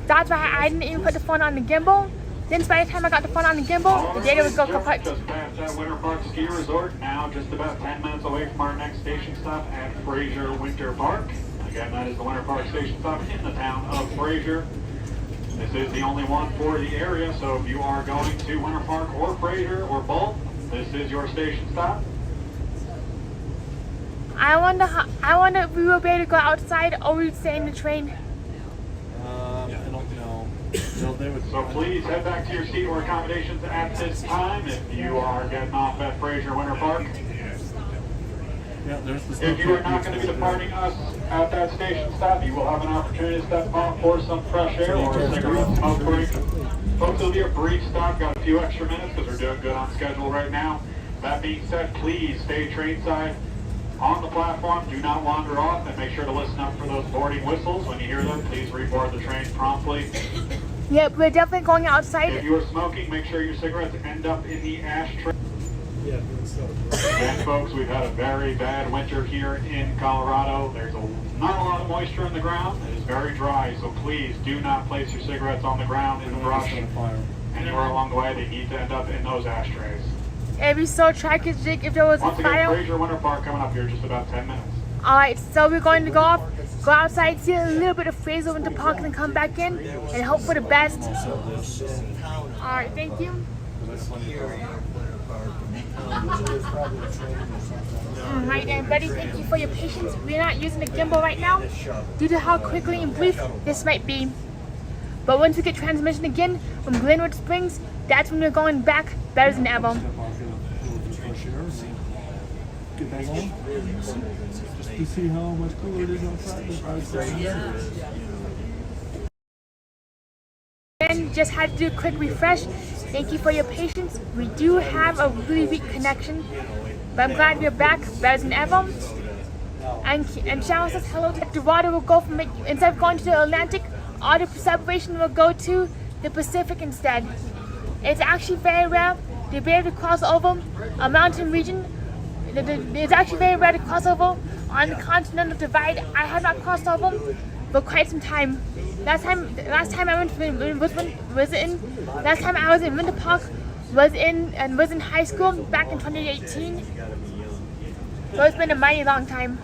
That's why I didn't even put the phone on the gimbal. Then by the time I got the phone on the gimbal, the data would go kaput. Just past that Winter Park Ski Resort, now just about 10 minutes away from our next station stop at Fraser Winter Park. Again, that is the Winter Park station stop in the town of Fraser. This is the only one for the area, so if you are going to Winter Park or Fraser or both, this is your station stop. I wonder if we will be able to go outside or we'd stay in the train. I don't know. No, they would. So please head back to your seat or accommodations at this time if you are getting off at Fraser Winter Park. Yeah, there's the If you are not going to be departing us at that station stop, you will have an opportunity to step off for some fresh air or a cigarette smoke break. Folks, it'll be a brief stop. Got a few extra minutes because we're doing good on schedule right now. That being said, please stay train side on the platform. Do not wander off, and make sure to listen up for those boarding whistles. When you hear them, please reboard the train promptly. Yep, we're definitely going outside. If you are smoking, make sure your cigarettes end up in the ashtray. Yeah, Again, folks, we've had a very bad winter here in Colorado. There's not a lot of moisture in the ground. It is very dry, so please do not place your cigarettes on the ground in the brush. Anywhere along the way, they need to end up in those ashtrays. It'd be so tragic if there was Once a again, fire. Fraser Winter Park coming up here in just about 10 minutes. Alright, so we're going to go outside, see a little bit of Fraser Winter Park, and then come back in and hope for the best. Alright, thank you. Alright everybody, thank you for your patience. We're not using the gimbal right now due to how quickly and brief this might be. But once we get transmission again from Glenwood Springs, that's when we're going back better than ever. Just to see how much cooler it is outside. And just had to do a quick refresh. Thank you for your patience. We do have a really weak connection, but I'm glad we're back better than ever. And Sharon says hello. The water will go from it, instead of going to the Atlantic, all the separation will go to the Pacific instead. It's actually very rare to be able to cross over a mountain region. It's actually very rare to cross over on the continental divide. I have not crossed over for quite some time. Last time I was in Winter Park was in high school back in 2018. So it's been a mighty long time.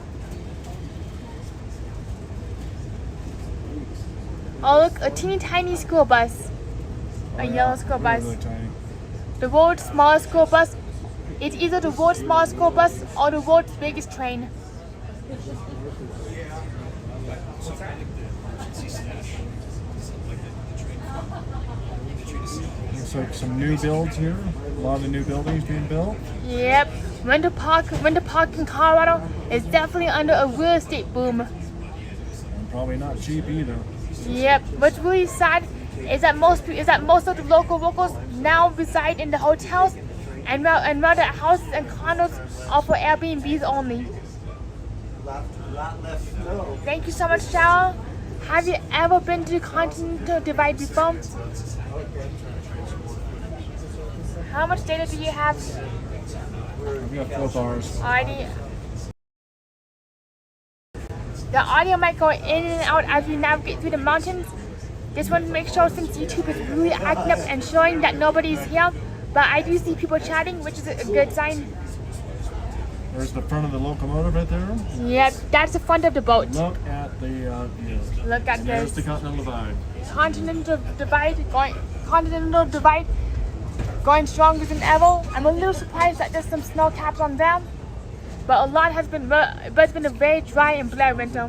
Oh look, a teeny tiny school bus. A yellow school bus. The world's smallest school bus. It's either the world's smallest school bus or the world's biggest train. Looks like some new builds here. A lot of new buildings being built. Yep. Winter Park in Colorado is definitely under a real estate boom. And probably not cheap either. Yep. What's really sad is that most of the local locals now reside in the hotels, and rather houses and condos are for Airbnbs only. Thank you so much, Cheryl. Have you ever been to the Continental Divide before? How much data do you have? I've got 4 bars. Alrighty. The audio might go in and out as we navigate through the mountains. Just want to make sure, since YouTube is really acting up and showing that nobody's here, but I do see people chatting, which is a good sign. There's the front of the locomotive right there. Yep, that's the front of the boat. Look at the Look at there's this. the Continental Divide. Continental Divide going stronger than ever. I'm a little surprised that there's some snow caps on there, but it's been a very dry and bland winter.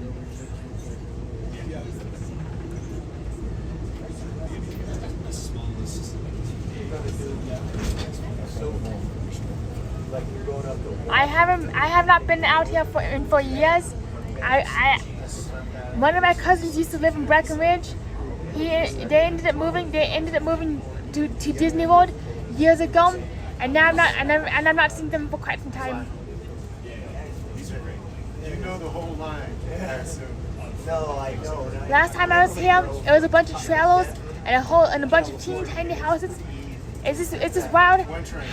I have not been out here for years. One of my cousins used to live in Breckenridge. They ended up moving to Disney World years ago, and now I'm not seeing them for quite some time. You know the whole line. No, I don't. Last time I was here, it was a bunch of trailers and a bunch of teeny tiny houses. It's just wild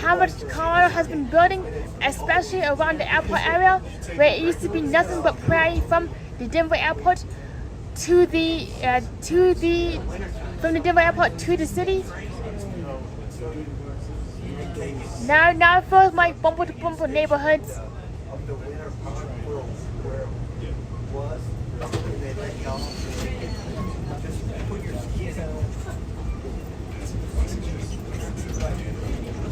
how much Colorado has been building, especially around the airport area, where it used to be nothing but prairie from the Denver airport from the Denver airport to the city. Now it feels like bumper to bumper neighborhoods.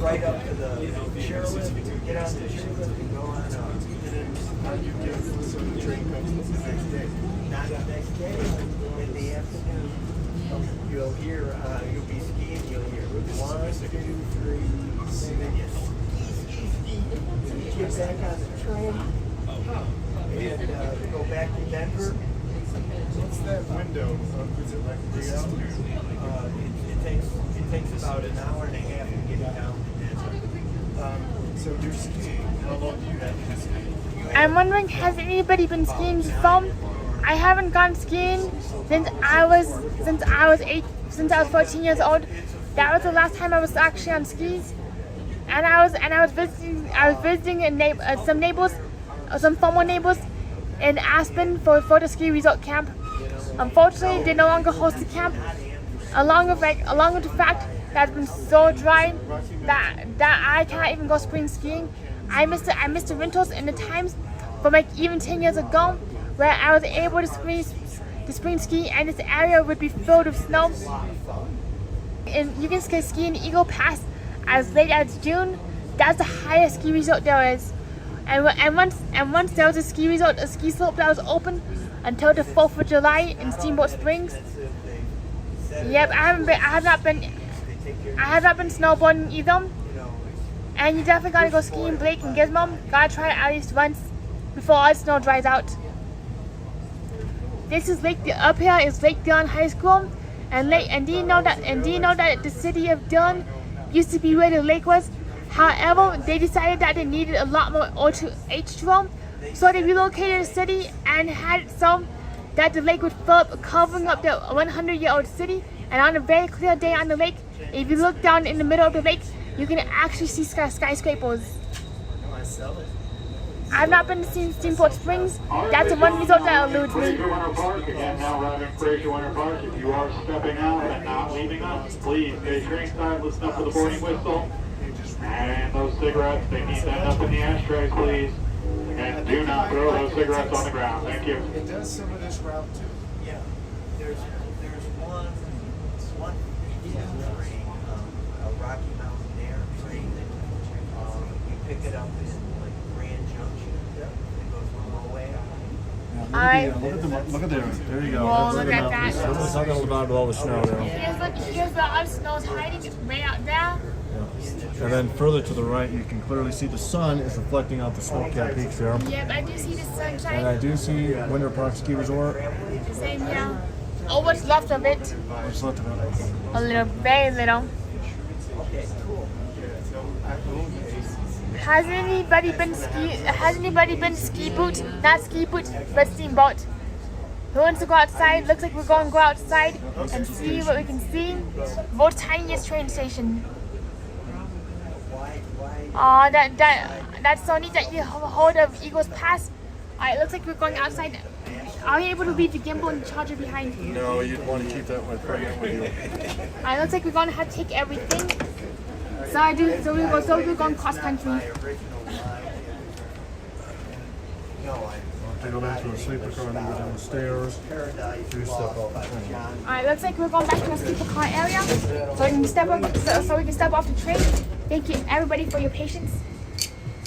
Right up to the chairlift, get on the chairlift and go on up. So the train comes the next day. Not the next day, in the afternoon. You'll hear, you'll be skiing, you'll hear 1, 2, 3, and then you get back on the train and go back to Denver. What's that window? Is it like 3 hours? It takes about an hour and a half to get down to Denver. So you're skiing. How long do you have to ski? I'm wondering, has anybody been skiing before? I haven't gone skiing since I was 14 years old. That was the last time I was actually on skis, and I was visiting some former neighbors in Aspen for the ski resort camp. Unfortunately, they no longer host the camp, along with the fact that it's been so dry that I cannot even go spring skiing. I missed the winters and the times from like even 10 years ago where I was able to spring ski, and this area would be filled with snow. And you can ski in Eagle Pass as late as June. That's the highest ski resort there is. And once there was a ski resort, a ski slope that was open until the 4th of July in Steamboat Springs. Yep, I have not been snowboarding either. And you definitely gotta go skiing, Blake and Gizmo. Gotta try it at least once before all the snow dries out. This is up here is Lake Dillon High School, and do you know that the city of Dillon used to be where the lake was? However, they decided that they needed a lot more H2O, so they relocated the city and had it so that the lake would fill up, covering up the 100-year-old city. And on a very clear day on the lake, if you look down in the middle of the lake, you can actually see skyscrapers. I've not been to Steamboat Springs. That's the one resort that eludes me. Again, now riding Fraser Winter Park. If you are stepping out and not leaving us, please stay train side, listen up for the boarding whistle. And those cigarettes, they need to end up in the ashtrays, please. And do not throw those cigarettes on the ground. Thank you. It does some of this route too. Yeah, there's one train, a Rocky Mountain Air train that you pick it up in like Grand Junction. It goes one way Look at there. There you go. Whoa, look at that. That's not going about with all the snow there. Here's where all the snow is hiding. It's way out there. And then further to the right, you can clearly see the sun is reflecting off the snow-capped peaks there. Yep, I do see the sunshine. And I do see Winter Park Ski Resort. Same here. Oh, what's left of it? What's left of it? A little, very little. Has anybody been ski boot? Not ski boot, but steamboat. Who wants to go outside? Looks like we're going to go outside and see what we can see. World's tiniest train station. Oh, that's so neat that you hold of Eagles Pass. Alright, looks like we're going outside. Are you able to leave the gimbal and the charger behind? No, you'd want to keep that right with you. Alright, looks like we're going to have to take everything. So we're going cross country. To go back to a sleeper car and go down the stairs. Do step off the train. Alright, looks like we're going back to a sleeper car area, so we can step off the train. Thank you everybody for your patience.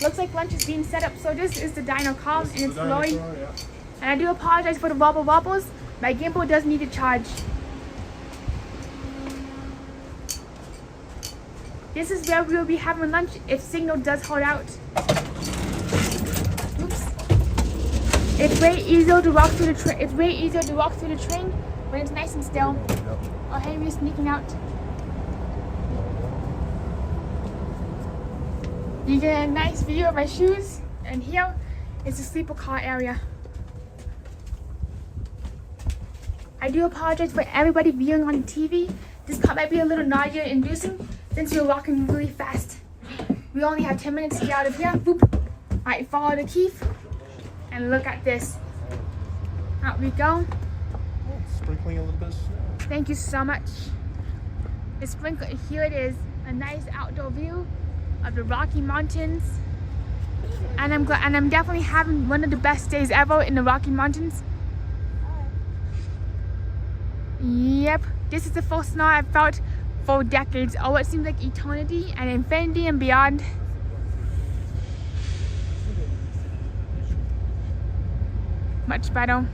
Looks like lunch is being set up, so this is the dino car and it's glowing. And I do apologize for the wobbles. My gimbal does need a charge. This is where we will be having lunch if signal does hold out. Oops. It's way easier to walk through the train. It's way easier to walk through the train when it's nice and still. Oh, hey, we're sneaking out. You get a nice view of my shoes, and here is the sleeper car area. I do apologize for everybody viewing on TV. This car might be a little nausea-inducing since we're walking really fast. We only have 10 minutes to get out of here. Boop. Alright, follow the Keith, and look at this. Out we go. Sprinkling a little bit of snow. Thank you so much. The sprinkle, here it is, a nice outdoor view of the Rocky Mountains, and I'm definitely having one of the best days ever in the Rocky Mountains. Yep, this is the first snow I've felt for decades. Oh, it seems like eternity and infinity and beyond. Much better.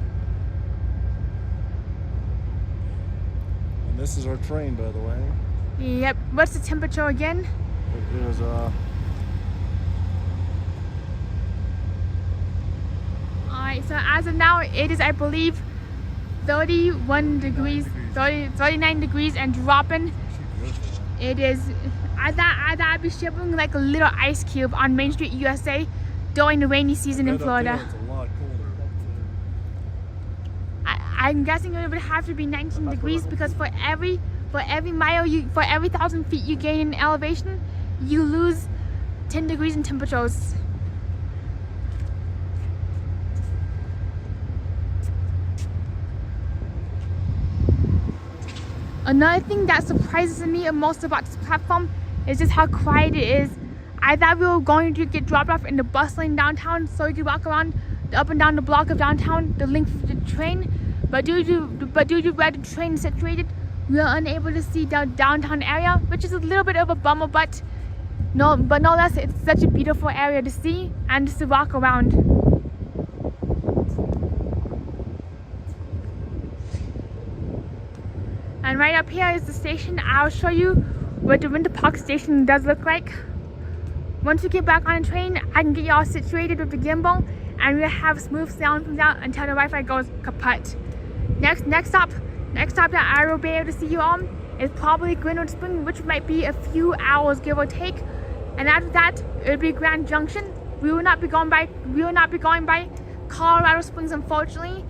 And this is our train, by the way. Yep. What's the temperature again? It is Alright, so as of now, it is, I believe, 39 degrees and dropping. It is, I thought I'd be shivering like a little ice cube on Main Street, USA during the rainy season in Florida. It's a lot colder. I'm guessing it would have to be 19 degrees because for every mile for every 1,000 feet you gain in elevation, you lose 10 degrees in temperatures. Another thing that surprises me most about this platform is just how quiet it is. I thought we were going to get dropped off in the bustling downtown so we could walk around up and down the block of downtown, the length of the train. But due to where the train is situated, we are unable to see the downtown area, which is a little bit of a bummer, but no less, it's such a beautiful area to see and just to walk around. And right up here is the station. I'll show you what the Winter Park station does look like. Once we get back on the train, I can get you all situated with the gimbal, and we'll have smooth sound from that until the Wi-Fi goes kaput. Next stop that I will be able to see you on is probably Greenwood Spring, which might be a few hours, give or take. And after that, it'll be Grand Junction. We will not be going by Colorado Springs, unfortunately,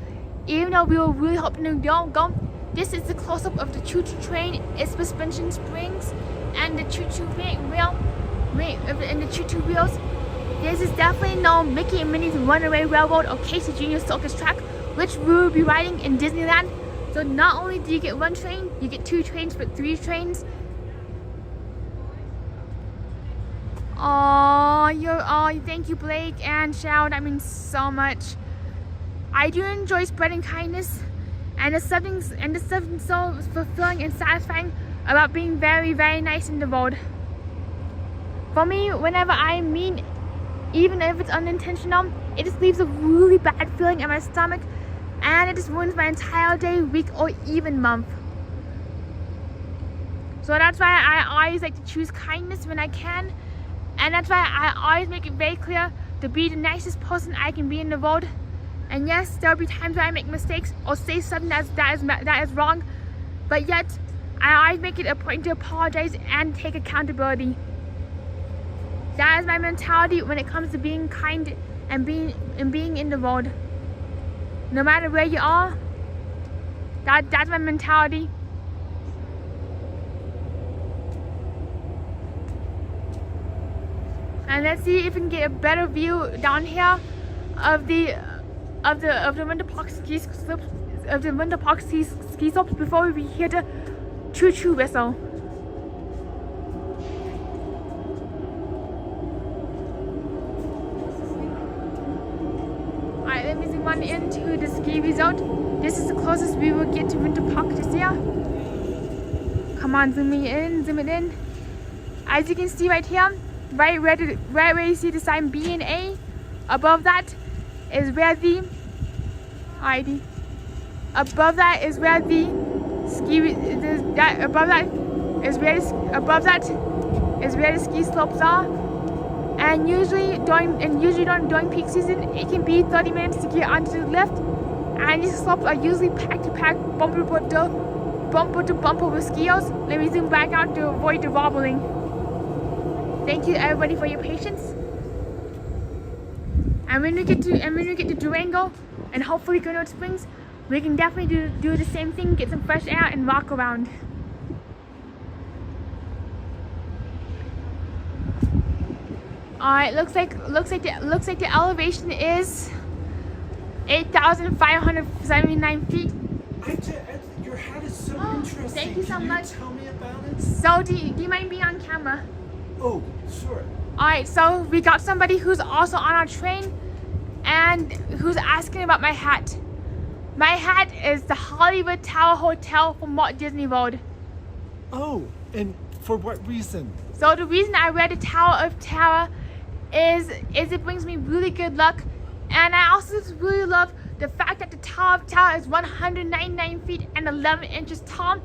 even though we were really hoping to go. This is the close-up of the choo-choo train, its suspension springs, and the choo-choo wheel. And the choo-choo wheels. This is definitely no Mickey and Minnie's Runaway Railroad or Casey Jr. Circus track, which we will be riding in Disneyland. So not only do you get one train, you get 2 trains, but 3 trains. Thank you, Blake and Shao. That means so much. I do enjoy spreading kindness, and there's something so fulfilling and satisfying about being very, very nice in the world. For me, whenever I mean, even if it's unintentional, it just leaves a really bad feeling in my stomach, and it just ruins my entire day, week, or even month. So that's why I always like to choose kindness when I can, and that's why I always make it very clear to be the nicest person I can be in the world. And yes, there'll be times where I make mistakes or say something that is wrong, but yet I always make it a point to apologize and take accountability. That is my mentality when it comes to being kind and being in the world. No matter where you are, that's my mentality. And let's see if we can get a better view down here of the Winter Park ski slopes before we hear the choo-choo whistle. Alright, let me zoom on into the ski resort. This is the closest we will get to Winter Park this year. Come on, zoom it in. As you can see right here, right where you see the sign B and A, above that is where the ski slopes are. And usually during peak season, it can be 30 minutes to get onto the lift, and these slopes are usually packed to pack, bumper to bumper with skiers. Let me zoom back out to avoid the wobbling. Thank you everybody for your patience. And when we get to Durango and hopefully Greenwood Springs, we can definitely do the same thing, get some fresh air and walk around. Alright, looks like the elevation is 8,579 feet. Your hat is so interesting. Thank you so much. Tell me about it. So do you mind being on camera? Oh, sure. Alright, so we got somebody who's also on our train and who's asking about my hat. My hat is the Hollywood Tower Hotel from Walt Disney World. Oh, and for what reason? So the reason I wear the Tower of Terror is it brings me really good luck, and I also just really love the fact that the Tower of Terror is 199 feet and 11 inches tall.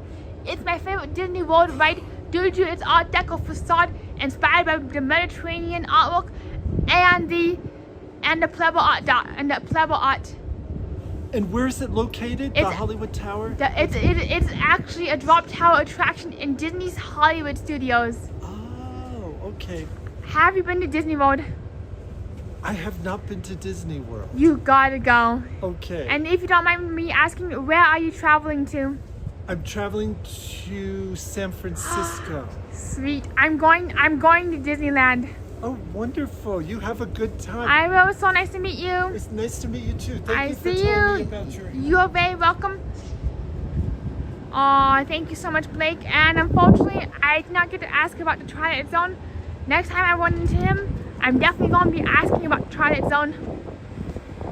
It's my favorite Disney World ride due to its Art Deco facade inspired by the Mediterranean artwork and the Pleber art. And where is it located? The Hollywood Tower? It's actually a drop tower attraction in Disney's Hollywood Studios. Oh, okay. Have you been to Disney World? I have not been to Disney World. You gotta go. Okay. And if you don't mind me asking, where are you traveling to? I'm traveling to San Francisco. Sweet. I'm going to Disneyland. Oh, wonderful. You have a good time. I will. So nice to meet you. It's nice to meet you too. Thank you for see telling you. me about your... You're very welcome. Thank you so much, Blake. And unfortunately, I did not get to ask about the Twilight Zone. Next time I run into him, I'm definitely going to be asking about the Twilight Zone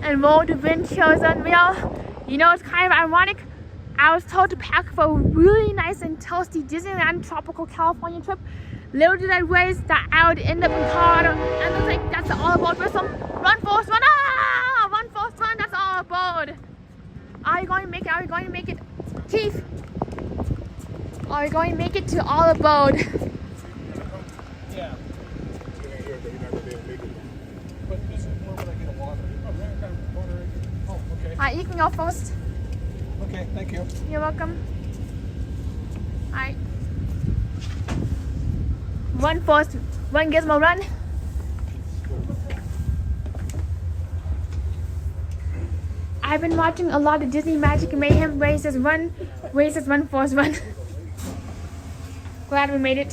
and Roll the Wind Chill Zone Wheel. You know, it's kind of ironic. I was told to pack for a really nice and toasty Disneyland tropical California trip. Little did I realize that I would end up in Colorado, and looks like that's all aboard Bristol. Run, Forrest, run! Ah! Run, Forrest, run! That's all aboard. Are you going to make it? Are you going to make it? Keith! Are you going to make it to all aboard? Yeah. But where would I get a water? Oh, okay. Alright, you can go first. Okay, thank you. You're welcome. Alright. Run, Forrest. Run, Gizmo, run. I've been watching a lot of Disney Magic and Mayhem. Races run, Forrest, run. Glad we made it.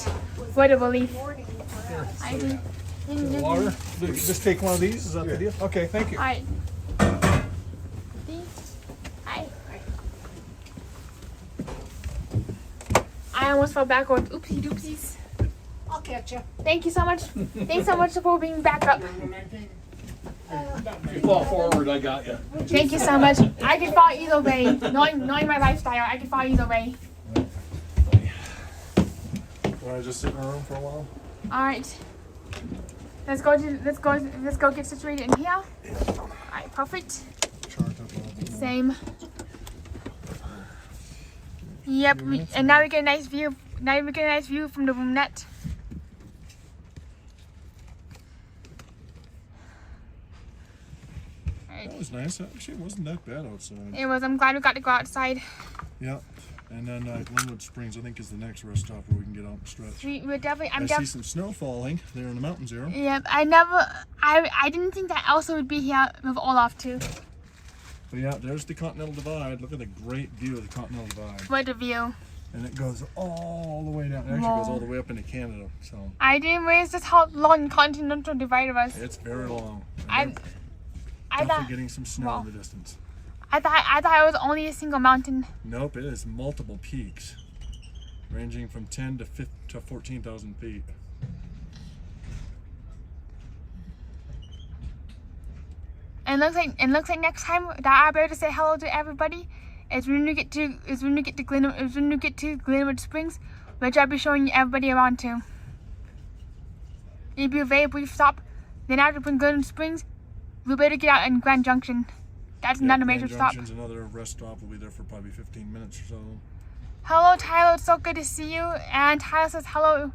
What a relief. Water? Just take one of these? Is that the deal? Okay, thank you. Alright. Hi. I almost fell backwards. Oopsie doopsies. I'll catch you. Thank you so much. Thanks so much for being back up. If you fall forward, I got you. Thank you so much. I can fall either way. Knowing my lifestyle, I can fall either way. Want to just sit in our room for a while? Alright. Let's go get situated in here. Alright, perfect. Same. Yep, and now we get a nice view. Now we get a nice view from the roomette. That was nice. Actually, it wasn't that bad outside. It was. I'm glad we got to go outside. Yeah. And then Glenwood Springs, I think, is the next rest stop where we can get out and stretch. We're definitely. I see some snow falling there in the mountains here. Yep. I didn't think that Elsa would be here with Olaf too. But yeah, there's the Continental Divide. Look at the great view of the Continental Divide. What a view. And it goes all the way down. It actually goes all the way up into Canada. So I didn't realize just how long the Continental Divide was. it's very long. I Definitely thought getting some snow in the distance. I thought it was only a single mountain. Nope, it is multiple peaks, ranging from 10 to 14,000 feet. And looks like next time that I'll be able to say hello to everybody is when we get to Glenwood Springs, which I'll be showing everybody around to. It'll be a very brief stop. Then after Glenwood Springs, we'll better get out in Grand Junction. That's another major stop. Junction's another rest stop. We'll be there for probably 15 minutes or so. Hello, Tyler. It's so good to see you. And Tyler says hello.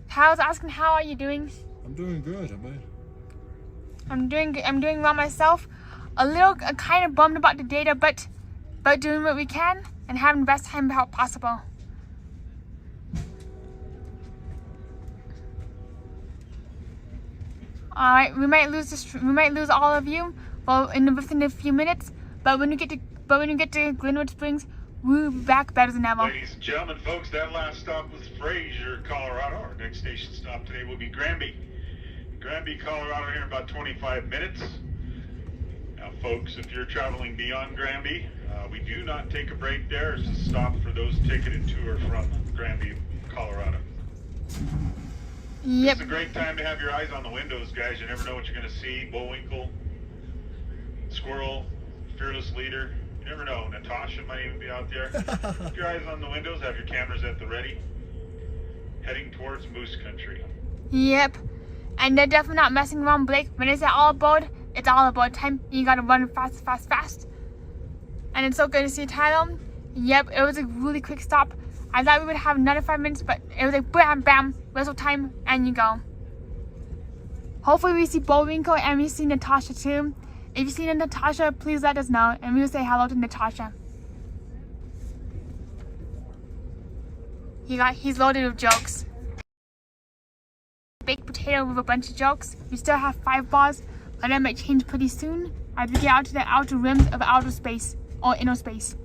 Tyler's asking, how are you doing? I'm doing good, I'm doing well myself. A little kind of bummed about the data, but doing what we can and having the best time possible. All right, we might lose all of you, within a few minutes. But when you get to Glenwood Springs, we'll be back better than ever. Ladies and gentlemen, folks, that last stop was Fraser, Colorado. Our next station stop today will be Granby. Granby, Colorado, here in about 25 minutes. Now, folks, if you're traveling beyond Granby, we do not take a break there. It's a stop for those ticketed to or from Granby, Colorado. Yep. It's a great time to have your eyes on the windows, guys. You never know what you're going to see. Bullwinkle, squirrel, fearless leader. You never know. Natasha might even be out there. Keep your eyes on the windows. Have your cameras at the ready. Heading towards Moose Country. Yep. And they're definitely not messing around, Blake. When they say all aboard, it's all aboard time. You gotta run fast, fast, fast. And it's so good to see Tyler. Yep, it was a really quick stop. I thought we would have another 5 minutes, but it was like bam, bam, whistle time, and you go. Hopefully we see Bullwinkle and we see Natasha too. If you see Natasha, please let us know, and we will say hello to Natasha. He's loaded with jokes. Baked potato with a bunch of jokes. We still have 5 bars, but that might change pretty soon as we get out to the outer rims of outer space or inner space.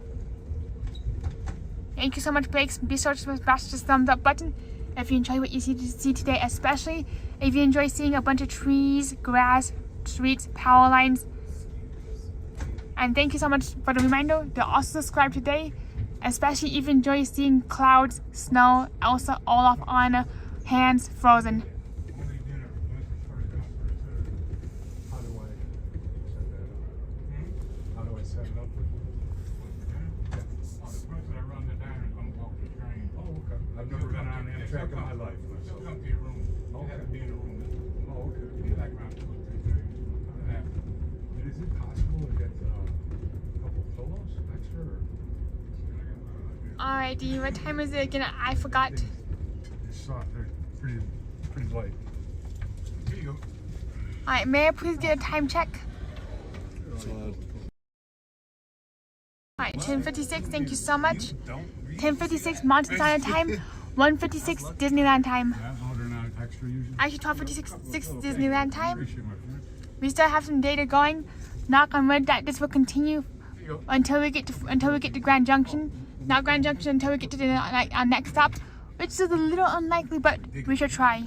Thank you so much, Blake. Be sure to smash the thumbs up button if you enjoy what you see today, especially if you enjoy seeing a bunch of trees, grass, streets, power lines. And thank you so much for the reminder to also subscribe today, especially if you enjoy seeing clouds, snow, Elsa, Olaf, Anna, hands frozen. How do I set it up? I've never been on Amtrak in my life. It'll come to your room. You gotta be in a room. Oh, okay. It'll be like around 2 or 3:30. And is it possible to get a couple pillows extra? Or? Alrighty, what time is it again? I forgot. It's soft, they're pretty light. Here you go. Alright, may I please get a time check? Alright, 10:56, thank you so much. 10:56 Mountain Standard Time, 1:56 Disneyland time. Yeah, oh, they're not extra usually? Actually 12:56 Disneyland time. Appreciate my friend. We still have some data going. Knock on wood that this will continue until we get to Grand Junction. Not Grand Junction until we get to our next stop, which is a little unlikely, but we should try.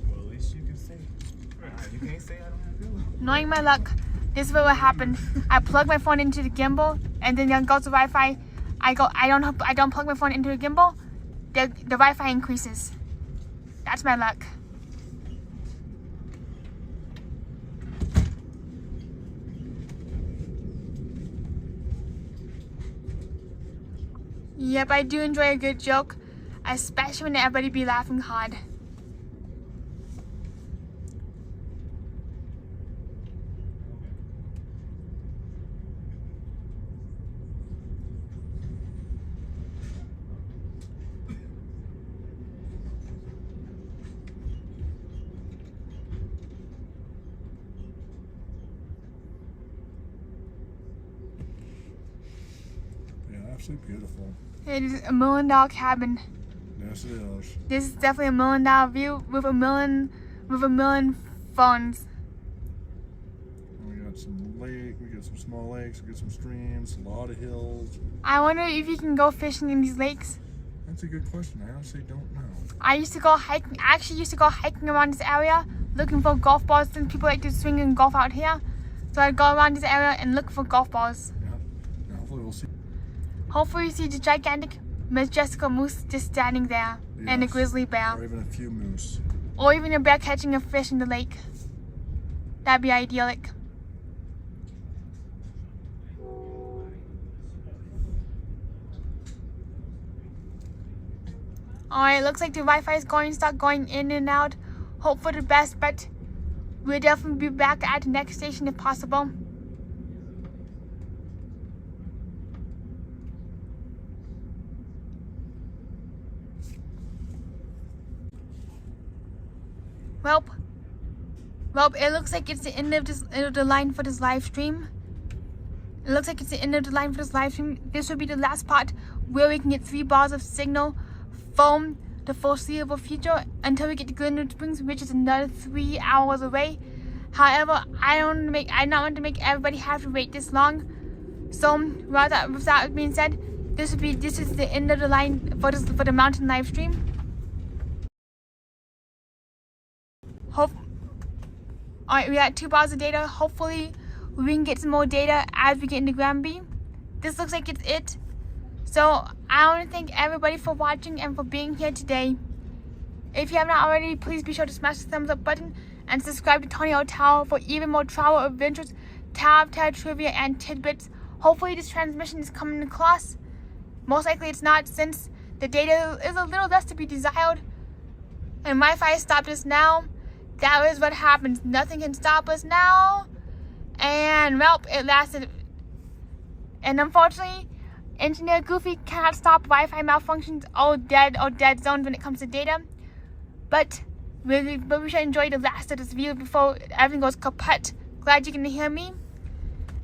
Well, at least you can say. You can't say I don't have pillow. Knowing my luck, this is what will happen. I plug my phone into the gimbal, and then it goes to Wi-Fi. I don't plug my phone into the gimbal. The Wi-Fi increases. That's my luck. Yep, I do enjoy a good joke, especially when everybody be laughing hard. Yeah, absolutely beautiful. It is $1 million cabin. Yes, it is. This is definitely $1 million view with a million phones. We got some lake, we got some small lakes, we got some streams, a lot of hills. I wonder if you can go fishing in these lakes. That's a good question. I honestly don't know. I used to go hiking. I actually used to go hiking around this area, looking for golf balls. Since people like to swing and golf out here, so I'd go around this area and look for golf balls. Yeah. Now hopefully we'll see. Hopefully you see the gigantic Majestical moose just standing there, and a grizzly bear. Or even a few moose. Or even a bear catching a fish in the lake. That'd be idyllic. Alright, looks like the Wi-Fi is going to start going in and out. Hope for the best, but we'll definitely be back at the next station if possible. Well, it looks like it's the end of the line for this live stream. It looks like it's the end of the line for this live stream. This will be the last part where we can get 3 bars of signal from the foreseeable future until we get to Glenwood Springs, which is another 3 hours away. However, I don't want to make everybody have to wait this long. So, rather, with that being said, this is the end of the line for the mountain live stream. Alright, we got 2 bars of data. Hopefully, we can get some more data as we get into Granby. This looks like it's it. So, I want to thank everybody for watching and for being here today. If you have not already, please be sure to smash the thumbs up button and subscribe to Tony Hotel for even more travel adventures, tab trivia, and tidbits. Hopefully, this transmission is coming across. Most likely, it's not, since the data is a little less to be desired. And Wi-Fi stopped us now. That is what happens. Nothing can stop us now. And, well, it lasted. And unfortunately, Engineer Goofy cannot stop Wi-Fi malfunctions or dead zones when it comes to data. But we should enjoy the last of this video before everything goes kaput. Glad you can hear me.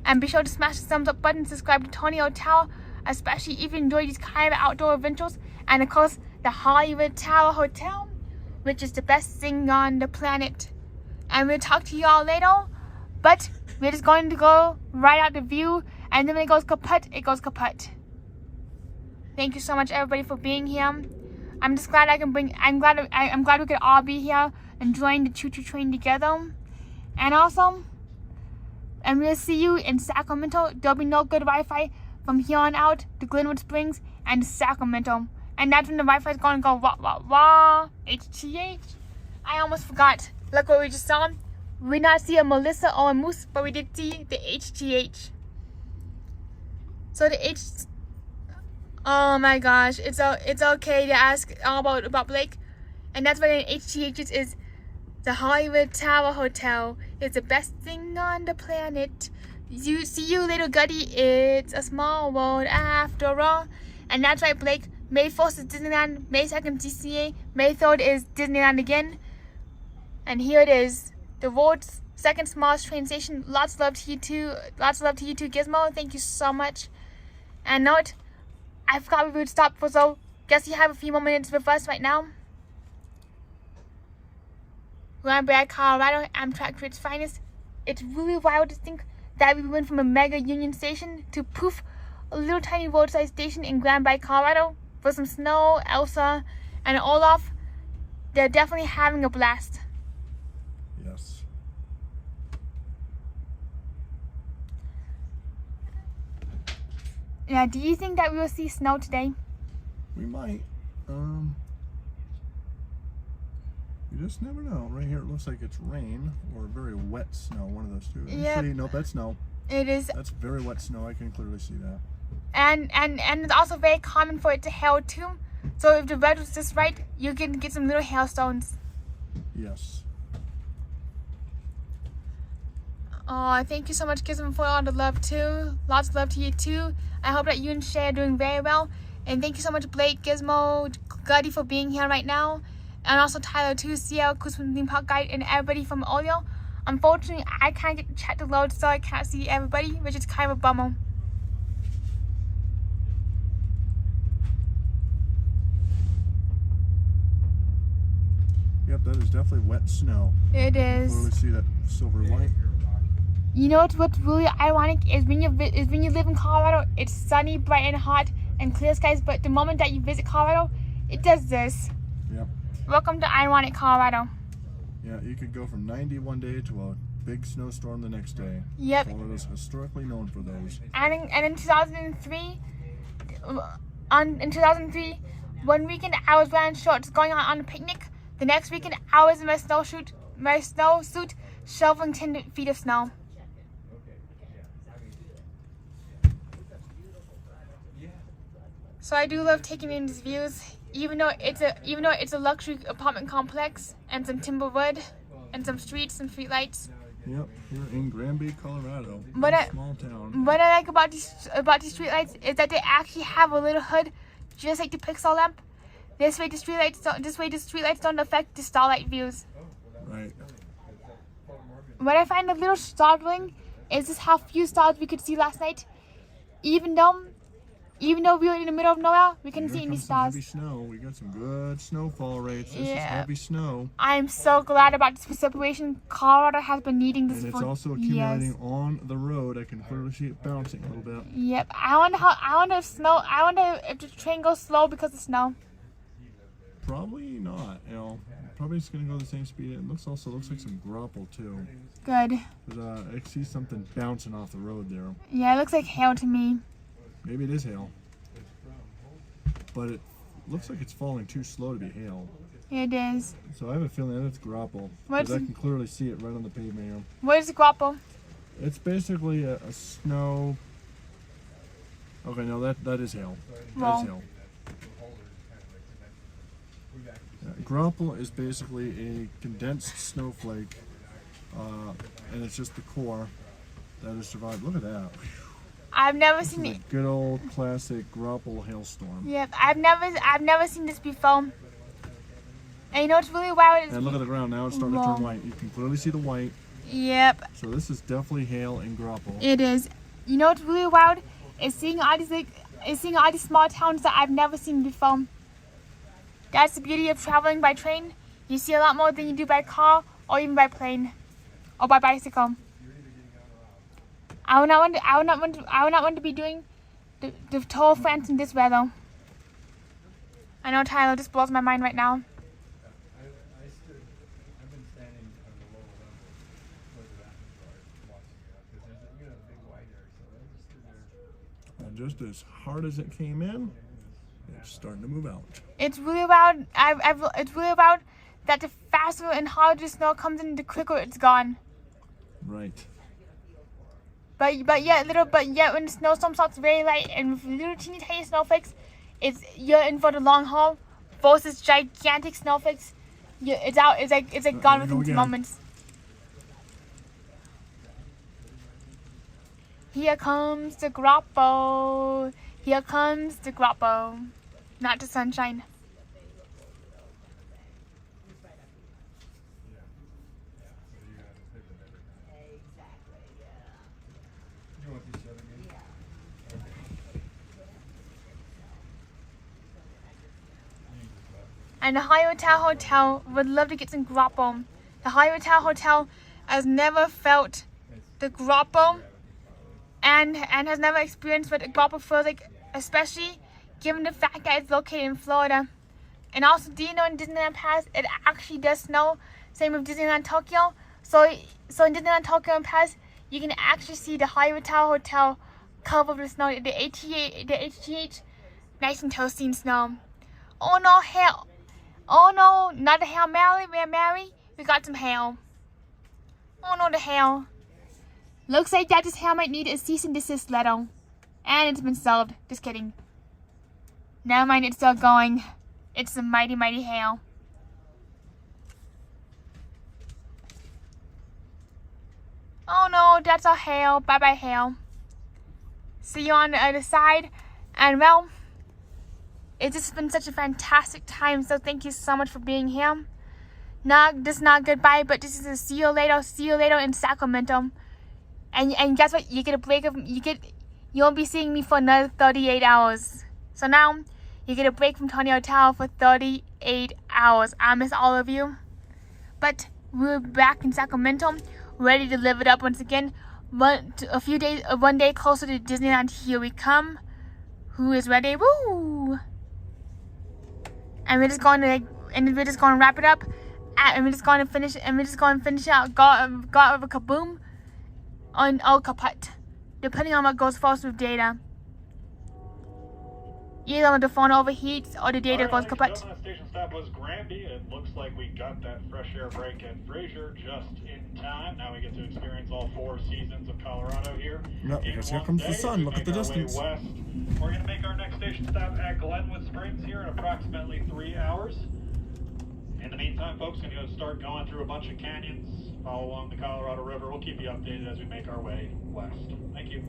And be sure to smash the thumbs up button, subscribe to Tony Hotel, especially if you enjoy these kind of outdoor adventures. And of course, the Hollywood Tower Hotel, which is the best thing on the planet. And we'll talk to you all later, but we're just going to go right out the view, and then when it goes kaput, it goes kaput. Thank you so much, everybody, for being here. I'm just glad I'm glad we could all be here enjoying the choo-choo train together. And also, and we'll see you in Sacramento. There'll be no good Wi-Fi from here on out to Glenwood Springs and Sacramento. And that's when the Wi-Fi is going to go wah, HTH. I almost forgot. Look what we just saw. We did not see a Melissa or a Moose, but we did see the HTH. So the Oh my gosh, it's okay to ask all about Blake, and that's what an HTH is the Hollywood Tower Hotel. It's the best thing on the planet. You see, you little Gutty, it's a small world after all. And that's right, Blake. May 1st is Disneyland, May 2nd DCA, May 3rd is Disneyland again. And here it is, the world's second smallest train station. Lots of love to you too. Lots of love to you too, Gizmo. Thank you so much. And note, I forgot we would stop for, so guess you have a few more minutes with us right now. Grand Bay, Colorado, Amtrak to its finest. It's really wild to think that we went from a mega Union station to poof, a little tiny roadside station in Grand Bay, Colorado, with some snow, Elsa, and Olaf. They're definitely having a blast. Yes. Now, do you think that we will see snow today? We might. You just never know. Right here it looks like it's rain or very wet snow, one of those two. Yep. See, nope, that's snow. It is. That's very wet snow. I can clearly see that. And it's also very common for it to hail too. So if the weather was just right, you can get some little hailstones. Yes. Oh, thank you so much, Gizmo, for all the love too. Lots of love to you too. I hope that you and Shay are doing very well. And thank you so much, Blake, Gizmo, Gutty, for being here right now. And also Tyler too, CL, Kusman Theme Park Guide, and everybody from Olio. Unfortunately, I can't get the chat to load, so I can't see everybody, which is kind of a bummer. Yep, that is definitely wet snow. It is. Clearly see that silver light. You know what's really ironic is when you live in Colorado, it's sunny, bright, and hot, and clear skies. But the moment that you visit Colorado, it does this. Yep. Welcome to ironic Colorado. Yeah, you could go from 90 one day to a big snowstorm the next day. Yep. Colorado's historically known for those. And in 2003, in 2003, one weekend I was wearing shorts going on a picnic. The next weekend I was in my snowsuit, shoveling 10 feet of snow. So I do love taking in these views, even though it's a luxury apartment complex and some timber wood and some streets and street lights. Yep, here in Granby, Colorado, small town. What I like about these street lights is that they actually have a little hood, just like the pixel lamp. This way the street lights don't affect the starlight views. Right. What I find a little startling is just how few stars we could see last night. Even though we were in the middle of nowhere, we couldn't see any stars. Heavy snow. We got some good snowfall rates. This is heavy snow. I'm so glad about this precipitation. Colorado has been needing this and for it's also accumulating on the road. I can clearly see it bouncing a little bit. Yep. I wonder if the train goes slow because of snow. Probably not. You know, probably just gonna go the same speed. It looks like some grapple too. Good. But I see something bouncing off the road there. Yeah, it looks like hail to me. Maybe it is hail. But it looks like it's falling too slow to be hail. It is. So I have a feeling that it's grapple. Because I can clearly see it right on the pavement here. What is grapple? It's basically a snow. Okay, no, that is hail. That is hail. Grapple is basically a condensed snowflake, and it's just the core that has survived. Look at that. I've never seen it. Good old classic grapple hailstorm. Yep, I've never seen this before. And you know what's really wild? And look at the ground now; it's starting to turn white. You can clearly see the white. Yep. So this is definitely hail and grapple. It is. You know what's really wild? Is seeing all these small towns that I've never seen before. That's the beauty of traveling by train. You see a lot more than you do by car or even by plane or by bicycle. I would not want to be doing the Tour of France in this weather. I know, Tyler, this blows my mind right now. And just as hard as it came in, it's starting to move out. It's really wild. It's really wild that the faster and harder the snow comes in, the quicker it's gone. Right. But yet when the snowstorm starts very light and with little teeny tiny snowflakes, you're in for the long haul. Versus gigantic snowflakes, it's out. It's like gone within 2 moments. Here comes the grappo. Here comes the grappo. Not the sunshine. And the Hyatt Hotel would love to get some grappo. The Hyatt Hotel has never felt the grappo and has never experienced what the grappo feels like, especially given the fact that it's located in Florida. And also, do you know in Disneyland Paris, it actually does snow? Same with Disneyland Tokyo. So in Disneyland Tokyo and Paris, you can actually see the Hyatt Hotel covered with snow. The HGH, nice and toasty in snow. Oh no, hail. Oh no, not the Hail Mary, we got some hail. Oh no, the hail. Looks like that this hail might need a cease and desist letter. And it's been solved. Just kidding. Never mind, it's still going. It's a mighty, mighty hail. Oh no, that's our hail. Bye bye, hail. See you on the other side. And well, it's just been such a fantastic time, so thank you so much for being here. This is not goodbye, but this is a see you later in Sacramento. And guess what? You get a break of you won't be seeing me for another 38 hours. So now you get a break from Tony Hotel for 38 hours. I miss all of you, but we're back in Sacramento, ready to live it up once again. One day closer to Disneyland. Here we come. Who is ready? Woo! And we're just going to wrap it up, and we're just going to finish it out. God of a kaboom, on all kaput, depending on what goes first with data. Either the phone overheats or the data goes kaput. Station stop was Granby. It looks like we got that fresh air break at Fraser just in time. Now we get to experience all 4 seasons of Colorado here. No, because here comes the sun. Look at the distance. West. We're going to make our next station stop at Glenwood Springs here in approximately 3 hours. In the meantime, folks, going to start going through a bunch of canyons, follow along the Colorado River. We'll keep you updated as we make our way west. Thank you.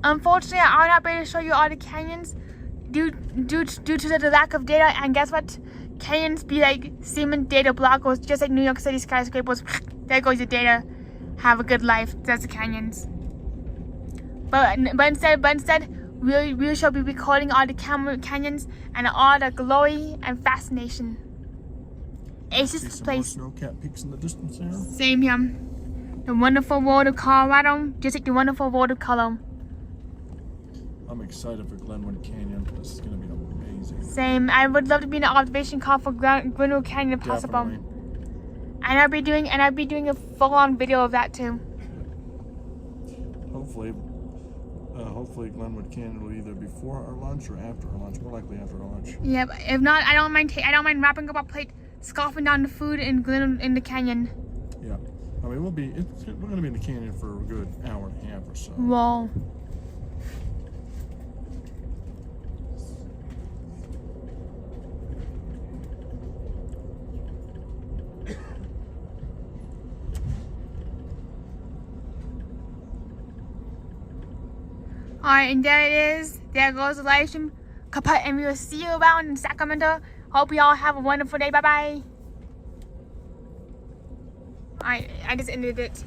Unfortunately, I'm not able to show you all the canyons due to the lack of data. And guess what? Canyons be like cement data blockers, just like New York City skyscrapers. There goes your data. Have a good life. That's the canyons. But instead, we shall be recording all the canyons and all the glory and fascination. It's just this place. Snow-capped peaks in the distance there. Same here. The wonderful world of Colorado, just like the wonderful world of color. I'm excited for Glenwood Canyon. This is going to be amazing. Same. I would love to be in an observation car for Glenwood Canyon if possible. Definitely. And I'll be doing a full-on video of that too. Hopefully Glenwood Canyon will either before our lunch or after our lunch. More likely after our lunch. Yeah, but if not, I don't mind wrapping up a plate, scarfing down the food in the canyon. Yeah, I mean we're going to be in the canyon for a good hour and a half or so. Wow. Alright, and there it is. There goes the live stream. Kaput, and we will see you around in Sacramento. Hope you all have a wonderful day. Bye-bye. Alright, I just ended it.